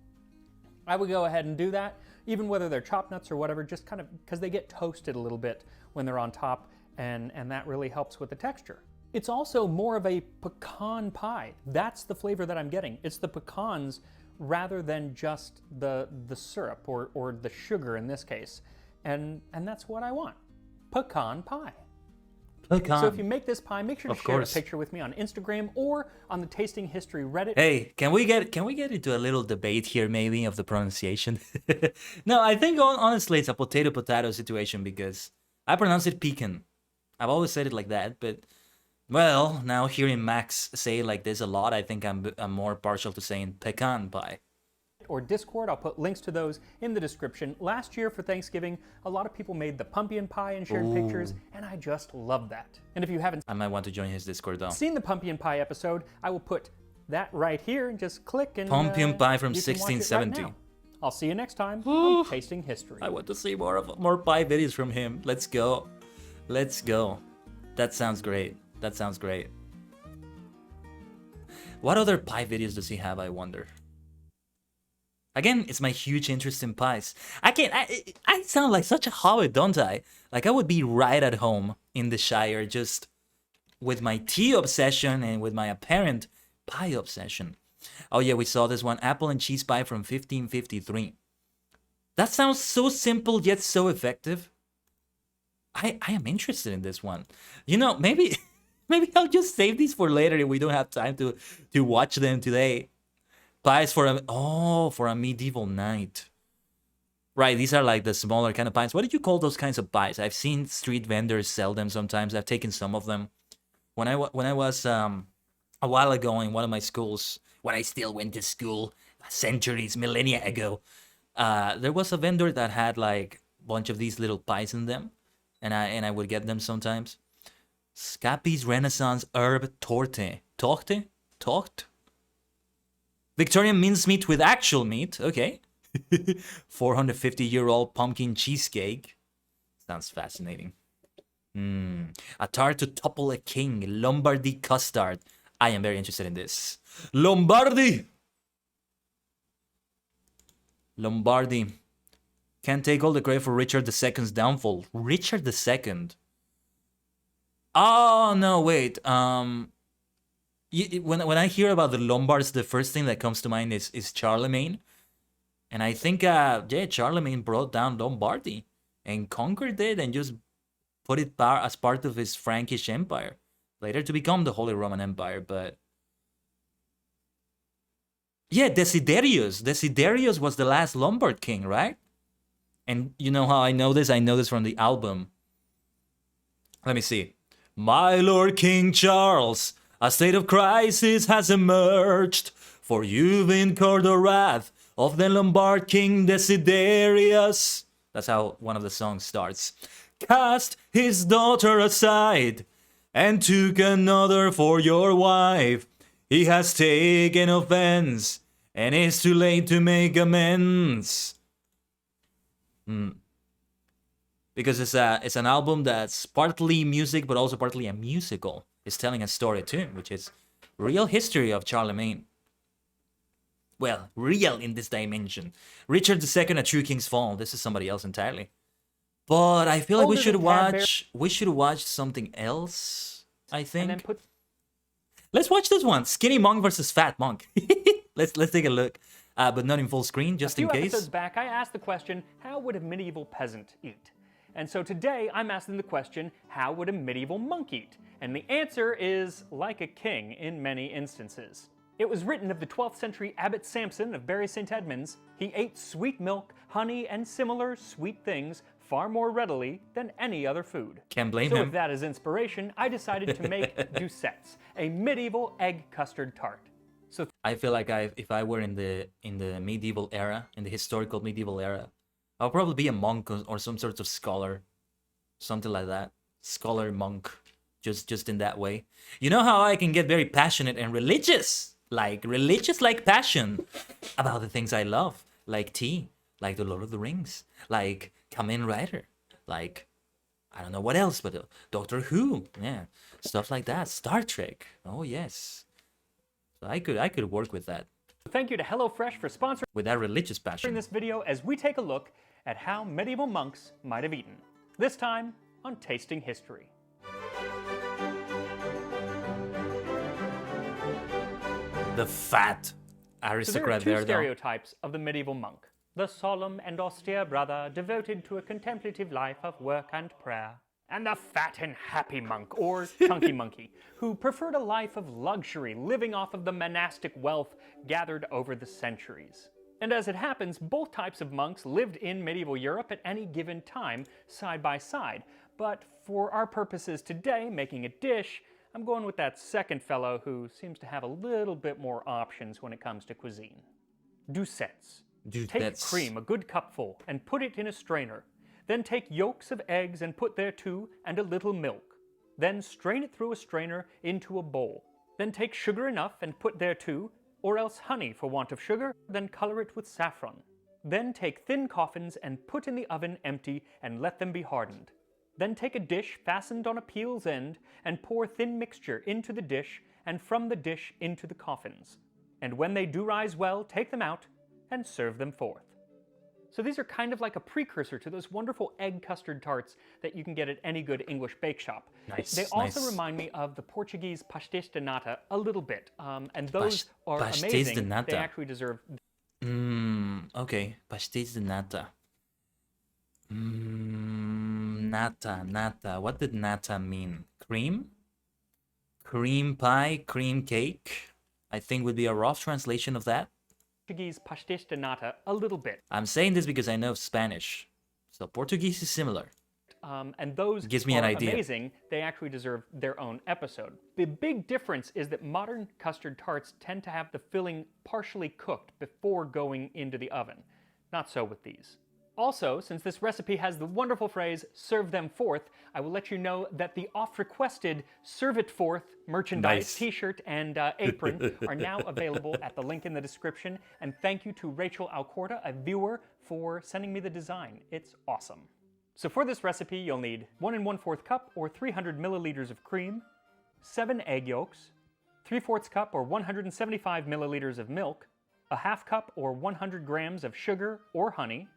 I would go ahead and do that, even whether they're chopped nuts or whatever, just kind of because they get toasted a little bit when they're on top. And that really helps with the texture. It's also more of a pecan pie. That's the flavor that I'm getting. It's the pecans rather than just the syrup or the sugar in this case. And that's what I want. Pecan pie. Pecan. So if you make this pie, make sure to Of share course. a picture with me on Instagram or on the Tasting History Reddit. Hey, can we get into a little debate here, maybe, of the pronunciation? No, I think honestly it's a potato situation because I pronounce it pecan. I've always said it like that, but well, now hearing Max say it like this a lot, I think I'm more partial to saying pecan pie. Or Discord. I'll put links to those in the description. Last year for Thanksgiving, a lot of people made the pumpkin pie and shared pictures, and I just love that. And if you haven't I might want to join his Discord though. seen the pumpkin pie episode, I will put that right here and just click and Pumpkin pie from you can watch it right 1670. now. I'll see you next time on Tasting History. I want to see more pie videos from him. Let's go. Let's go. That sounds great. That sounds great. What other pie videos does he have, I wonder? Again, it's my huge interest in pies. I sound like such a hobbit, don't I? Like I would be right at home in the Shire just with my tea obsession and with my apparent pie obsession. Oh yeah, we saw this one, apple and cheese pie from 1553. That sounds so simple yet so effective. I am interested in this one. You know, maybe I'll just save these for later if we don't have time to watch them today. Pies for a medieval night. Right, these are like the smaller kind of pies. What did you call those kinds of pies? I've seen street vendors sell them sometimes. I've taken some of them. When I was a while ago in one of my schools, when I still went to school, centuries, millennia ago, there was a vendor that had like a bunch of these little pies in them, and I would get them sometimes. Scapi's Renaissance Herb Torte. Torte? Victorian mincemeat with actual meat. Okay. 450-year-old pumpkin cheesecake. Sounds fascinating. A tart to topple a king. Lombardy custard. I am very interested in this. Lombardy! Can't take all the credit for Richard II's downfall. Richard II? Oh, no, wait. When I hear about the Lombards, the first thing that comes to mind is Charlemagne. And I think, Charlemagne brought down Lombardy and conquered it and just put it as part of his Frankish Empire. Later to become the Holy Roman Empire, but... Yeah, Desiderius. Desiderius was the last Lombard king, right? And you know how I know this? I know this from the album. Let me see. My Lord King Charles... A state of crisis has emerged, for you've incurred the wrath of the Lombard king Desiderius. That's how one of the songs starts. Cast his daughter aside, and took another for your wife. He has taken offense, and it's too late to make amends. Because it's an album that's partly music, but also partly a musical. It's telling a story too, which is real history of Charlemagne. Well, real in this dimension. Richard II, A True King's Fall. This is somebody else entirely. But I feel like we should watch something else, I think. Let's watch this one. Skinny Monk versus Fat Monk. let's take a look. But not in full screen, just in case. A few episodes back, I asked the question, how would a medieval peasant eat? And so today, I'm asking the question, how would a medieval monk eat? And the answer is like a king in many instances. It was written of the 12th century Abbot Samson of Bury St. Edmunds. He ate sweet milk, honey, and similar sweet things far more readily than any other food. Can't blame him. So him. with that as inspiration, I decided to make Doucettes, a medieval egg custard tart. So I feel like if I were in the medieval era, in the historical medieval era, I'll probably be a monk or some sort of scholar, something like that. Scholar monk, just in that way. You know how I can get very passionate and religious like passion about the things I love, like tea, like the Lord of the Rings, like Kamen Rider, like I don't know what else, but Doctor Who, yeah, stuff like that. Star Trek, oh yes. So I could work with that. Thank you to HelloFresh for sponsoring with that religious passion this video as we take a look at how medieval monks might have eaten. This time on Tasting History. The fat aristocrat So there are two though. stereotypes of the medieval monk. The solemn and austere brother devoted to a contemplative life of work and prayer, and the fat and happy monk, or chunky monkey, who preferred a life of luxury, living off of the monastic wealth gathered over the centuries. And as it happens, both types of monks lived in medieval Europe at any given time, side by side. But for our purposes today, making a dish, I'm going with that second fellow who seems to have a little bit more options when it comes to cuisine. Doucettes. Take cream, a good cupful, and put it in a strainer. Then take yolks of eggs and put thereto and a little milk. Then strain it through a strainer into a bowl. Then take sugar enough and put thereto, or else honey for want of sugar, then color it with saffron. Then take thin coffins and put in the oven empty and let them be hardened. Then take a dish fastened on a peel's end and pour thin mixture into the dish and from the dish into the coffins. And when they do rise well, take them out and serve them forth. So these are kind of like a precursor to those wonderful egg custard tarts that you can get at any good English bake shop. They also remind me of the Portuguese pastéis de nata a little bit, and those are amazing. They actually deserve... Okay, pastéis de nata. Nata. What did nata mean? Cream? Cream pie, cream cake, I think would be a rough translation of that. Portuguese pastéis de nata a little bit. I'm saying this because I know Spanish, so Portuguese is similar. And those gives me an idea. Amazing. They actually deserve their own episode. The big difference is that modern custard tarts tend to have the filling partially cooked before going into the oven. Not so with these. Also, since this recipe has the wonderful phrase, serve them forth, I will let you know that the oft-requested serve it forth merchandise, t-shirt, and apron are now available at the link in the description. And thank you to Rachel Alcorta, a viewer, for sending me the design. It's awesome. So for this recipe, you'll need 1 1/4 cup or 300 milliliters of cream, 7 egg yolks, 3/4 cup or 175 milliliters of milk, a half cup or 100 grams of sugar or honey,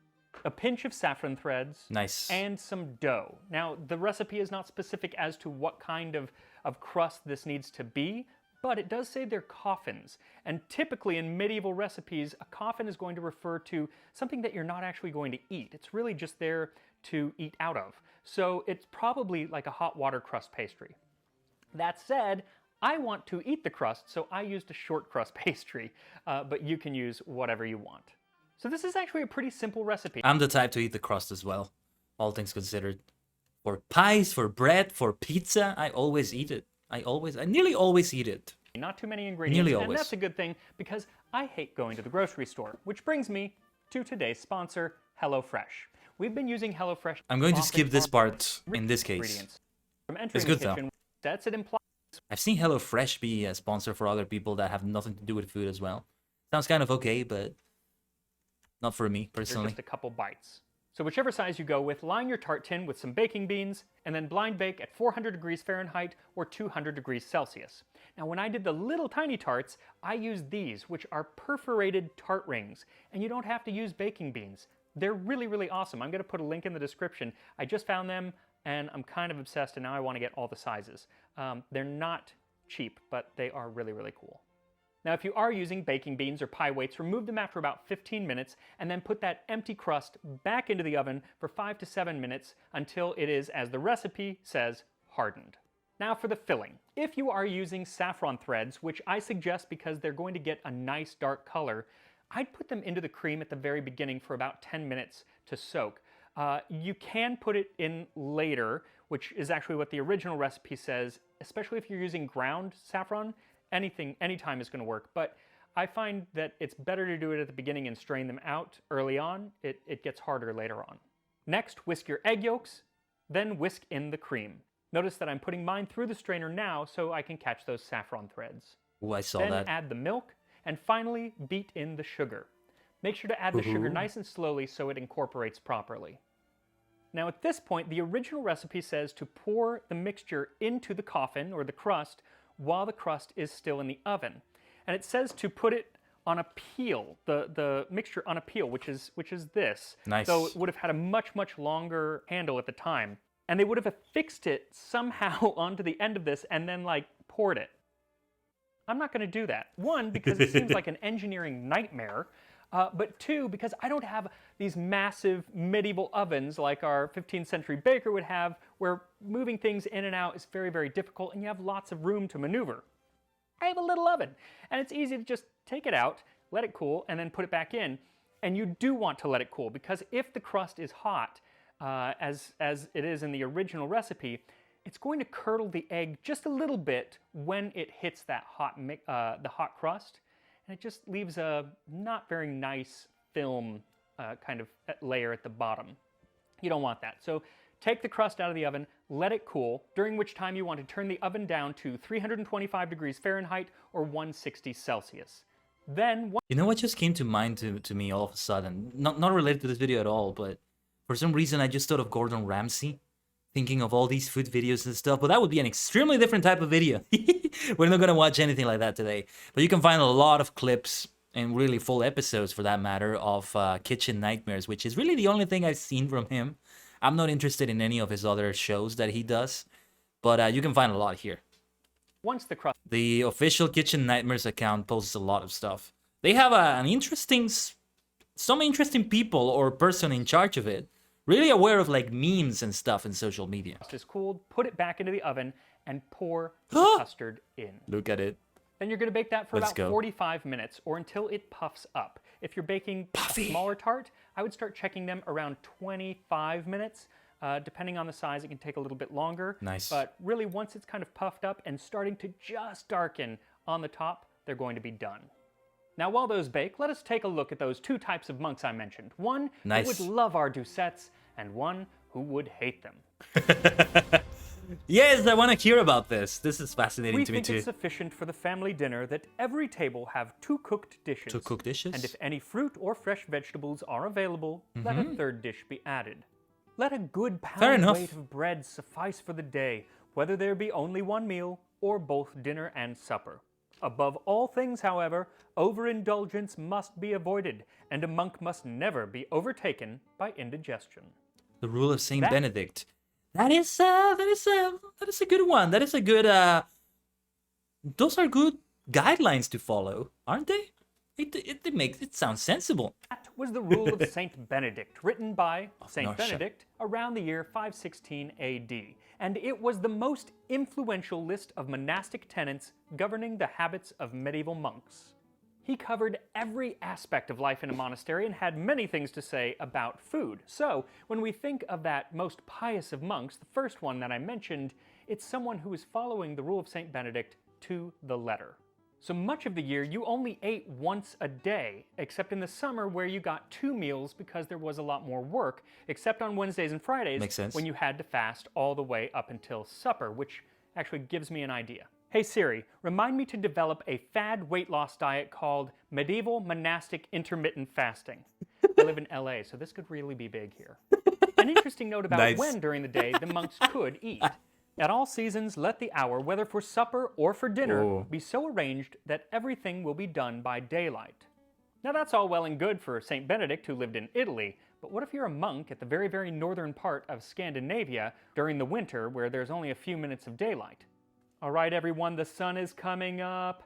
a pinch of saffron threads, and some dough. Now, the recipe is not specific as to what kind of crust this needs to be, but it does say they're coffins. And typically in medieval recipes, a coffin is going to refer to something that you're not actually going to eat. It's really just there to eat out of. So it's probably like a hot water crust pastry. That said, I want to eat the crust, so I used a short crust pastry, but you can use whatever you want. So this is actually a pretty simple recipe. I'm the type to eat the crust as well, all things considered. For pies, for bread, for pizza, I always eat it. I nearly always eat it. Not too many ingredients, and that's a good thing because I hate going to the grocery store, which brings me to today's sponsor, HelloFresh. We've been using HelloFresh. I'm going to skip this part in this case. It's good though. I've seen HelloFresh be a sponsor for other people that have nothing to do with food as well. Sounds kind of okay, but not for me, personally. Just a couple bites. So whichever size you go with, line your tart tin with some baking beans, and then blind bake at 400 degrees Fahrenheit or 200 degrees Celsius. Now when I did the little tiny tarts, I used these, which are perforated tart rings, and you don't have to use baking beans. They're really, really awesome. I'm going to put a link in the description. I just found them, and I'm kind of obsessed, and now I want to get all the sizes. They're not cheap, but they are really, really cool. Now, if you are using baking beans or pie weights, remove them after about 15 minutes and then put that empty crust back into the oven for 5 to 7 minutes until it is, as the recipe says, hardened. Now for the filling. If you are using saffron threads, which I suggest because they're going to get a nice dark color, I'd put them into the cream at the very beginning for about 10 minutes to soak. You can put it in later, which is actually what the original recipe says, especially if you're using ground saffron. Anytime is going to work, but I find that it's better to do it at the beginning and strain them out early on. It gets harder later on. Next, whisk your egg yolks, then whisk in the cream. Notice that I'm putting mine through the strainer now so I can catch those saffron threads. Oh, I saw that. Then add the milk, and finally beat in the sugar. Make sure to add the sugar nice and slowly so it incorporates properly. Now at this point, the original recipe says to pour the mixture into the coffin, or the crust, while the crust is still in the oven. And it says to put it on a peel, the mixture on a peel, which is this. Nice. So it would have had a much, much longer handle at the time. And they would have affixed it somehow onto the end of this and then like poured it. I'm not going to do that. One, because it seems like an engineering nightmare. but 2, because I don't have these massive medieval ovens like our 15th century baker would have, where moving things in and out is very, very difficult and you have lots of room to maneuver. I have a little oven, and it's easy to just take it out, let it cool, and then put it back in. And you do want to let it cool, because if the crust is hot, as it is in the original recipe, it's going to curdle the egg just a little bit when it hits that the hot crust, and it just leaves a not very nice film kind of layer at the bottom. You don't want that. So take the crust out of the oven, let it cool, during which time you want to turn the oven down to 325 degrees Fahrenheit or 160 Celsius. Then, you know what just came to mind to me all of a sudden? Not related to this video at all, but for some reason I just thought of Gordon Ramsay, thinking of all these food videos and stuff, but that would be an extremely different type of video. We're not gonna watch anything like that today. But you can find a lot of clips, and really full episodes for that matter, of Kitchen Nightmares, which is really the only thing I've seen from him. I'm not interested in any of his other shows that he does, but you can find a lot here. Once the crust... The official Kitchen Nightmares account posts a lot of stuff. They have some interesting people or person in charge of it, really aware of like memes and stuff in social media. Is cooled, put it back into the oven, and pour the custard in. Look at it. Then you're going to bake that for about 45 minutes, or until it puffs up. If you're baking a smaller tart, I would start checking them around 25 minutes. Depending on the size, it can take a little bit longer. Nice. But really, once it's kind of puffed up and starting to just darken on the top, they're going to be done. Now, while those bake, let us take a look at those 2 types of monks I mentioned. One who would love our doucettes, and one who would hate them. Yes, I want to hear about this. This is fascinating to me too. We think it's sufficient for the family dinner that every table have 2 cooked dishes. 2 cooked dishes? And if any fruit or fresh vegetables are available, let a 3rd dish be added. Let a good pound weight of bread suffice for the day, whether there be only one meal or both dinner and supper. Above all things, however, overindulgence must be avoided, and a monk must never be overtaken by indigestion. The rule of Saint Benedict. That is a good one. That is a good those are good guidelines to follow, aren't they? It makes it sound sensible. That was the rule of Saint Benedict, written by Saint Benedict around the year 516 AD, and it was the most influential list of monastic tenets governing the habits of medieval monks. He covered every aspect of life in a monastery and had many things to say about food. So, when we think of that most pious of monks, the first one that I mentioned, it's someone who is following the rule of Saint Benedict to the letter. So much of the year, you only ate once a day, except in the summer where you got 2 meals because there was a lot more work, except on Wednesdays and Fridays when you had to fast all the way up until supper, which actually gives me an idea. Hey Siri, remind me to develop a fad weight loss diet called Medieval Monastic Intermittent Fasting. I live in LA, so this could really be big here. An interesting note about when during the day the monks could eat. At all seasons, let the hour, whether for supper or for dinner, be so arranged that everything will be done by daylight. Now that's all well and good for St. Benedict, who lived in Italy, but what if you're a monk at the very, very northern part of Scandinavia during the winter where there's only a few minutes of daylight? All right, everyone, the sun is coming up.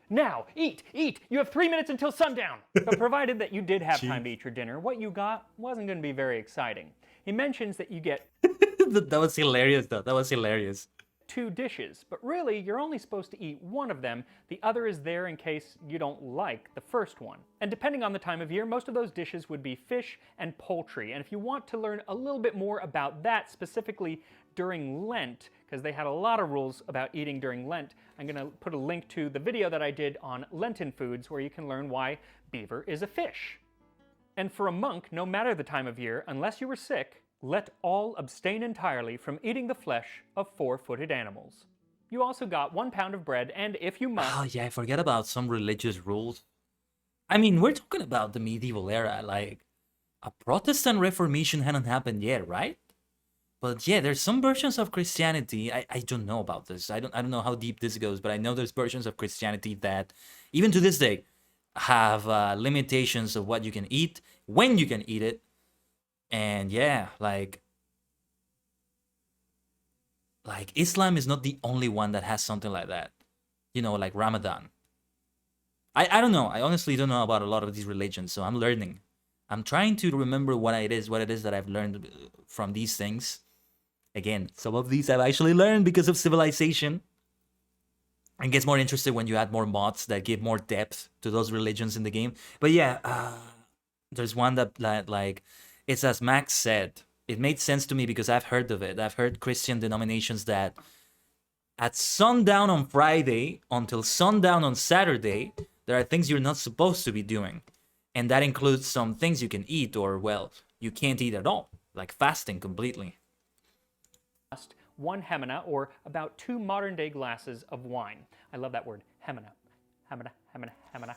Now, eat, eat! You have 3 minutes until sundown! But provided that you did have time to eat your dinner, what you got wasn't going to be very exciting. He mentions that you get... That was hilarious, though. That was hilarious. 2 dishes, but really, you're only supposed to eat one of them. The other is there in case you don't like the first one. And depending on the time of year, most of those dishes would be fish and poultry. And if you want to learn a little bit more about that, specifically during Lent, because they had a lot of rules about eating during Lent, I'm going to put a link to the video that I did on Lenten foods where you can learn why beaver is a fish. And for a monk, no matter the time of year, unless you were sick, let all abstain entirely from eating the flesh of 4-footed animals. You also got 1 pound of bread, and if you must... Oh yeah, I forget about some religious rules. I mean, we're talking about the medieval era, like, a Protestant Reformation hadn't happened yet, right? But yeah, there's some versions of Christianity, I don't know about this, I don't know how deep this goes, but I know there's versions of Christianity that, even to this day, have limitations of what you can eat, when you can eat it, and yeah, like Islam is not the only one that has something like that. You know, like Ramadan. I don't know. I honestly don't know about a lot of these religions, so I'm learning. I'm trying to remember what it is that I've learned from these things. Again, some of these I've actually learned because of civilization. And gets more interested when you add more mods that give more depth to those religions in the game. But yeah, there's one that like, it's as Max said. It made sense to me because I've heard of it. I've heard Christian denominations that at sundown on Friday until sundown on Saturday, there are things you're not supposed to be doing. And that includes some things you can eat or, well, you can't eat at all, like fasting completely. 1 hemina, or about 2 modern-day glasses of wine. I love that word, hemina. Hemina, hemina, hemina.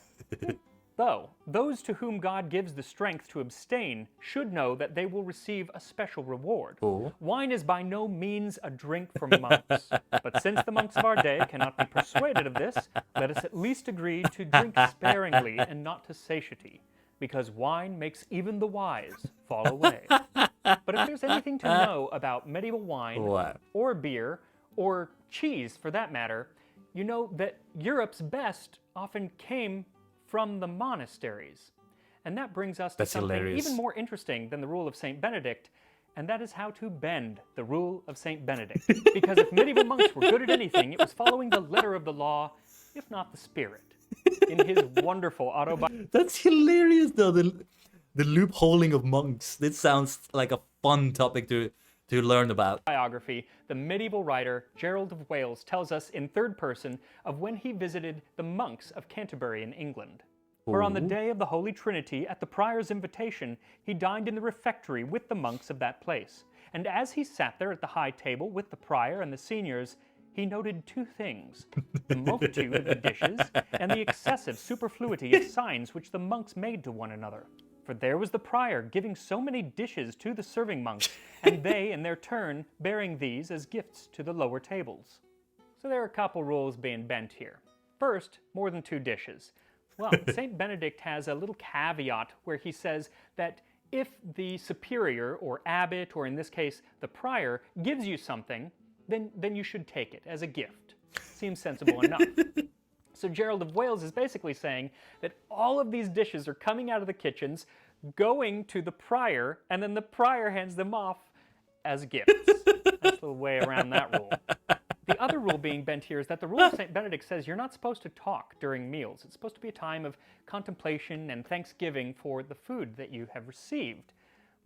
Though, those to whom God gives the strength to abstain should know that they will receive a special reward. Oh. Wine is by no means a drink for monks, but since the monks of our day cannot be persuaded of this, let us at least agree to drink sparingly and not to satiety, because wine makes even the wise fall away. But if there's anything to know about medieval wine, or beer, or cheese for that matter, you know that Europe's best often came from the monasteries. And that brings us to something even more interesting than the rule of St. Benedict, and that is how to bend the rule of St. Benedict. Because if medieval monks were good at anything, it was following the letter of the law, if not the spirit. In his wonderful autobiography. That's hilarious though, the loopholing of monks. This sounds like a fun topic to learn about. Biography, the medieval writer Gerald of Wales tells us in third person of when he visited the monks of Canterbury in England. For on the day of the Holy Trinity, at the prior's invitation, he dined in the refectory with the monks of that place. And as he sat there at the high table with the prior and the seniors, he noted 2 things, the multitude of the dishes and the excessive superfluity of signs which the monks made to one another. For there was the prior giving so many dishes to the serving monks, and they, in their turn, bearing these as gifts to the lower tables. So there are a couple rules being bent here. First, more than 2 dishes. Well, St. Benedict has a little caveat where he says that if the superior, or abbot, or in this case, the prior, gives you something, then you should take it as a gift. Seems sensible enough. So Gerald of Wales is basically saying that all of these dishes are coming out of the kitchens, going to the prior, and then the prior hands them off as gifts. That's the way around that rule. The other rule being bent here is that the rule of St. Benedict says you're not supposed to talk during meals. It's supposed to be a time of contemplation and thanksgiving for the food that you have received.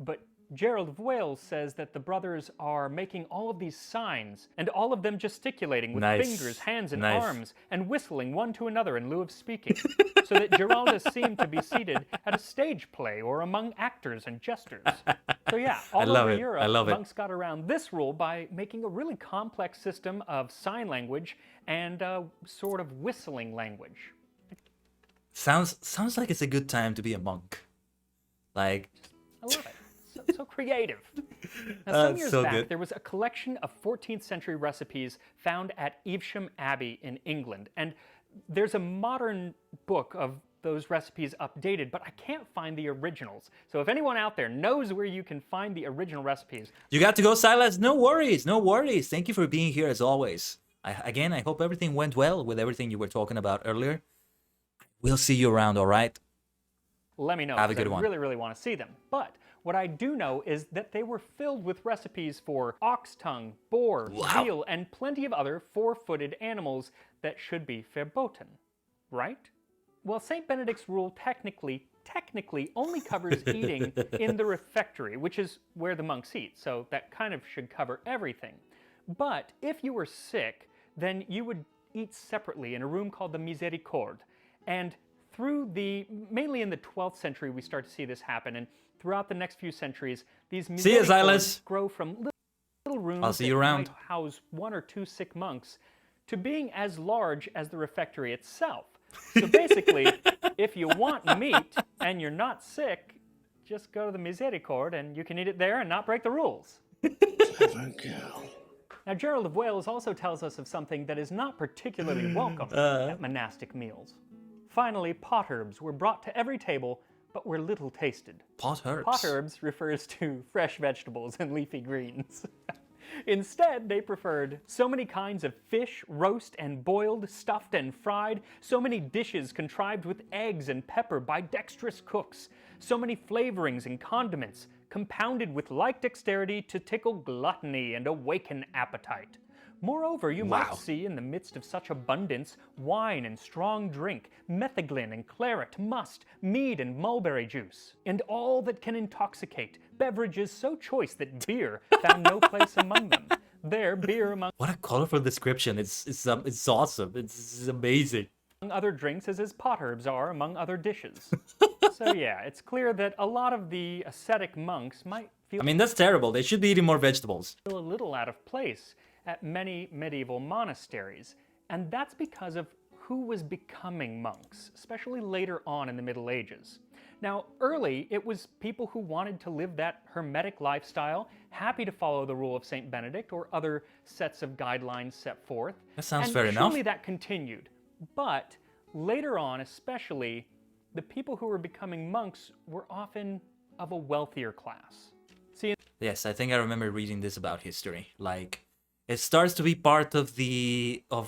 But Gerald of Wales says that the brothers are making all of these signs, and all of them gesticulating with fingers, hands, and arms, and whistling one to another in lieu of speaking, so that Geraldus seemed to be seated at a stage play or among actors and jesters. So yeah, all over Europe, monks got around this rule by making a really complex system of sign language and sort of whistling language. Sounds like it's a good time to be a monk. Like, I love it. So creative. Now, some years back, there was a collection of 14th century recipes found at Evesham Abbey in England. And there's a modern book of those recipes updated, but I can't find the originals. So if anyone out there knows where you can find the original recipes... You got to go, Silas. No worries, no worries. Thank you for being here as always. Again, I hope everything went well with everything you were talking about earlier. We'll see you around, all right? Let me know. Have a good one. I really, really want to see them. But what I do know is that they were filled with recipes for ox tongue, boar, veal, and plenty of other 4-footed animals that should be verboten, right? Well, St. Benedict's rule technically only covers eating in the refectory, which is where the monks eat, so that kind of should cover everything. But if you were sick, then you would eat separately in a room called the Misericorde. And mainly in the 12th century, we start to see this happen, and throughout the next few centuries, these misericords grow from little rooms that might house 1 or 2 sick monks to being as large as the refectory itself. So basically, if you want meat and you're not sick, just go to the Misericorde and you can eat it there and not break the rules. Now, Gerald of Wales also tells us of something that is not particularly welcome at monastic meals. Finally, potherbs were brought to every table, but were little tasted. Potherbs? Potherbs refers to fresh vegetables and leafy greens. Instead, they preferred so many kinds of fish, roast and boiled, stuffed and fried, so many dishes contrived with eggs and pepper by dexterous cooks, so many flavorings and condiments, compounded with like dexterity to tickle gluttony and awaken appetite. Moreover, you might see in the midst of such abundance wine and strong drink, metheglin and claret, must, mead and mulberry juice, and all that can intoxicate, beverages so choice that beer found no place among them. There, beer among What a colorful description. It's awesome. It's amazing. other drinks is as potherbs are among other dishes. So yeah, it's clear that a lot of the ascetic monks might feel I mean, that's terrible. They should be eating more vegetables. a little out of place at many medieval monasteries, and that's because of who was becoming monks, especially later on in the Middle Ages. Now, early, it was people who wanted to live that hermetic lifestyle, happy to follow the rule of St. Benedict or other sets of guidelines set forth. That sounds and fair enough. surely that continued. But later on, especially, the people who were becoming monks were often of a wealthier class. See, Yes, I think I remember reading this about history. Like, it starts to be part of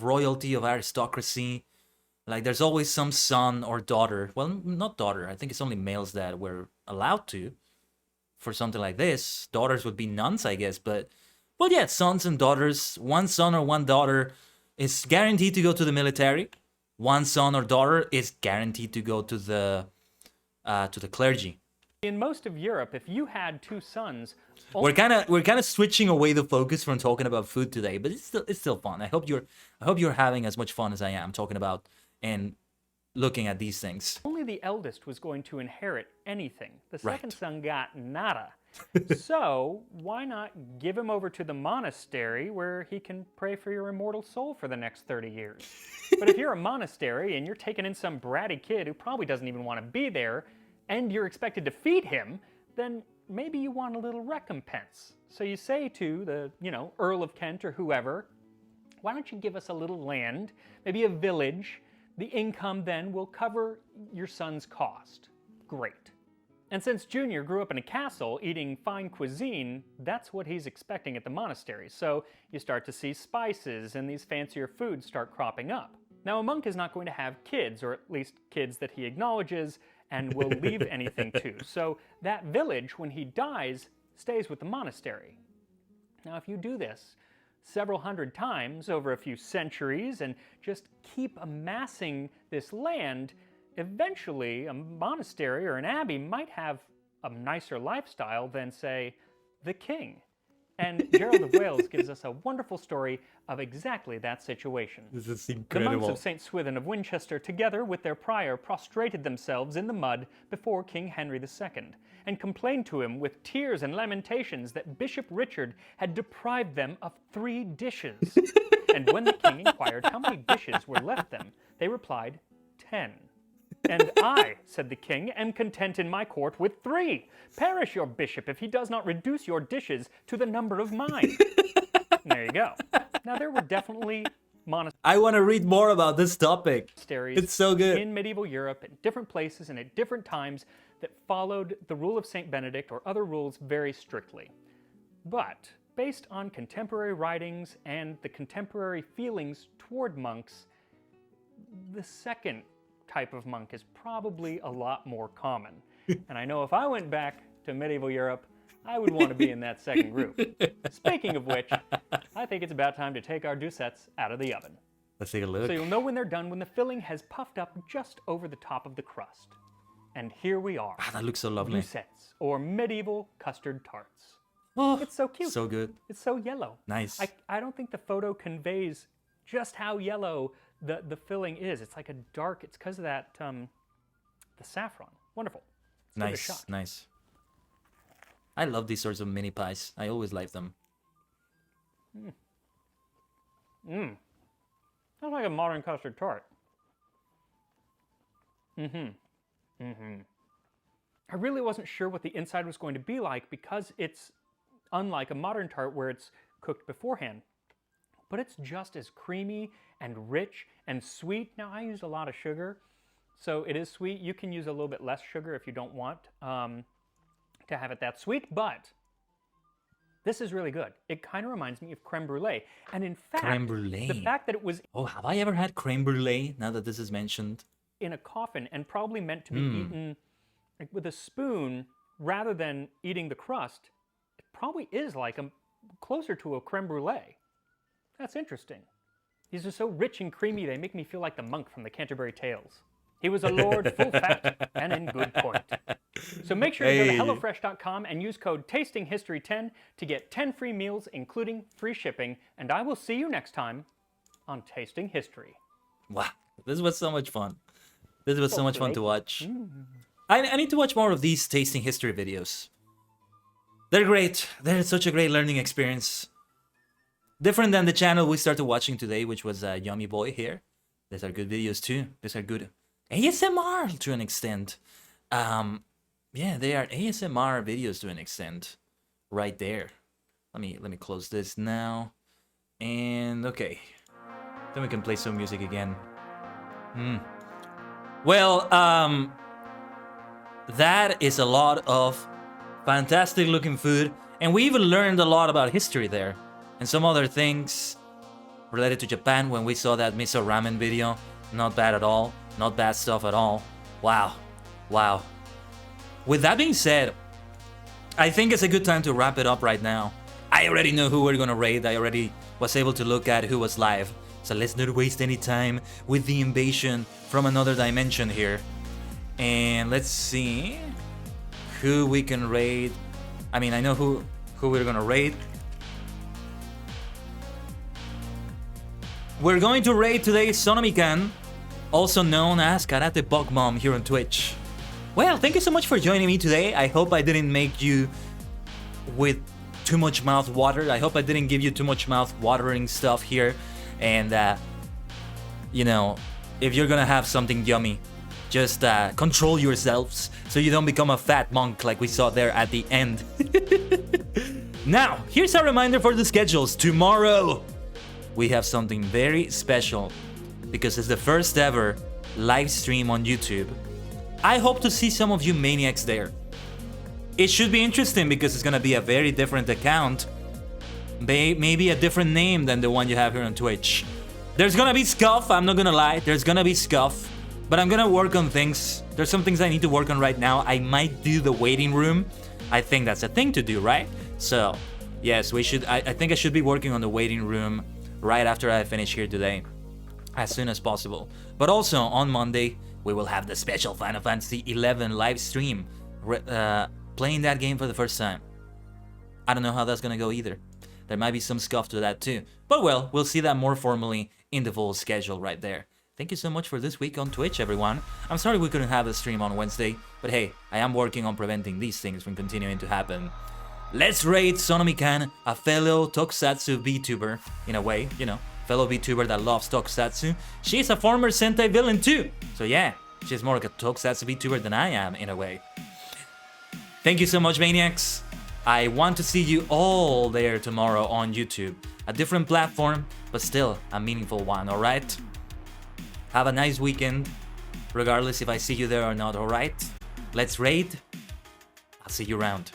royalty, of aristocracy. Like, there's always some son or daughter. Well, not daughter. I think it's only males that were allowed to for something like this. Daughters would be nuns, I guess. But yeah, sons and daughters. One son or one daughter is guaranteed to go to the military. One son or daughter is guaranteed to go to the clergy. in most of Europe, if you had two sons, We're kind of switching away the focus from talking about food today, but it's still fun. I hope you're having as much fun as I am talking about and looking at these things. only the eldest was going to inherit anything. The Right. second son got nada. So why not give him over to the monastery where he can pray for your immortal soul for the next 30 years? But if you're a monastery and you're taking in some bratty kid who probably doesn't even want to be there, and you're expected to feed him, then maybe you want a little recompense. So you say to the, Earl of Kent or whoever, why don't you give us a little land, maybe a village? The income then will cover your son's cost. Great. And since Junior grew up in a castle eating fine cuisine, that's what he's expecting at the monastery. So you start to see spices and these fancier foods start cropping up. Now, a monk is not going to have kids, or at least kids that he acknowledges and will leave anything to. So that village, when he dies, stays with the monastery. Now, if you do this several hundred times over a few centuries and just keep amassing this land, eventually a monastery or an abbey might have a nicer lifestyle than, say, the king. And Gerald of Wales gives us a wonderful story of exactly that situation. This is The incredible. monks of St. Swithin of Winchester, together with their prior, prostrated themselves in the mud before King Henry II, and complained to him with tears and lamentations that Bishop Richard had deprived them of 3 dishes. And when the king inquired how many dishes were left them, they replied, 10. And I, said the king, am content in my court with 3. Perish your bishop if he does not reduce your dishes to the number of mine. There you go. Now, there were definitely I want to read more about this topic. monasteries It's so good. in medieval Europe at different places and at different times that followed the rule of St. Benedict or other rules very strictly. But based on contemporary writings and the contemporary feelings toward monks, the second type of monk is probably a lot more common. And I know if I went back to medieval Europe, I would want to be in that second group. Speaking of which, I think it's about time to take our doucettes out of the oven. Let's take a look. So you'll know when they're done when the filling has puffed up just over the top of the crust. And here we are. Ah, that looks so lovely. Doucettes, or medieval custard tarts. Oh, It's so cute. so good. It's so yellow. Nice. I don't think the photo conveys just how yellow the filling is. It's like a dark, it's because of that, the saffron. Wonderful. Let's give it a shot. Nice. I love these sorts of mini pies. I always like them. Sounds like a modern custard tart. I really wasn't sure what the inside was going to be like because it's unlike a modern tart where it's cooked beforehand. But it's just as creamy and rich and sweet. Now, I used a lot of sugar, so it is sweet. You can use a little bit less sugar if you don't want to have it that sweet, but This is really good. It kind of reminds me of creme brulee. And in fact, Creme brulee. the fact that it was Oh, have I ever had creme brulee now that this is mentioned? in a coffin and probably meant to be eaten like, with a spoon rather than eating the crust, it probably is like closer to a creme brulee. That's interesting. These are so rich and creamy, they make me feel like the monk from the Canterbury Tales. He was a lord full fat and in good point. So make sure you go to HelloFresh.com and use code TASTINGHISTORY10 to get 10 free meals, including free shipping. And I will see you next time on Tasting History. Wow, this was so much fun. This was so much fun to watch. I need to watch more of these tasting history videos. They're great. They're such a great learning experience. Different than the channel we started watching today, which was Yummy Boy here. These are good videos too. These are good ASMR to an extent. Yeah, they are ASMR videos to an extent. Right there. Let me close this now. And okay. Then we can play some music again. Well, that is a lot of fantastic looking food. And we even learned a lot about history there. And some other things related to Japan when we saw that miso ramen video. Not bad at all. Not bad stuff at all. Wow. Wow. With that being said, I think it's a good time to wrap it up right now. I already know who we're gonna raid. I already was able to look at who was live. So let's not waste any time with the invasion from another dimension here. And let's see who we can raid. I mean, I know who we're gonna raid. We're going to raid today Sonomikan, also known as Karate Bug Mom here on Twitch. Well, thank you so much for joining me today. I hope I didn't make you with too much mouth water. I hope I didn't give you too much mouth watering stuff here. And, you know, if you're gonna have something yummy, just control yourselves so you don't become a fat monk like we saw there at the end. Now, here's a reminder for the schedules. Tomorrow, we have something very special because it's the first ever live stream on YouTube. I hope to see some of you maniacs there. It should be interesting because it's gonna be a very different account. Maybe a different name than the one you have here on Twitch. There's gonna be scuff, I'm not gonna lie. There's gonna be scuff. But I'm gonna work on things. There's some things I need to work on right now. I might do the waiting room. I think that's a thing to do, right? So, yes, we should. I think I should be working on the waiting room right after I finish here today. As soon as possible. But also, on Monday, we will have the special Final Fantasy XI live stream. Playing that game for the first time. I don't know how that's gonna go either. There might be some scuff to that too. But well, we'll see that more formally in the full schedule right there. Thank you so much for this week on Twitch, everyone. I'm sorry we couldn't have a stream on Wednesday, but hey, I am working on preventing these things from continuing to happen. Let's raid Sonomikan, a fellow Tokusatsu VTuber, in a way, you know, fellow VTuber that loves Tokusatsu. She's a former Sentai villain too, so yeah, she's more like a Tokusatsu VTuber than I am, in a way. Thank you so much, maniacs. I want to see you all there tomorrow on YouTube. A different platform, but still a meaningful one, alright? Have a nice weekend, regardless if I see you there or not, alright? Let's raid. I'll see you around.